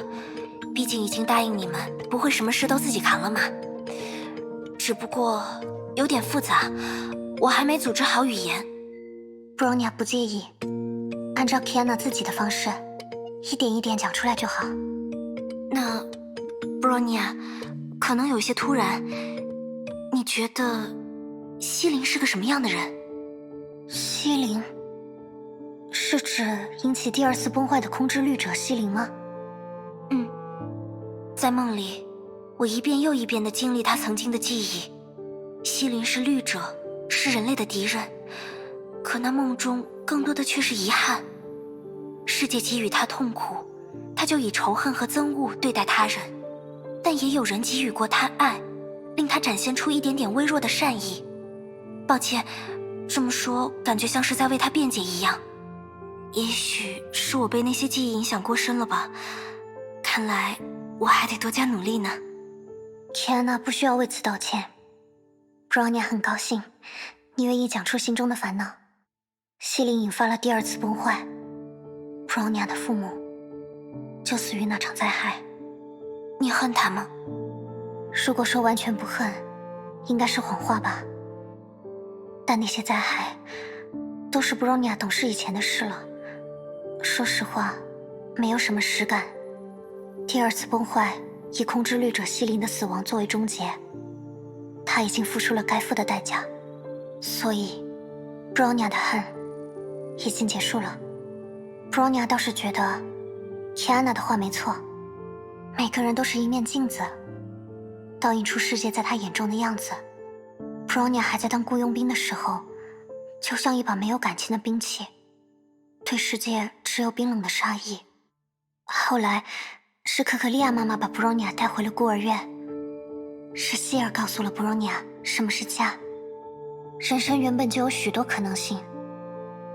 毕竟已经答应你们不会什么事都自己扛了嘛。只不过有点复杂，我还没组织好语言。Bronya 不介意，按照 Kiana 自己的方式，一点一点讲出来就好。那 Bronya 可能有些突然，你觉得西陵是个什么样的人？西陵是指引起第二次崩坏的空之律者西陵吗？在梦里，我一遍又一遍地经历他曾经的记忆。西陵是律者，是人类的敌人，可那梦中更多的却是遗憾。世界给予他痛苦，他就以仇恨和憎恶对待他人，但也有人给予过他爱，令他展现出一点点微弱的善意。抱歉，这么说感觉像是在为他辩解一样。也许是我被那些记忆影响过深了吧，看来我还得多加努力呢。Kiana不需要为此道歉。Bronya 很高兴你愿意讲出心中的烦恼。西陵引发了第二次崩坏，Bronya 的父母就死于那场灾害。你恨他吗？如果说完全不恨，应该是谎话吧。但那些灾害都是 Bronya 懂事以前的事了，说实话，没有什么实感。第二次崩坏以空之律者西陵的死亡作为终结，他已经付出了该付的代价，所以 Bronya 的恨已经结束了。Bronya 倒是觉得 Kiana 的话没错，每个人都是一面镜子，倒映出世界在他眼中的样子。Bronya 还在当雇佣兵的时候，就像一把没有感情的兵器，对世界只有冰冷的杀意。后来是可可利亚妈妈把 Bronya 带回了孤儿院，是希尔告诉了 Bronya 什么是家。人生原本就有许多可能性，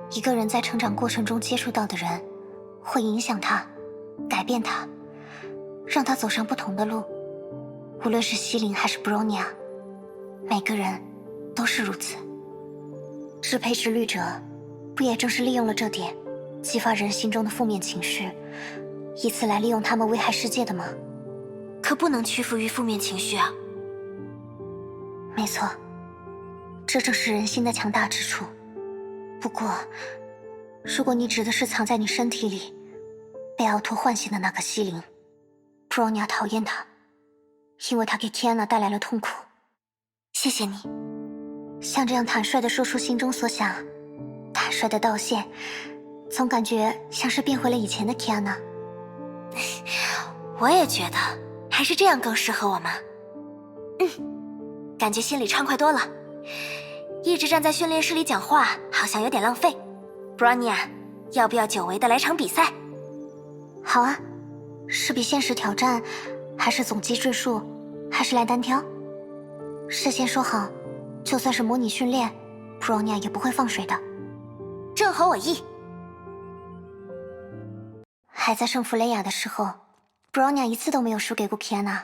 一个人在成长过程中接触到的人，会影响他，改变他，让他走上不同的路。无论是西陵还是 Bronya， 每个人都是如此。支配之律者不也正是利用了这点，激发人心中的负面情绪，以此来利用他们危害世界的吗？可不能屈服于负面情绪啊。没错，这正是人心的强大之处。不过，如果你指的是藏在你身体里被奥托唤醒的那个西陵， Bronya 讨厌他，因为他给 Kiana 带来了痛苦。谢谢你，像这样坦率地说出心中所想，坦率地道谢，总感觉像是变回了以前的 Kiana。我也觉得，还是这样更适合我嘛。感觉心里畅快多了。一直站在训练室里讲话，好像有点浪费。Bronya， 要不要久违的来场比赛？好啊，是比现实挑战，还是总击赘述，还是来单挑？事先说好，就算是模拟训练 ，Bronya 也不会放水的。正合我意。还在圣弗雷亚的时候 ，Bronya 一次都没有输给过 Kiana，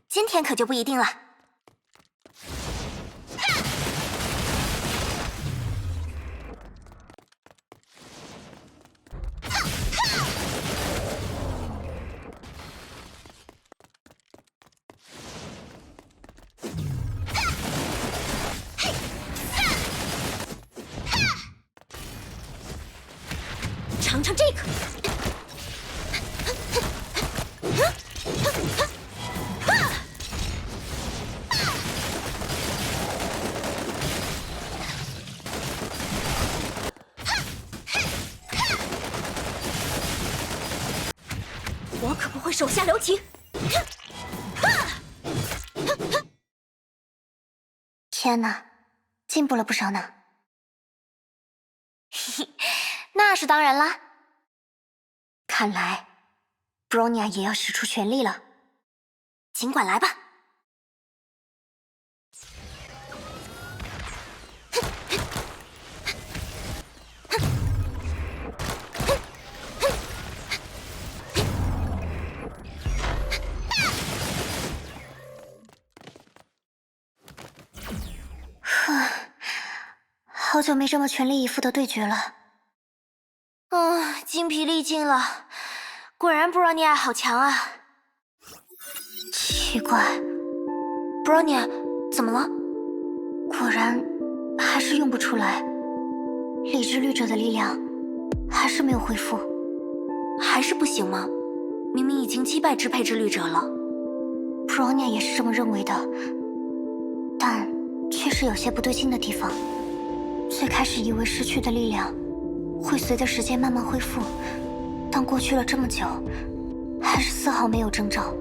今天可就不一定了。尝尝这个。我可不会手下留情。天哪，进步了不少呢。嘿嘿，那是当然啦。看来 Bronya 也要使出全力了，尽管来吧。好久没这么全力以赴的对决了。精疲力尽了，果然 Bronya 好强啊！奇怪 ，Bronya 怎么了？果然还是用不出来，理智律者的力量还是没有恢复，还是不行吗？明明已经击败支配之律者了。Bronya 也是这么认为的，但确实是有些不对劲的地方。最开始以为失去的力量会随着时间慢慢恢复，但过去了这么久，还是丝毫没有征兆。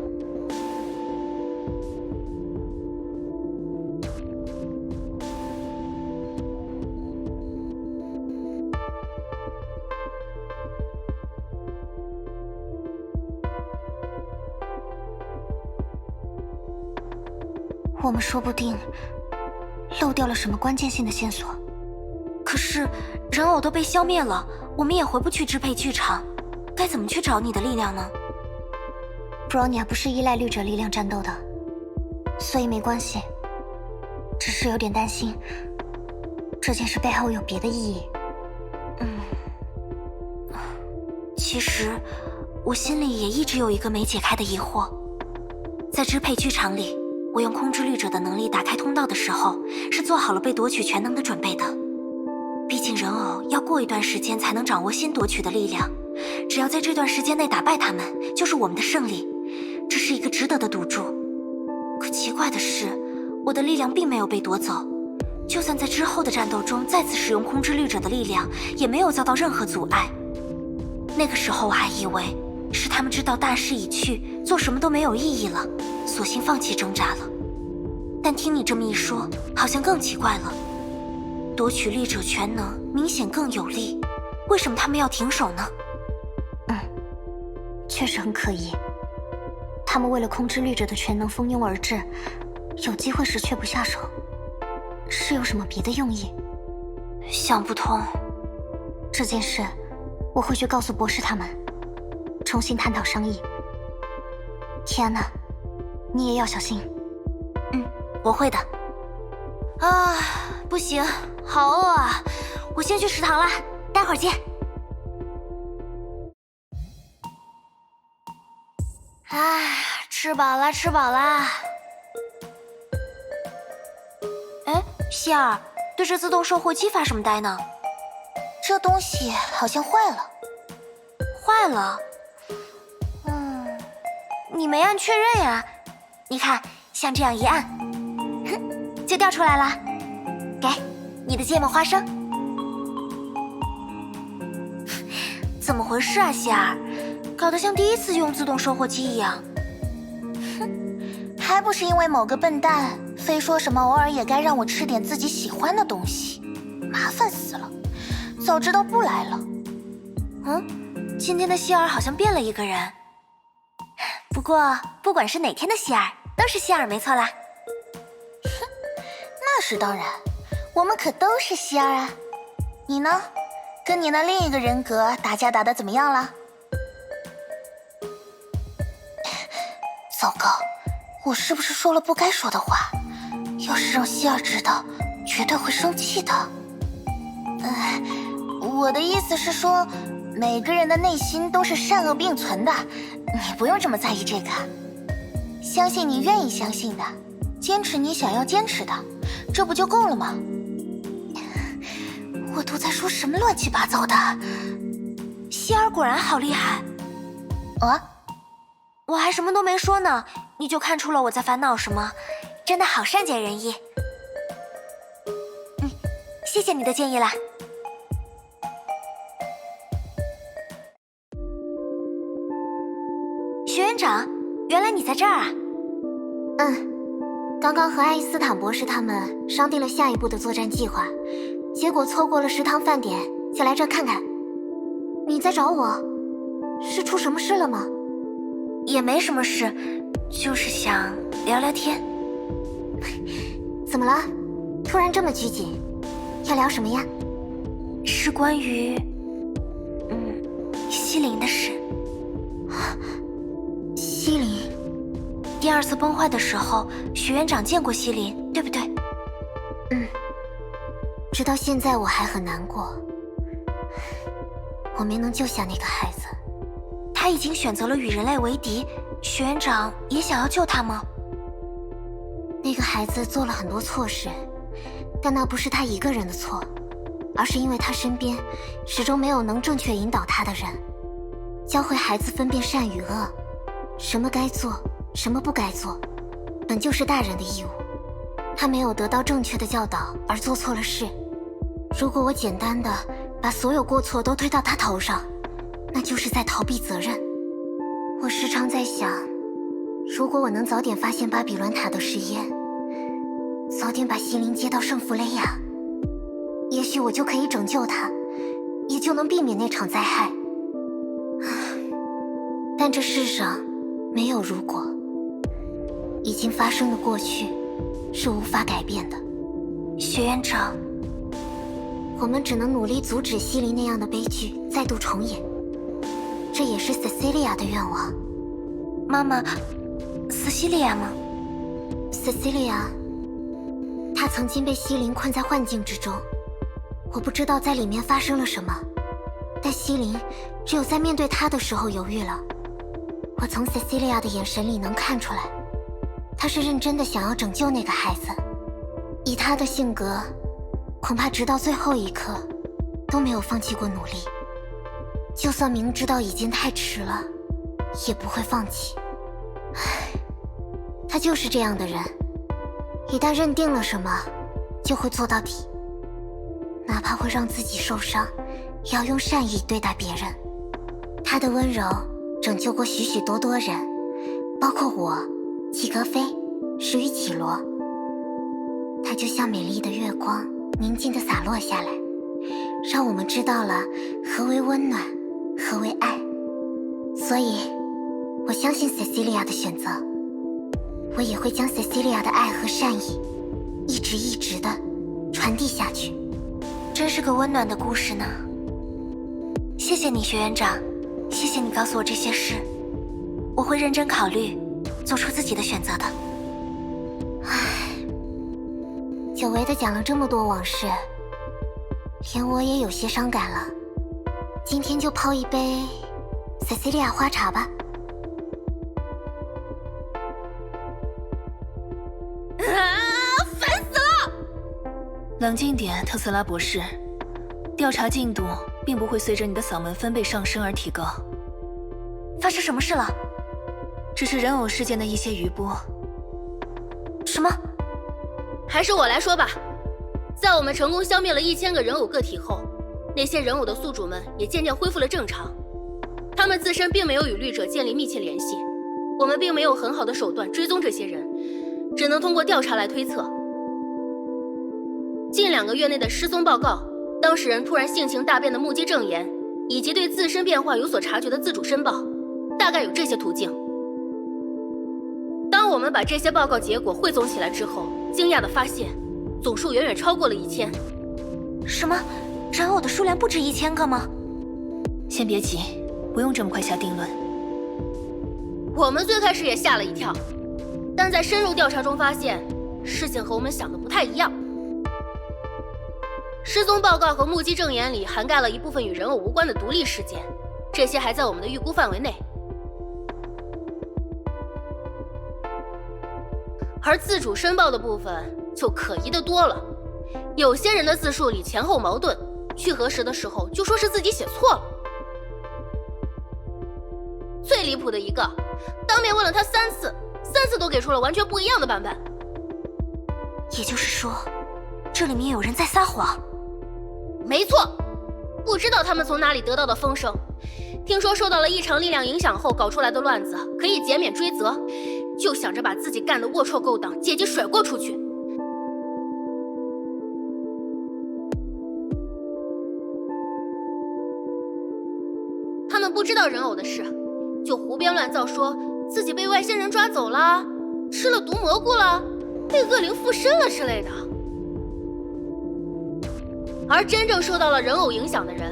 我们说不定漏掉了什么关键性的线索。可是人偶都被消灭了，我们也回不去支配剧场，该怎么去找你的力量呢？布罗尼亚不是依赖绿者力量战斗的，所以没关系。只是有点担心，这件事背后有别的意义。其实我心里也一直有一个没解开的疑惑。在支配剧场里，我用空之律者的能力打开通道的时候，是做好了被夺取全能的准备的。毕竟人偶要过一段时间才能掌握新夺取的力量，只要在这段时间内打败他们，就是我们的胜利。这是一个值得的赌注。可奇怪的是，我的力量并没有被夺走，就算在之后的战斗中再次使用空之律者的力量，也没有遭到任何阻碍。那个时候我还以为是他们知道大势已去，做什么都没有意义了，索性放弃挣扎了。但听你这么一说，好像更奇怪了。夺取律者全能明显更有利，为什么他们要停手呢？确实很可疑。他们为了控制律者的全能蜂拥而至，有机会时却不下手，是有什么别的用意？想不通。这件事我会去告诉博士他们，重新探讨商议。天哪，你也要小心。我会的。啊，不行，好饿啊！我先去食堂啦，待会儿见。吃饱啦，吃饱啦。哎，希尔，对着自动售货机发什么呆呢？这东西好像坏了。坏了？你没按确认呀？你看，像这样一按，就掉出来了。给，你的芥末花生。怎么回事啊，希尔？搞得像第一次用自动售货机一样。还不是因为某个笨蛋非说什么偶尔也该让我吃点自己喜欢的东西，麻烦死了。早知道不来了。今天的希尔好像变了一个人。不过，不管是哪天的希尔，都是希尔没错啦。那是当然，我们可都是希尔啊。你呢？跟你那另一个人格打架打得怎么样了？糟糕，我是不是说了不该说的话？要是让希尔知道，绝对会生气的。我的意思是说，每个人的内心都是善恶并存的，你不用这么在意这个。相信你愿意相信的，坚持你想要坚持的，这不就够了吗？我都在说什么乱七八糟的？希尔果然好厉害。我还什么都没说呢，你就看出了我在烦恼什么，真的好善解人意。谢谢你的建议啦。学院长，原来你在这儿啊。刚刚和爱因斯坦博士他们商定了下一步的作战计划，结果错过了食堂饭点，就来这看看。你在找我，是出什么事了吗？也没什么事，就是想聊聊天。怎么了？突然这么拘谨？要聊什么呀？是关于西林的事。西林？第二次崩坏的时候，学院长见过西林，对不对？直到现在我还很难过，我没能救下那个孩子。他已经选择了与人类为敌，学院长也想要救他吗？那个孩子做了很多错事，但那不是他一个人的错，而是因为他身边始终没有能正确引导他的人，教会孩子分辨善与恶，什么该做，什么不该做，本就是大人的义务。他没有得到正确的教导而做错了事。如果我简单的把所有过错都推到他头上，那就是在逃避责任。我时常在想，如果我能早点发现巴比伦塔的试验，早点把西林接到圣弗雷亚，也许我就可以拯救他，也就能避免那场灾害。但这世上没有如果，已经发生的过去是无法改变的。学院长，我们只能努力阻止西林那样的悲剧再度重演，这也是 Cecilia 的愿望。妈妈，Cecilia 吗？ Cecilia， 她曾经被西林困在幻境之中，我不知道在里面发生了什么，但西林只有在面对她的时候犹豫了。我从 Cecilia 的眼神里能看出来，她是认真的想要拯救那个孩子。以她的性格，恐怕直到最后一刻都没有放弃过努力，就算明知道已经太迟了，也不会放弃。唉，她就是这样的人，一旦认定了什么，就会做到底，哪怕会让自己受伤，也要用善意对待别人。她的温柔拯救过许许多多人，包括我、齐格飞、石与绮罗。它就像美丽的月光，宁静地洒落下来，让我们知道了何为温暖，何为爱。所以，我相信 Cecilia 的选择，我也会将 Cecilia 的爱和善意，一直地传递下去。真是个温暖的故事呢。谢谢你，学院长。谢谢你告诉我这些事，我会认真考虑，做出自己的选择的。唉，久违的讲了这么多往事，连我也有些伤感了。今天就泡一杯 Cecilia 花茶吧。烦死了！冷静点，特斯拉博士。调查进度并不会随着你的嗓门分贝上升而提高。发生什么事了？只是人偶事件的一些余波。什么？还是我来说吧。在我们成功消灭了1000个人偶个体后，那些人偶的宿主们也渐渐恢复了正常。他们自身并没有与绿者建立密切联系，我们并没有很好的手段追踪这些人，只能通过调查来推测。近2个月内的失踪报告，当事人突然性情大变的目击证言，以及对自身变化有所察觉的自主申报，大概有这些途径。当我们把这些报告结果汇总起来之后，惊讶地发现，总数远远超过了1000。什么？人偶的数量不止1000个吗？先别急，不用这么快下定论。我们最开始也吓了一跳，但在深入调查中发现，事情和我们想的不太一样。失踪报告和目击证言里涵盖了一部分与人偶无关的独立事件，这些还在我们的预估范围内。而自主申报的部分就可疑的多了，有些人的自述里前后矛盾，去核实的时候就说是自己写错了。最离谱的一个，当面问了他3次，3次都给出了完全不一样的版本。也就是说，这里面有人在撒谎。没错，不知道他们从哪里得到的风声，听说受到了异常力量影响后搞出来的乱子可以减免追责，就想着把自己干的龌龊勾当借机甩锅出去。他们不知道人偶的事，就胡编乱造，说自己被外星人抓走了，吃了毒蘑菇了，被恶灵附身了之类的。而真正受到了人偶影响的人，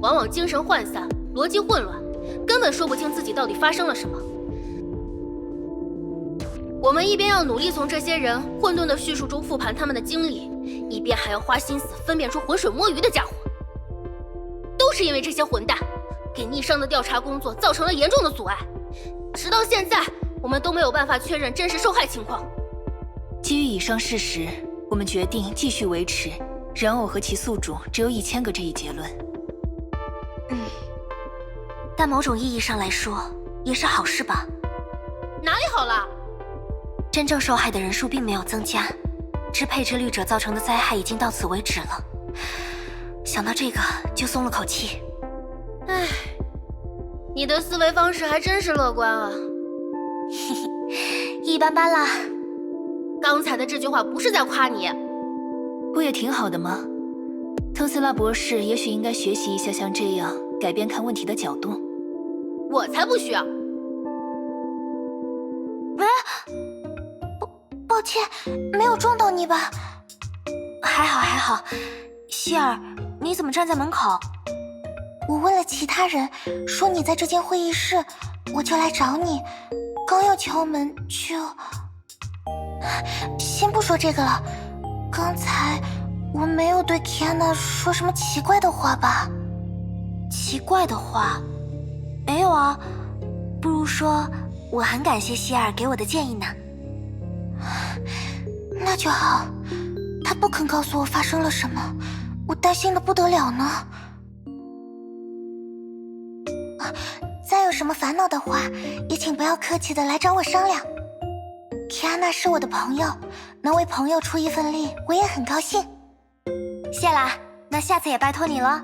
往往精神涣散，逻辑混乱，根本说不清自己到底发生了什么。我们一边要努力从这些人混沌的叙述中复盘他们的经历，一边还要花心思分辨出浑水摸鱼的家伙。都是因为这些混蛋，给逆商的调查工作造成了严重的阻碍。直到现在，我们都没有办法确认真实受害情况。基于以上事实，我们决定继续维持人偶和其宿主只有1000个这一结论。但某种意义上来说，也是好事吧？哪里好了？真正受害的人数并没有增加，支配之律者造成的灾害已经到此为止了。想到这个，就松了口气。唉，你的思维方式还真是乐观啊。嘿嘿，一般般啦。刚才的这句话不是在夸你，不也挺好的吗？特斯拉博士也许应该学习一下像这样改变看问题的角度。我才不需要。抱歉，没有撞到你吧？还好还好。希尔，你怎么站在门口？我问了其他人，说你在这间会议室，我就来找你。刚要敲门就……先不说这个了，刚才我没有对 Kiana 说什么奇怪的话吧？奇怪的话？没有啊，不如说我很感谢希尔给我的建议呢。那就好，他不肯告诉我发生了什么，我担心的不得了呢。再有什么烦恼的话，也请不要客气的来找我商量。Kiana 是我的朋友，能为朋友出一份力，我也很高兴。谢啦，那下次也拜托你了。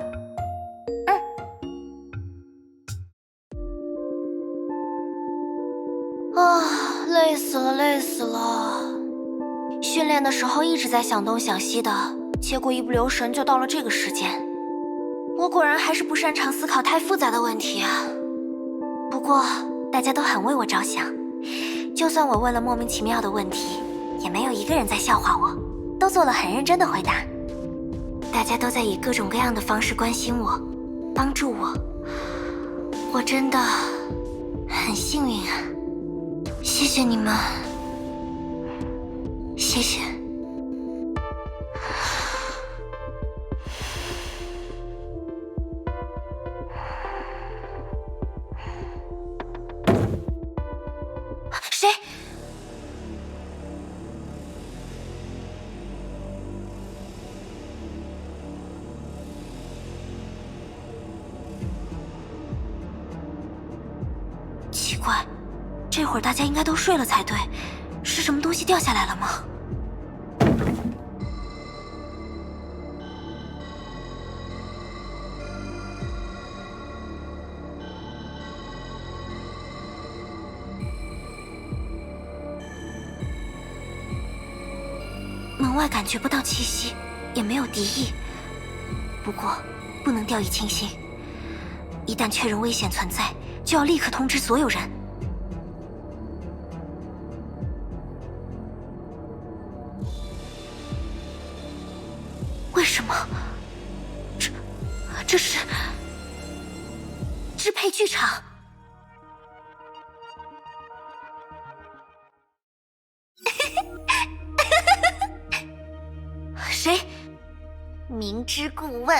累死了，累死了。训练的时候一直在想东想西的，结果一不留神就到了这个时间。我果然还是不擅长思考太复杂的问题啊。不过大家都很为我着想，就算我问了莫名其妙的问题，也没有一个人在笑话我，都做了很认真的回答。大家都在以各种各样的方式关心我，帮助我，我真的很幸运啊。谢谢你们，谢谢。谁？奇怪。这会儿大家应该都睡了才对，是什么东西掉下来了吗？门外感觉不到气息，也没有敌意，不过不能掉以轻心，一旦确认危险存在，就要立刻通知所有人。为什么？这是支配剧场。谁？明知故问。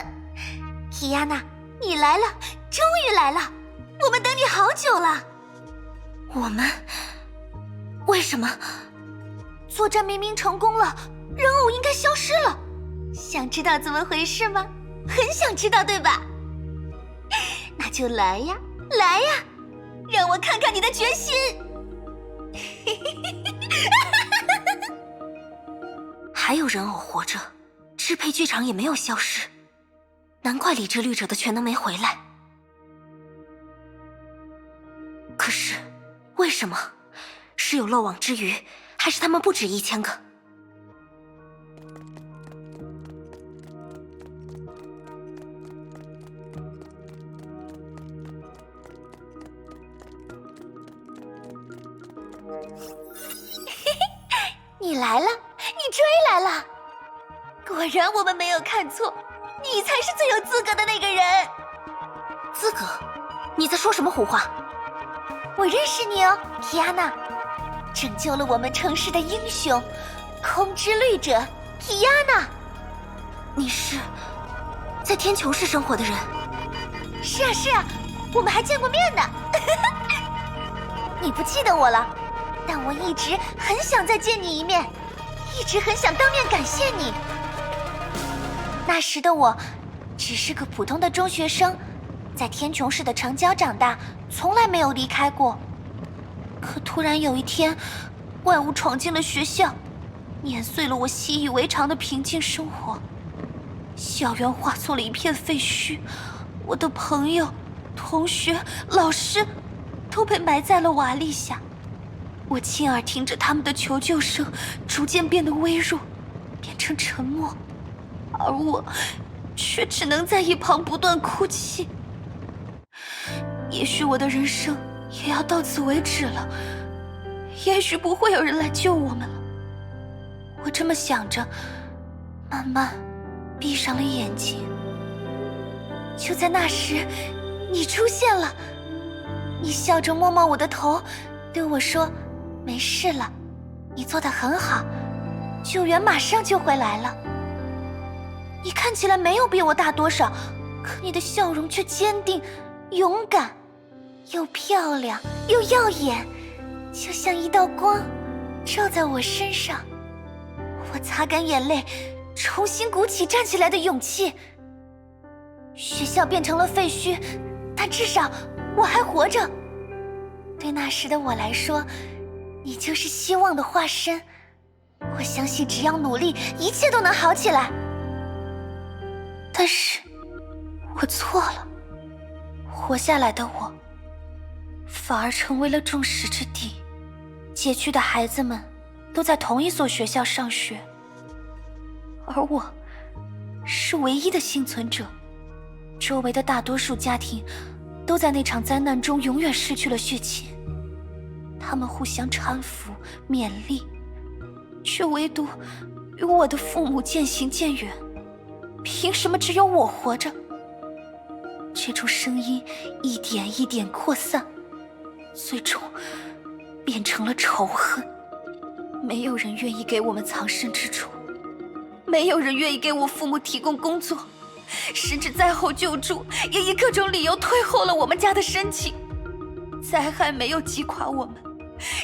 Kiana，你来了，终于来了，我们等你好久了。我们？为什么？作战明明成功了，人偶应该消失了。想知道怎么回事吗？很想知道，对吧？那就来呀，来呀，让我看看你的决心。还有人偶活着，支配剧场也没有消失，难怪理智律者的全能没回来。可是，为什么？是有漏网之鱼，还是他们不止1000个？你来了，你追来了。果然我们没有看错，你才是最有资格的那个人。资格？你在说什么胡话？我认识你哦，Kiana，拯救了我们城市的英雄，空之律者 Kiana。你是在天穹市生活的人？是啊是啊，我们还见过面呢。你不记得我了？但我一直很想再见你一面，一直很想当面感谢你。那时的我，只是个普通的中学生，在天穹市的城郊长大，从来没有离开过。可突然有一天，怪物闯进了学校，碾碎了我习以为常的平静生活。校园化作了一片废墟，我的朋友、同学、老师都被埋在了瓦砾下。我亲耳听着他们的求救声逐渐变得微弱，变成沉默，而我却只能在一旁不断哭泣。也许我的人生也要到此为止了，也许不会有人来救我们了。我这么想着，慢慢闭上了眼睛。就在那时，你出现了，你笑着摸摸我的头，对我说：“没事了，你做得很好，救援马上就会来了。”你看起来没有比我大多少，可你的笑容却坚定、勇敢，又漂亮又耀眼，就像一道光照在我身上。我擦干眼泪，重新鼓起站起来的勇气。学校变成了废墟，但至少我还活着。对那时的我来说，你就是希望的化身。我相信只要努力，一切都能好起来。但是我错了，活下来的我反而成为了众矢之的。街区的孩子们都在同一所学校上学，而我是唯一的幸存者。周围的大多数家庭都在那场灾难中永远失去了血亲，他们互相搀扶勉励，却唯独与我的父母渐行渐远。凭什么只有我活着？这种声音一点一点扩散，最终变成了仇恨。没有人愿意给我们藏身之处，没有人愿意给我父母提供工作，甚至灾后救助也以各种理由退后了我们家的申请。灾害没有击垮我们，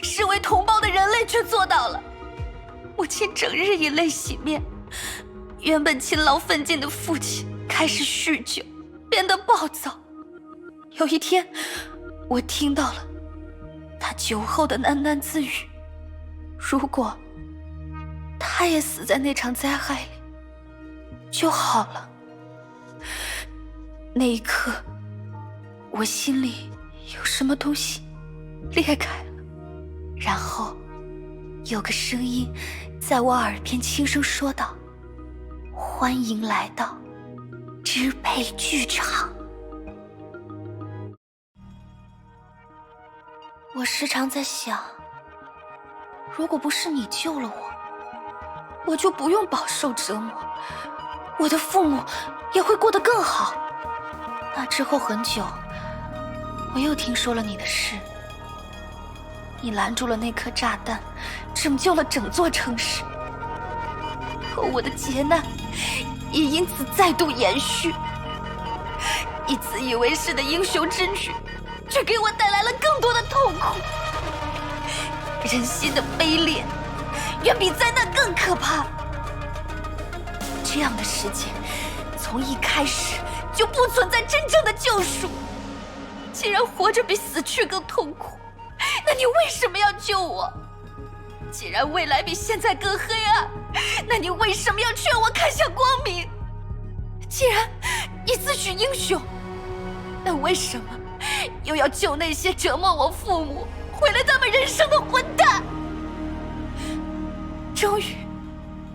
身为同胞的人类却做到了。母亲整日以泪洗面，原本勤劳奋进的父亲开始酗酒，变得暴躁。有一天，我听到了他酒后的喃喃自语：如果他也死在那场灾害里就好了。那一刻，我心里有什么东西裂开了，然后有个声音在我耳边轻声说道：欢迎来到支配剧场。我时常在想，如果不是你救了我，我就不用饱受折磨，我的父母也会过得更好。那之后很久，我又听说了你的事。你拦住了那颗炸弹，拯救了整座城市。可我的劫难也因此再度延续。你自以为是的英雄之举，却给我带来了更多的痛苦。人心的卑劣，远比灾难更可怕。这样的世界，从一开始就不存在真正的救赎。既然活着比死去更痛苦，那你为什么要救我？既然未来比现在更黑暗，那你为什么要劝我看向光明？既然你自诩英雄，那为什么又要救那些折磨我父母、毁了他们人生的混蛋？终于，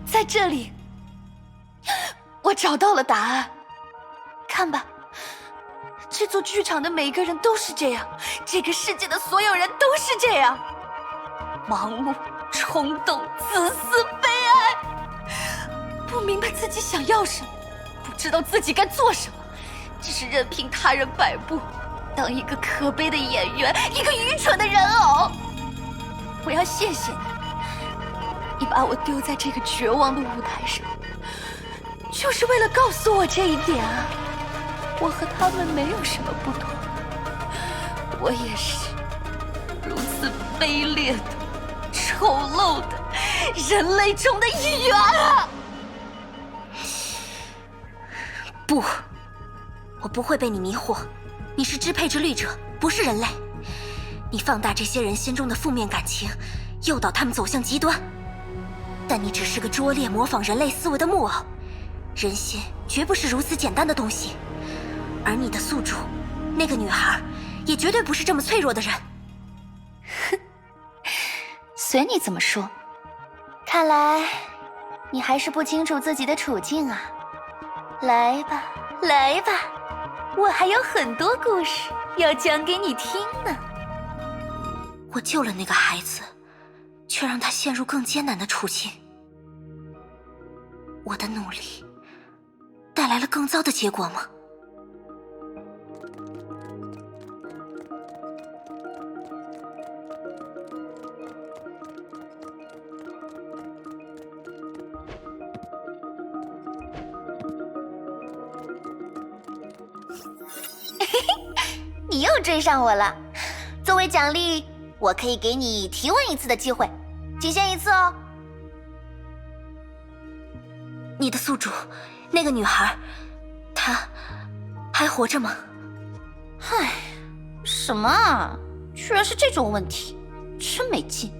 在这里，我找到了答案。看吧，这座剧场的每个人都是这样，这个世界的所有人都是这样，盲目、冲动、自私、悲哀，不明白自己想要什么，不知道自己该做什么，只是任凭他人摆布，当一个可悲的演员，一个愚蠢的人偶。我要谢谢你，你把我丢在这个绝望的舞台上，就是为了告诉我这一点啊。我和他们没有什么不同，我也是如此卑劣的、丑陋的人类中的一员啊！不，我不会被你迷惑。你是支配之律者，不是人类。你放大这些人心中的负面感情，诱导他们走向极端。但你只是个拙劣模仿人类思维的木偶，人心绝不是如此简单的东西。而你的宿主，那个女孩，也绝对不是这么脆弱的人。哼，随你怎么说。看来你还是不清楚自己的处境啊。来吧，来吧，我还有很多故事要讲给你听呢。我救了那个孩子，却让他陷入更艰难的处境。我的努力带来了更糟的结果吗？你又追上我了。作为奖励，我可以给你提问一次的机会，仅限一次哦。你的宿主，那个女孩，她还活着吗？唉，什么啊？居然是这种问题，真没劲。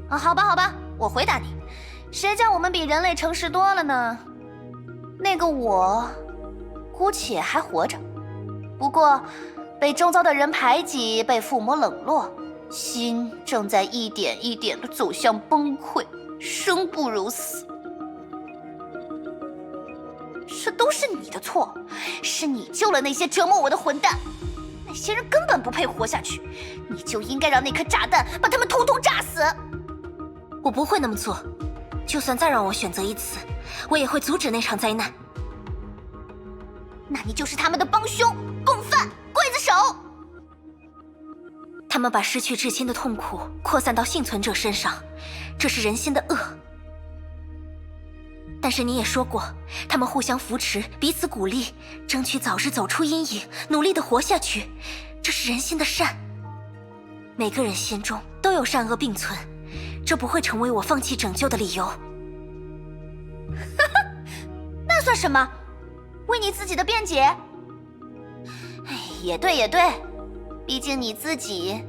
啊，好吧，好吧，我回答你，谁叫我们比人类诚实多了呢？那个我，姑且还活着，不过被周遭的人排挤，被父母冷落，心正在一点一点地走向崩溃，生不如死。这都是你的错，是你救了那些折磨我的混蛋，那些人根本不配活下去，你就应该让那颗炸弹把他们统统炸死。我不会那么做，就算再让我选择一次，我也会阻止那场灾难。那你就是他们的帮凶、共犯、刽子手。他们把失去至亲的痛苦扩散到幸存者身上，这是人心的恶。但是你也说过，他们互相扶持，彼此鼓励，争取早日走出阴影，努力地活下去，这是人心的善。每个人心中都有善恶并存，这不会成为我放弃拯救的理由。那算什么？为你自己的辩解？哎，也对也对，毕竟你自己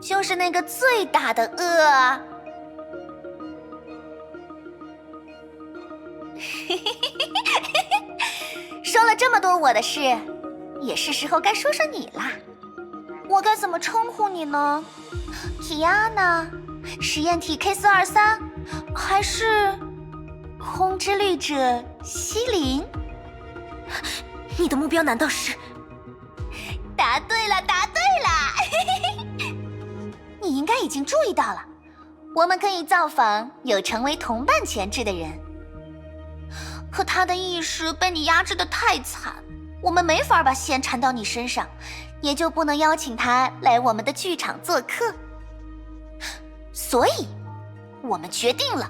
就是那个最大的恶啊。说了这么多我的事，也是时候该说说你啦。我该怎么称呼你呢？提亚娜、实验体 K423，还是空之律者西林？你的目标难道是？答对了，答对了！你应该已经注意到了，我们可以造访有成为同伴潜质的人。可他的意识被你压制得太惨，我们没法把线缠到你身上，也就不能邀请他来我们的剧场做客。所以，我们决定了，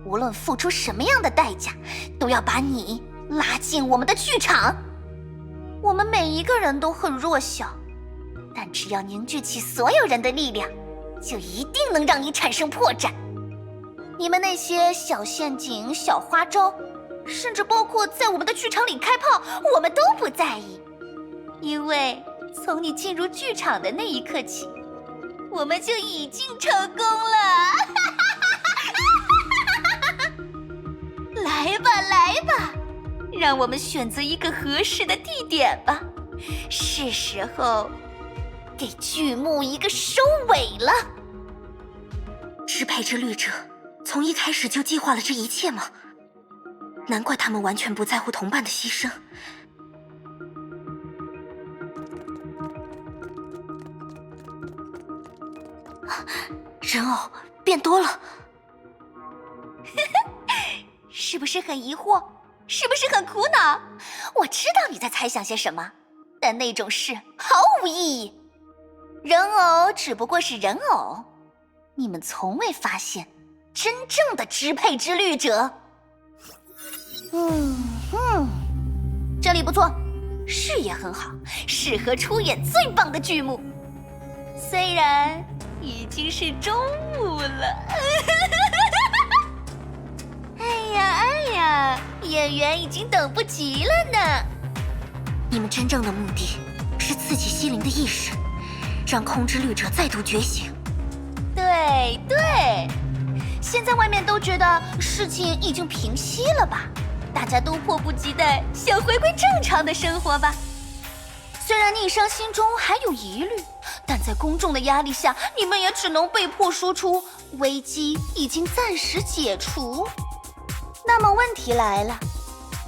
无论付出什么样的代价，都要把你拉进我们的剧场。我们每一个人都很弱小，但只要凝聚起所有人的力量，就一定能让你产生破绽。你们那些小陷阱、小花招，甚至包括在我们的剧场里开炮，我们都不在意，因为从你进入剧场的那一刻起，我们就已经成功了。来吧，来吧，让我们选择一个合适的地点吧，是时候给剧目一个收尾了。支配之律者从一开始就计划了这一切吗？难怪他们完全不在乎同伴的牺牲。人偶变多了，是不是很疑惑？是不是很苦恼？我知道你在猜想些什么，但那种事毫无意义。人偶只不过是人偶，你们从未发现真正的支配之律者。这里不错，视野很好，适合出演最棒的剧目。虽然已经是中午了。哎呀，演员已经等不及了呢。你们真正的目的是刺激西林的意识，让空之律者再度觉醒。对对，现在外面都觉得事情已经平息了吧？大家都迫不及待想回归正常的生活吧。虽然逆商心中还有疑虑，但在公众的压力下，你们也只能被迫说出危机已经暂时解除。那么问题来了，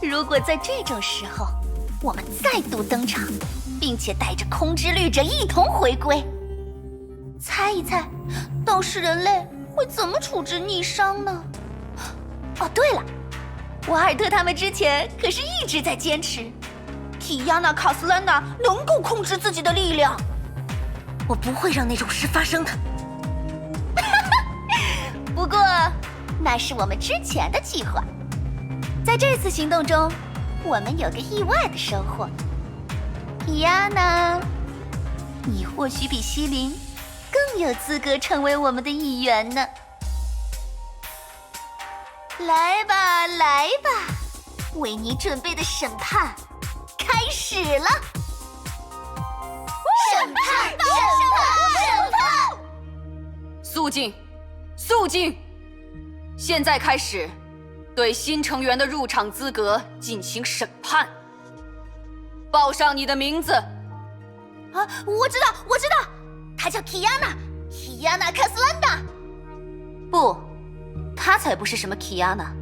如果在这种时候，我们再度登场，并且带着空之律者一同回归，猜一猜，到时人类会怎么处置逆商呢？哦，对了，瓦尔特他们之前可是一直在坚持，提亚娜·卡斯兰娜能够控制自己的力量。我不会让那种事发生的。不过，那是我们之前的计划。在这次行动中，我们有个意外的收获。提亚娜，你或许比西林更有资格成为我们的一员呢。来吧，来吧，为你准备的审判开始了！审判！审判！肃静，肃静！现在开始，对新成员的入场资格进行审判。报上你的名字。啊，我知道，他叫提亚娜·卡斯兰达。不，他才不是什么提亚娜。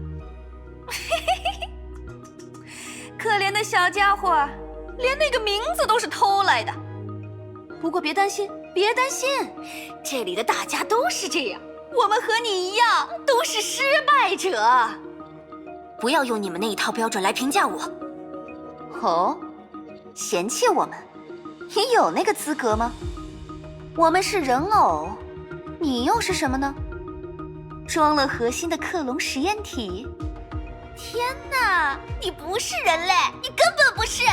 可怜的小家伙，连那个名字都是偷来的。不过别担心，别担心，这里的大家都是这样，我们和你一样，都是失败者。不要用你们那一套标准来评价我。哦，嫌弃我们？你有那个资格吗？我们是人偶，你又是什么呢？装了核心的克隆实验体？天哪，你不是人类，你根本不是！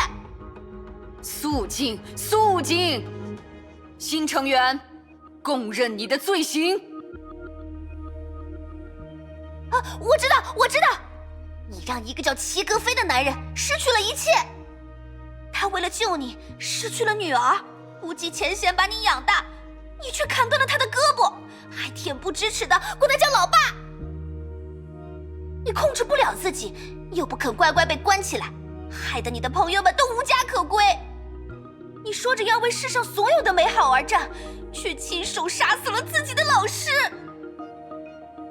肃静，肃静！新成员，供认你的罪行。啊，我知道，你让一个叫齐格飞的男人失去了一切。他为了救你，失去了女儿，不计前嫌把你养大，你却砍断了他的胳膊，还恬不知耻的管他叫老爸。你控制不了自己，又不肯乖乖被关起来，害得你的朋友们都无家可归。你说着要为世上所有的美好而战，却亲手杀死了自己的老师。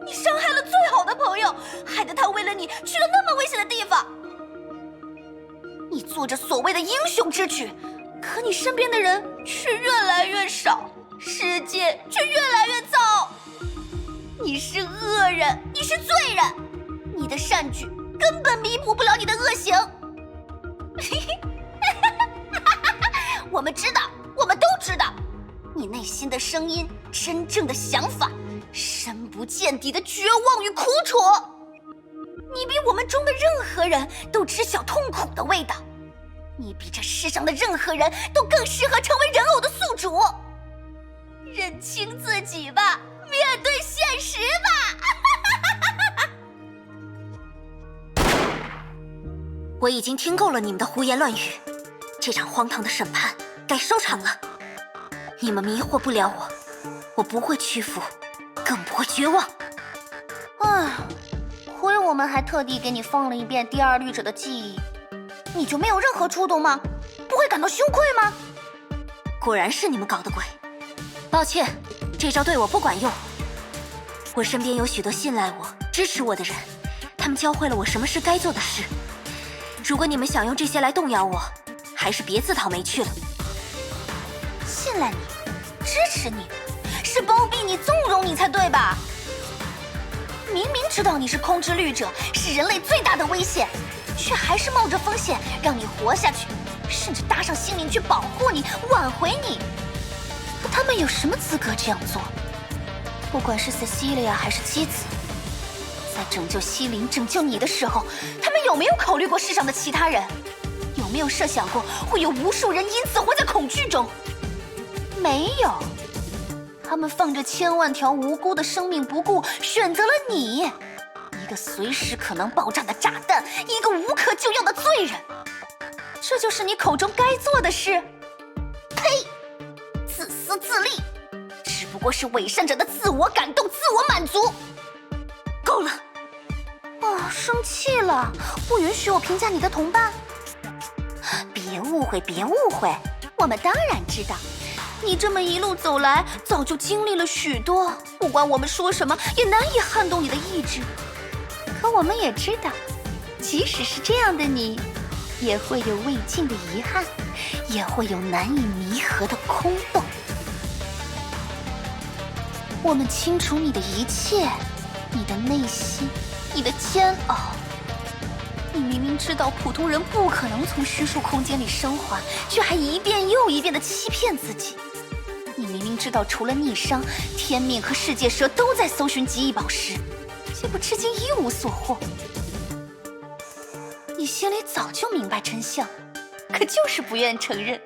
你伤害了最好的朋友，害得他为了你去了那么危险的地方。你做着所谓的英雄之举，可你身边的人却越来越少，世界却越来越糟。你是恶人，你是罪人，你的善举根本弥补不了你的恶行。我们知道，我们都知道，你内心的声音，真正的想法，深不见底的绝望与苦楚。你比我们中的任何人都知晓痛苦的味道，你比这世上的任何人都更适合成为人偶的宿主。认清自己吧，面对现实吧。我已经听够了你们的胡言乱语，这场荒唐的审判该收场了。你们迷惑不了我，我不会屈服，更不会绝望。亏我们还特地给你放了一遍第二律者的记忆，你就没有任何触动吗？不会感到羞愧吗？果然是你们搞的鬼。抱歉，这招对我不管用。我身边有许多信赖我、支持我的人，他们教会了我什么是该做的事。如果你们想用这些来动摇我，还是别自讨没趣了。信赖你，支持你，是包庇你、纵容你才对吧？明明知道你是空之律者，是人类最大的危险，却还是冒着风险让你活下去，甚至搭上性命去保护你、挽回你。他们有什么资格这样做？不管是Cecilia还是妻子，在拯救西林、拯救你的时候，他们有没有考虑过世上的其他人？有没有设想过会有无数人因此活在恐惧中？没有。他们放着千万条无辜的生命不顾，选择了你，一个随时可能爆炸的炸弹，一个无可救药的罪人。这就是你口中该做的事？呸！自私自利，只不过是伪善者的自我感动、自我满足。够了！哦，生气了，不允许我评价你的同伴。别误会，别误会，我们当然知道，你这么一路走来，早就经历了许多，不管我们说什么，也难以撼动你的意志。可我们也知道，即使是这样的你，也会有未尽的遗憾，也会有难以弥合的空洞。我们清楚你的一切，你的内心，你的煎熬。你明明知道普通人不可能从虚数空间里升华，却还一遍又一遍地欺骗自己。你明明知道除了逆商，天命和世界蛇都在搜寻极异宝石，结果至今一无所获。你心里早就明白真相，可就是不愿承认，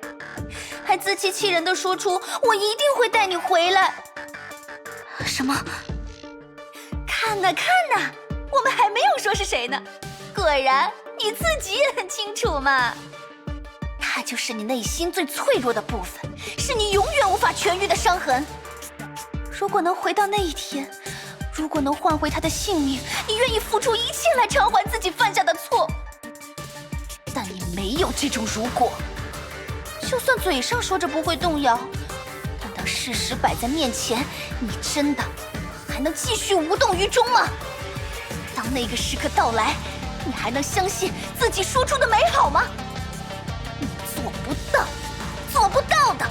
还自欺欺人地说出“我一定会带你回来”。什么？看呐看呐，我们还没有说是谁呢。果然，你自己也很清楚嘛。它就是你内心最脆弱的部分，是你永远无法痊愈的伤痕。如果能回到那一天，如果能换回他的性命，你愿意付出一切来偿还自己犯下的错。但你没有这种如果，就算嘴上说着不会动摇，但当事实摆在面前，你真的还能继续无动于衷吗？当那个时刻到来，你还能相信自己说出的美好吗？你做不到，做不到的，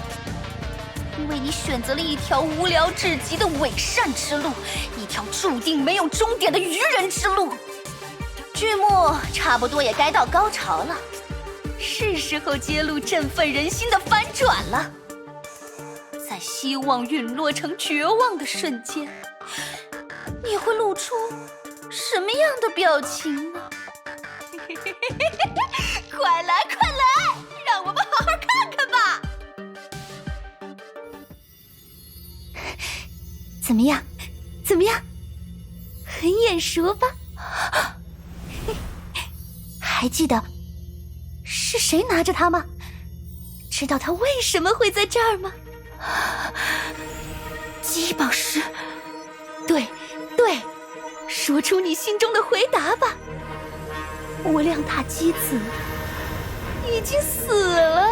因为你选择了一条无聊至极的伪善之路，一条注定没有终点的愚人之路。剧目差不多也该到高潮了，是时候揭露振奋人心的翻转了。在希望陨落成绝望的瞬间，你会露出什么样的表情呢？快来快来，让我们好好看看吧。怎么样？怎么样？很眼熟吧？还记得是谁拿着它吗？知道它为什么会在这儿吗？极宝石。对对，说出你心中的回答吧。无量塔姬子已经死了。